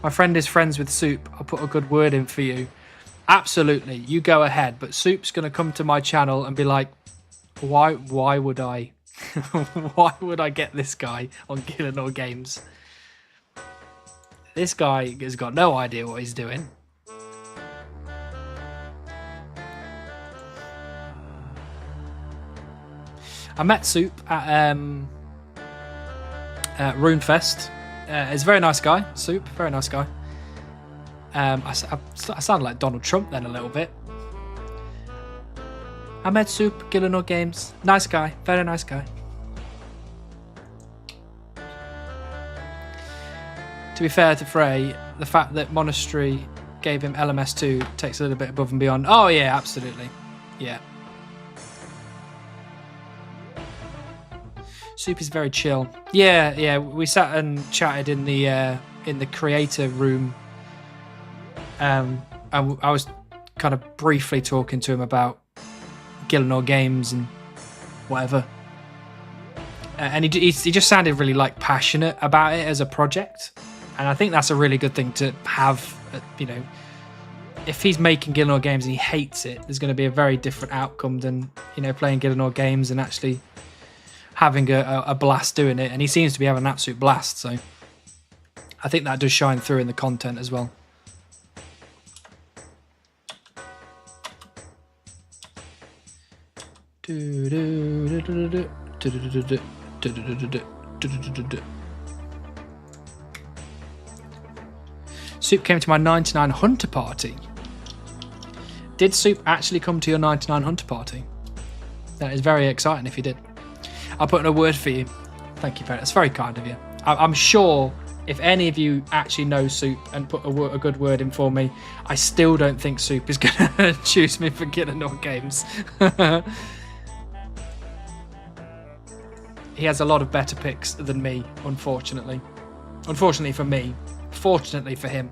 My friend is friends with Soup. I'll put a good word in for you. Absolutely, you go ahead. But Soup's going to come to my channel and be like, why would I Why would I get this guy on Gilligesser Games? This guy has got no idea what he's doing. I met Soup at Runefest. He's a very nice guy, Soup, very nice guy. I sounded like Donald Trump then a little bit. I met Soup, Gilligesser Games. Nice guy, very nice guy. To be fair to Frey, the fact that Monastery gave him LMS2 takes a little bit above and beyond. Oh yeah, absolutely. Yeah. Soup is very chill. Yeah, we sat and chatted in the creator room. And I was kind of briefly talking to him about Gilligesser Games and whatever. And he just sounded really like passionate about it as a project. And I think that's a really good thing to have, you know. If he's making Gilligesser Games and he hates it, there's going to be a very different outcome than, you know, playing Gilligesser Games and actually having a blast doing it. And he seems to be having an absolute blast, so I think that does shine through in the content as well. Soup came to my 99 Hunter party. Did Soup actually come to your 99 Hunter party? That is very exciting if he did. I'll put in a word for you. Thank you, Perry. That's very kind of you. I'm sure if any of you actually know Soup and put a good word in for me, I still don't think Soup is going to choose me for Gilligesser Games. He has a lot of better picks than me, unfortunately. Unfortunately for me. Fortunately for him.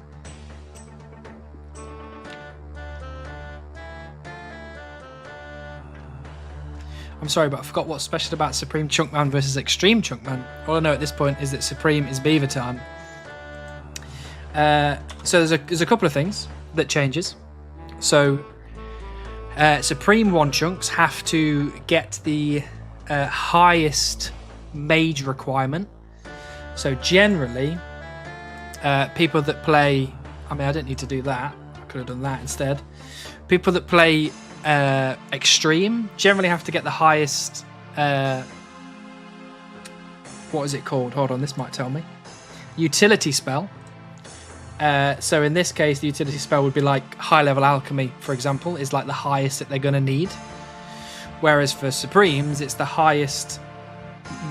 I'm sorry, but I forgot what's special about Supreme Chunkman versus Extreme Chunkman. All I know at this point is that Supreme is beaver time. So there's a couple of things that changes. So Supreme 1 chunks have to get the highest mage requirement. So generally, people that play... I mean, I didn't need to do that. I could have done that instead. People that play Extreme generally have to get the highest... what is it called? Hold on, this might tell me. Utility spell. So in this case, the utility spell would be like high-level alchemy, for example, is like the highest that they're going to need. Whereas for Supremes, it's the highest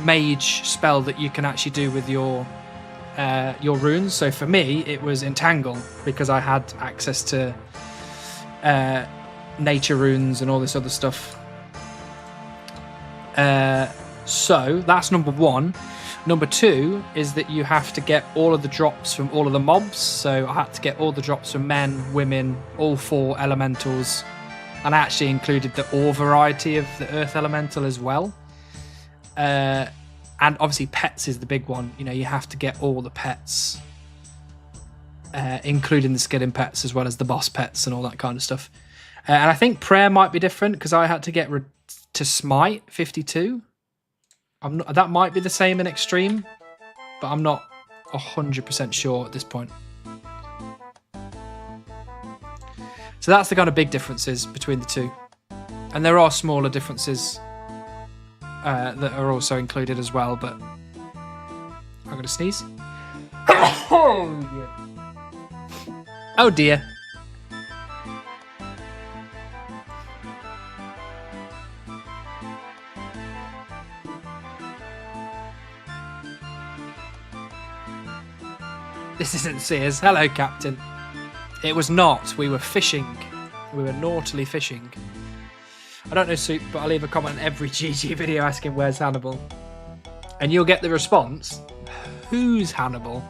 mage spell that you can actually do with your runes. So for me, it was Entangle, because I had access to nature runes and all this other stuff. So that's number 1. Number 2 is that you have to get all of the drops from all of the mobs. So I had to get all the drops from men, women, all 4 elementals. And I actually included the ore variety of the earth elemental as well. And obviously pets is the big one. You know, you have to get all the pets, including the skilling pets as well as the boss pets and all that kind of stuff. And I think prayer might be different because I had to get to smite 52. That might be the same in extreme, but I'm not 100% sure at this point. So that's the kind of big differences between the two. And there are smaller differences that are also included as well, but I'm going to sneeze. Oh dear. This isn't Sears. Hello, Captain. It was not. We were fishing. We were naughtily fishing. I don't know Soup, but I'll leave a comment on every GG video asking where's Hannibal. And you'll get the response, who's Hannibal?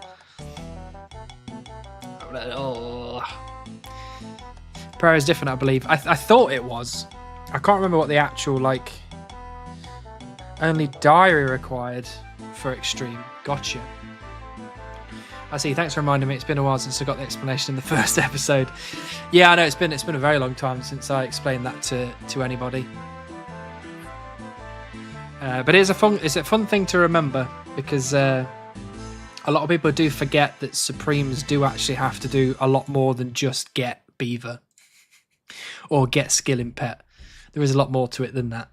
Oh. Prayer is different, I believe. I thought it was. I can't remember what the actual, like, only diary required for extreme. Gotcha. I see. Thanks for reminding me. It's been a while since I got the explanation in the first episode. Yeah, I know it's been a very long time since I explained that to anybody. But it's a fun thing to remember because a lot of people do forget that Supremes do actually have to do a lot more than just get beaver or get skill in pet. There is a lot more to it than that.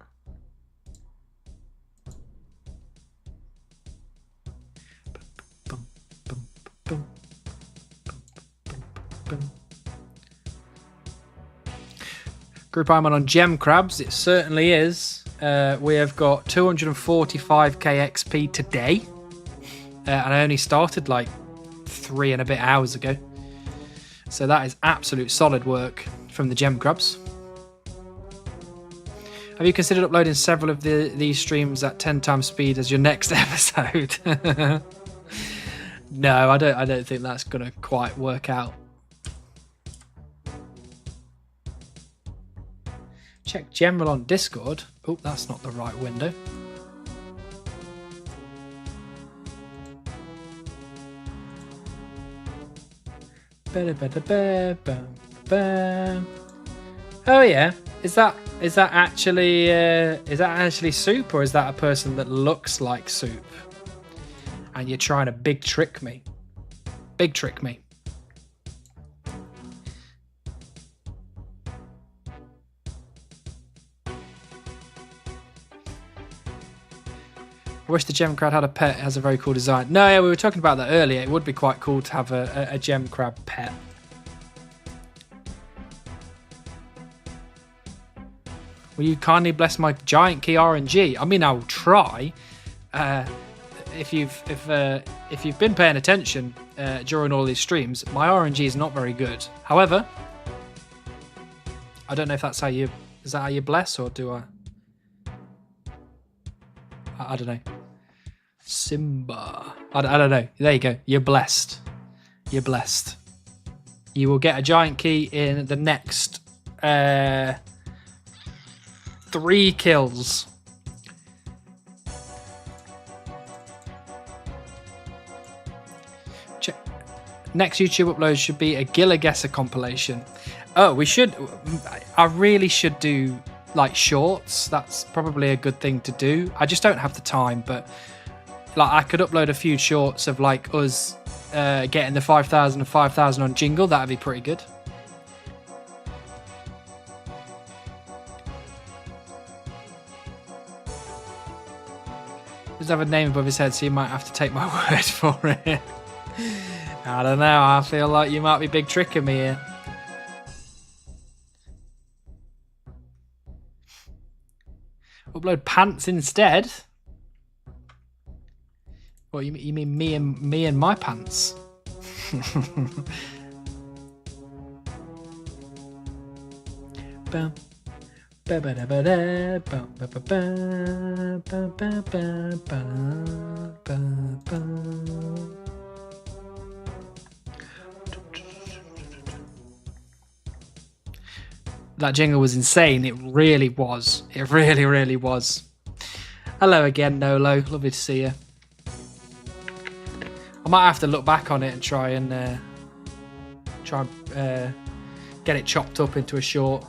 Group I'm on gem crabs, it certainly is. We have got 245k XP today. And I only started like 3 and a bit hours ago. So that is absolute solid work from the gem crabs. Have you considered uploading several of these streams at 10 times speed as your next episode? No, I don't think that's gonna quite work out. Check general on Discord. Oh, that's not the right window. Oh yeah, is that actually Soup, or is that a person that looks like Soup? And you're trying to big trick me. Big trick me. I wish the gem crab had a pet. It has a very cool design. No, yeah, we were talking about that earlier. It would be quite cool to have a gem crab pet. Will you kindly bless my giant key RNG? I mean, I will try. If you've been paying attention during all these streams, my RNG is not very good. However, I don't know if that's is that how you bless, or do I don't know. Simba. I don't know. There you go. You're blessed. You're blessed. You will get a giant key in the next 3 kills. Check. Next YouTube upload should be a Gilligesser compilation. Oh, we should. I really should do like shorts. That's probably a good thing to do. I just don't have the time, but like I could upload a few shorts of like us getting the 5,000 and 5,000 on Jingle. That'd be pretty good. Does have a name above his head, so you might have to take my word for it. I don't know. I feel like you might be big tricking me here. Upload pants instead. What you mean? Me and my pants? Bam. That jingle was insane. It really was. It really, really was. Hello again, Nolo. Lovely to see you. I might have to look back on it and try and get it chopped up into a short.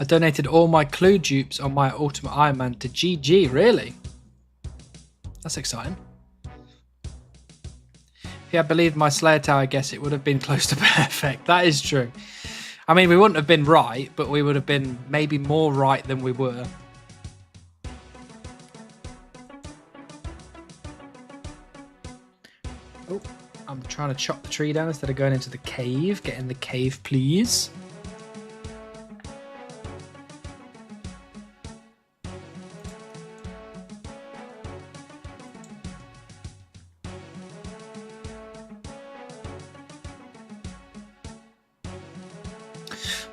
I donated all my clue dupes on my Ultimate Iron Man to GG, really? That's exciting. If you had believed my Slayer Tower guess, it would have been close to perfect. That is true. I mean, we wouldn't have been right, but we would have been maybe more right than we were. Oh, I'm trying to chop the tree down instead of going into the cave. Get in the cave, please.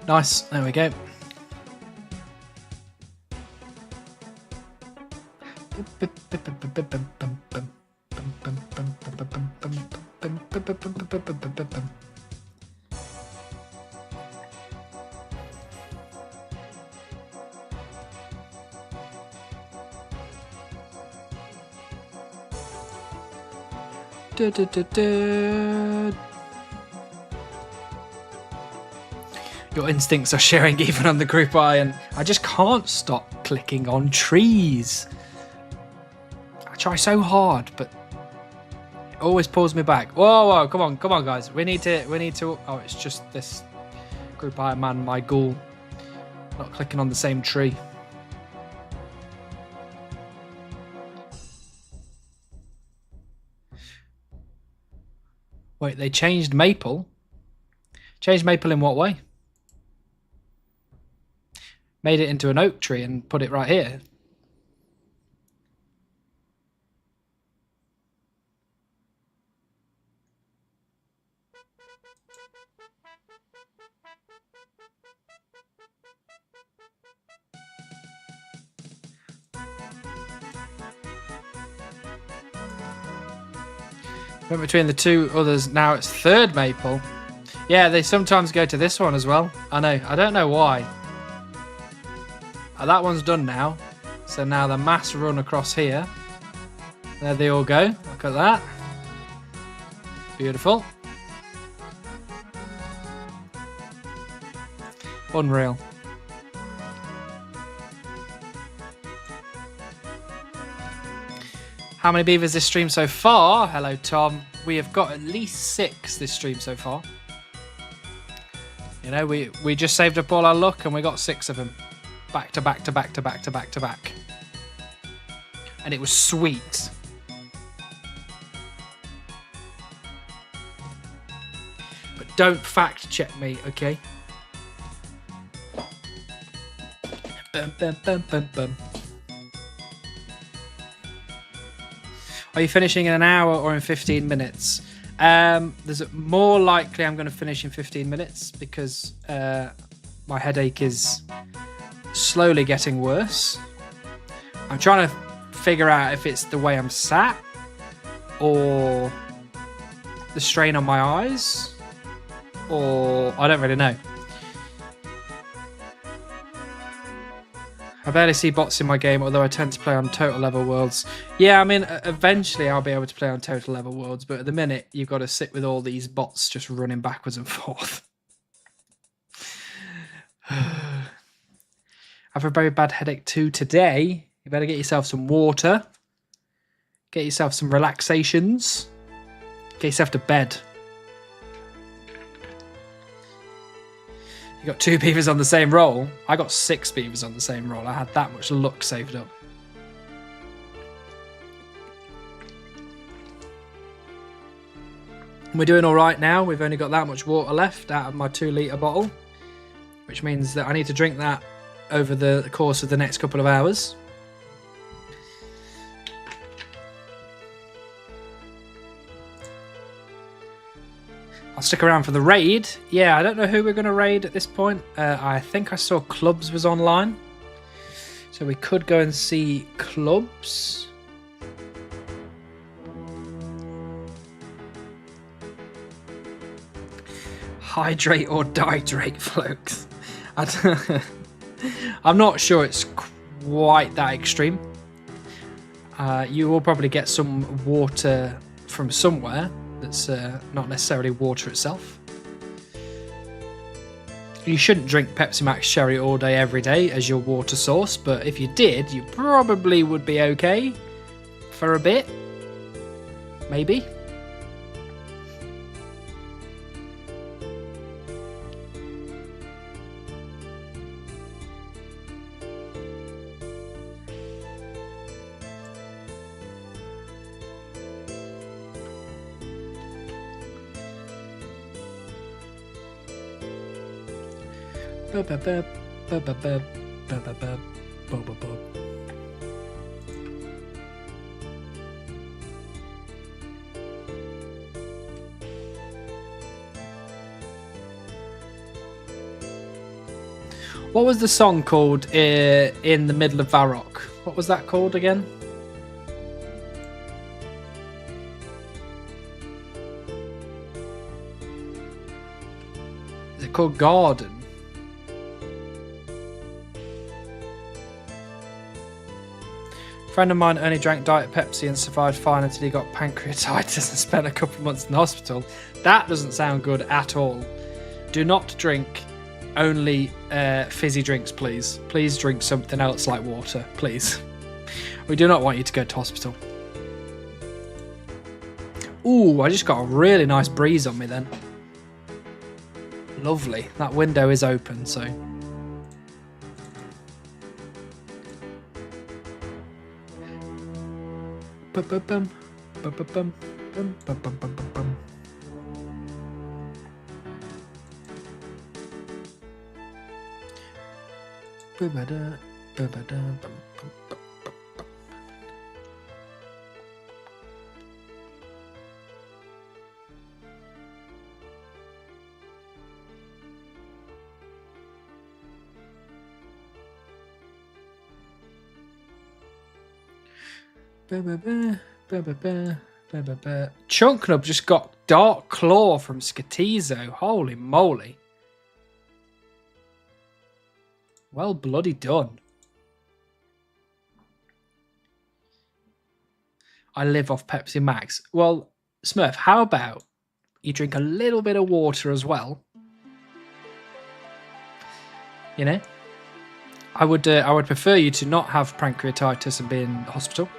Nice, there we go. Your instincts are sharing even on the group eye, and I just can't stop clicking on trees. I try so hard, but it always pulls me back. Whoa, whoa, come on, guys. We need to. Oh, it's just this group eye man, my ghoul, not clicking on the same tree. Wait, they changed maple? Changed maple in what way? Made it into an oak tree and put it right here. Went between the two others, now it's third maple. Yeah, they sometimes go to this one as well. I know, I don't know why. That one's done now. So now the mass run across here. There they all go. Look at that. Beautiful. Unreal. How many beavers this stream so far? Hello, Tom. We have got at least 6 this stream so far. You know, we just saved up all our luck and we got 6 of them. Back to back to back to back to back to back. And it was sweet. But don't fact check me, okay? Bum, bum, bum, bum, bum. Are you finishing in an hour or in 15 minutes? There's more likely I'm going to finish in 15 minutes because my headache is slowly getting worse. I'm trying to figure out if it's the way I'm sat or the strain on my eyes, or I don't really know. I barely see bots in my game, although I tend to play on total level worlds. Yeah, I mean, eventually I'll be able to play on total level worlds, but at the minute you've got to sit with all these bots just running backwards and forth. I have a very bad headache too today. You better get yourself some water. Get yourself some relaxations. Get yourself to bed. You got 2 beavers on the same roll. I got 6 beavers on the same roll. I had that much luck saved up. We're doing all right now. We've only got that much water left out of my 2-litre bottle, which means that I need to drink that over the course of the next couple of hours. I'll stick around for the raid. Yeah, I don't know who we're going to raid at this point. I think I saw Clubs was online. So we could go and see Clubs. Hydrate or dihydrate, folks. I'm not sure it's quite that extreme. You will probably get some water from somewhere that's not necessarily water itself. You shouldn't drink Pepsi Max Cherry all day every day as your water source, but if you did, you probably would be okay for a bit. Maybe. What was the song called in the middle of Varrock? What was that called again? Is it called Garden? friend of mine only drank Diet Pepsi and survived fine until he got pancreatitis and spent a couple of months in the hospital. That doesn't sound good at all. Do not drink only fizzy drinks, please. Please drink something else like water, please. We do not want you to go to hospital. Ooh, I just got a really nice breeze on me then. Lovely. That window is open, so... Bum, bum, bum, bum, bum, bum, bum, bum, bum, bum. Ba-ba-da, ba-ba-da, bum, bum, bum, bum, bum. Ba-ba-ba, ba-ba-ba, ba-ba-ba. Chunknub just got Dark Claw from Skatizo. Holy moly. Well bloody done. I live off Pepsi Max. Well, Smurf, how about you drink a little bit of water as well? You know? I would prefer you to not have pancreatitis and be in hospital.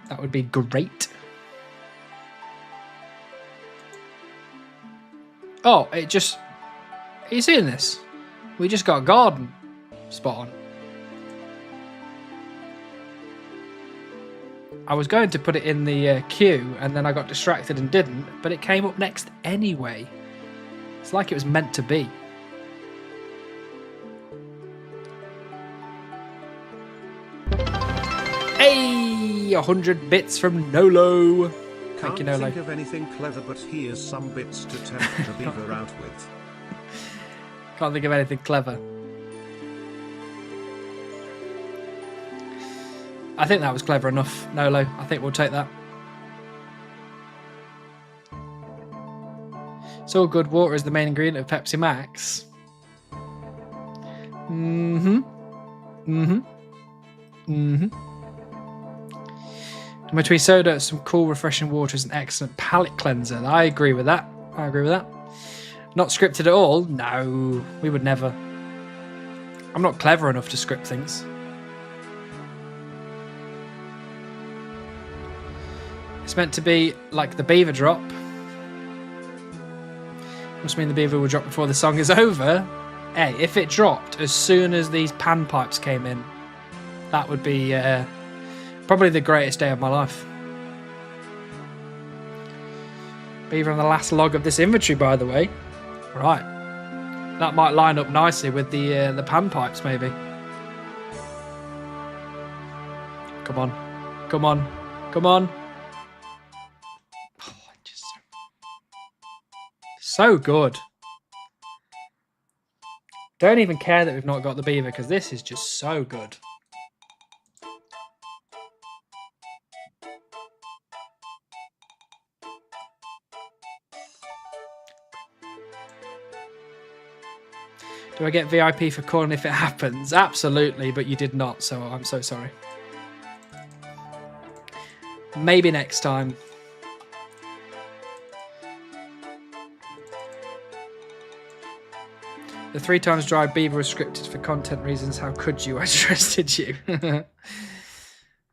That would be great. Oh, it just... Are you seeing this? We just got a garden. Spot on. I was going to put it in the queue and then I got distracted and didn't, but it came up next anyway. It's like it was meant to be. Hey, 100 bits from Nolo. Thank you, Nolo. Can't think of anything clever, but here's some bits to tempt the beaver out with. Can't think of anything clever. I think that was clever enough, Nolo. I think we'll take that. It's all good. Water is the main ingredient of Pepsi Max. In between soda, some cool, refreshing water is an excellent palate cleanser. I agree with that. I agree with that. Not scripted at all? No, we would never. I'm not clever enough to script things. It's meant to be like the beaver drop. Must mean the beaver will drop before the song is over. Hey, if it dropped as soon as these panpipes came in, that would be probably the greatest day of my life. Beaver on the last log of this inventory, by the way. Right. That might line up nicely with the panpipes, maybe. Come on. Come on. Come on. Oh, just so good. Don't even care that we've not got the beaver, because this is just so good. Do I get VIP for calling if it happens? Absolutely, but you did not, so I'm so sorry. Maybe next time. The 3 times dry beaver was scripted for content reasons. How could you? I trusted you.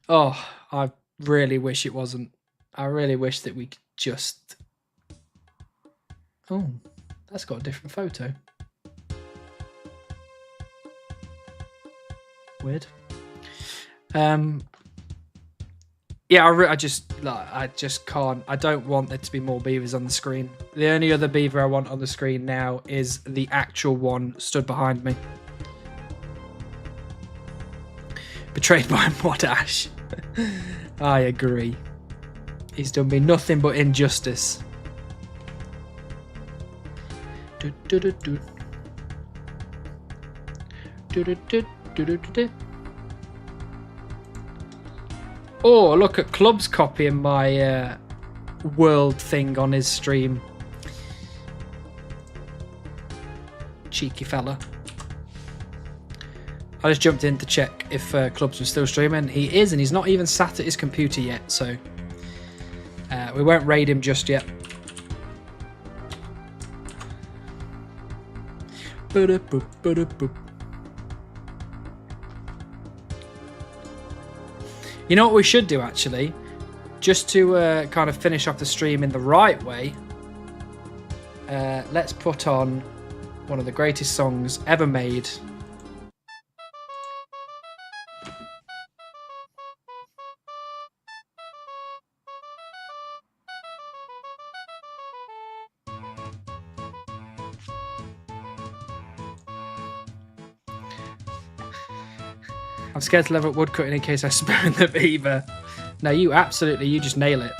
Oh, I really wish it wasn't. I really wish that we could just... Oh, that's got a different photo. Weird. Yeah, I just can't. I don't want there to be more beavers on the screen. The only other beaver I want on the screen now is the actual one stood behind me. Betrayed by Modash. I agree. He's done me nothing but injustice. Do do do do. Do do do. Oh, look at Club's copying my world thing on his stream. Cheeky fella. I just jumped in to check if Clubs was still streaming. He is, and he's not even sat at his computer yet, so we won't raid him just yet. You know what we should do, actually? Just to kind of finish off the stream in the right way, let's put on one of the greatest songs ever made. I'm scared to level up woodcutting in case I spoon the beaver. No, you absolutely, you just nail it.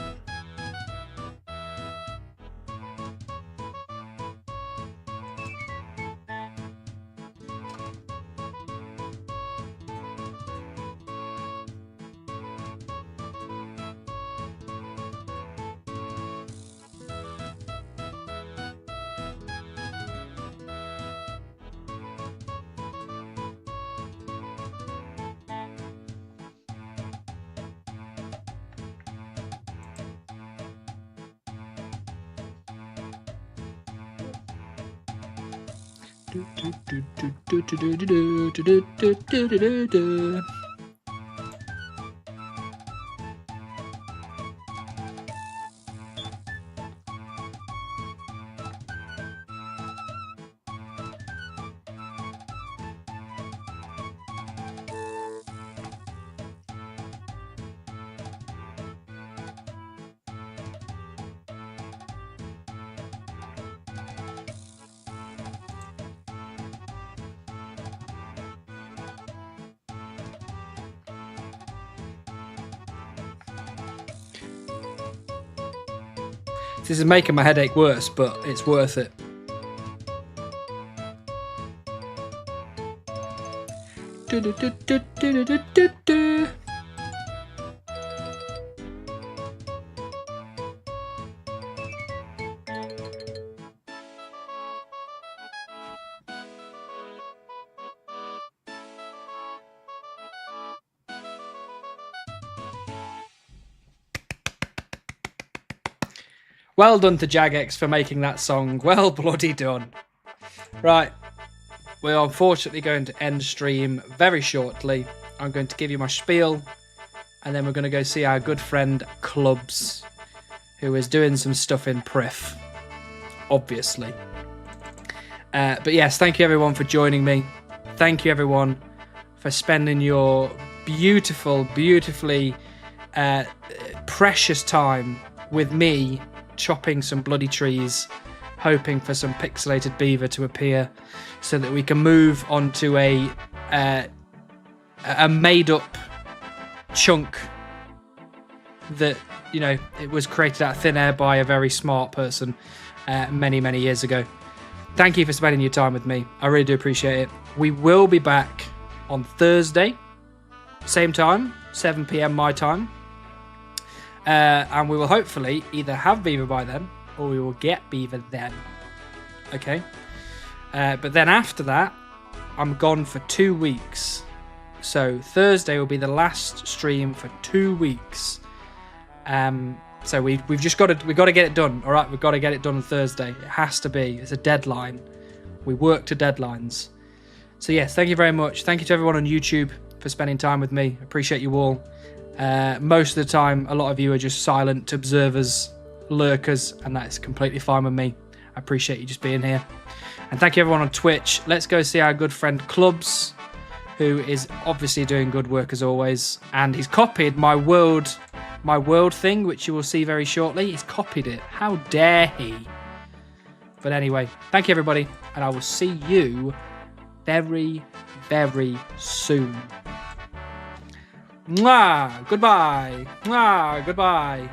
This is making my headache worse, but it's worth it. Well done to Jagex for making that song. Well bloody done. Right. We're unfortunately going to end stream very shortly. I'm going to give you my spiel, and then we're going to go see our good friend Clubs, who is doing some stuff in Priff, obviously. But yes, thank you everyone for joining me. Thank you everyone for spending your beautifully precious time with me, chopping some bloody trees, hoping for some pixelated beaver to appear so that we can move on to a made-up chunk that, you know, it was created out of thin air by a very smart person many years ago. Thank you for spending your time with me. I really do appreciate it. We will be back on Thursday, same time, 7 p.m. my time. And we will hopefully either have beaver by then, or we will get beaver then. Okay? But then after that, I'm gone for 2 weeks. So Thursday will be the last stream for 2 weeks. So we've got to get it done. All right, we've got to get it done on Thursday. It has to be. It's a deadline. We work to deadlines. So yes, thank you very much. Thank you to everyone on YouTube for spending time with me. Appreciate you all. Most of the time, a lot of you are just silent observers, lurkers, and that's completely fine with me. I appreciate you just being here. And thank you everyone on Twitch. Let's go see our good friend Clubs, who is obviously doing good work as always. And he's copied my world thing, which you will see very shortly. He's copied it. How dare he? But anyway, thank you everybody, and I will see you very soon. Mwah! Goodbye. Mwah! Goodbye.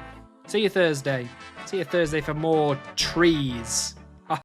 See you Thursday. See you Thursday for more trees.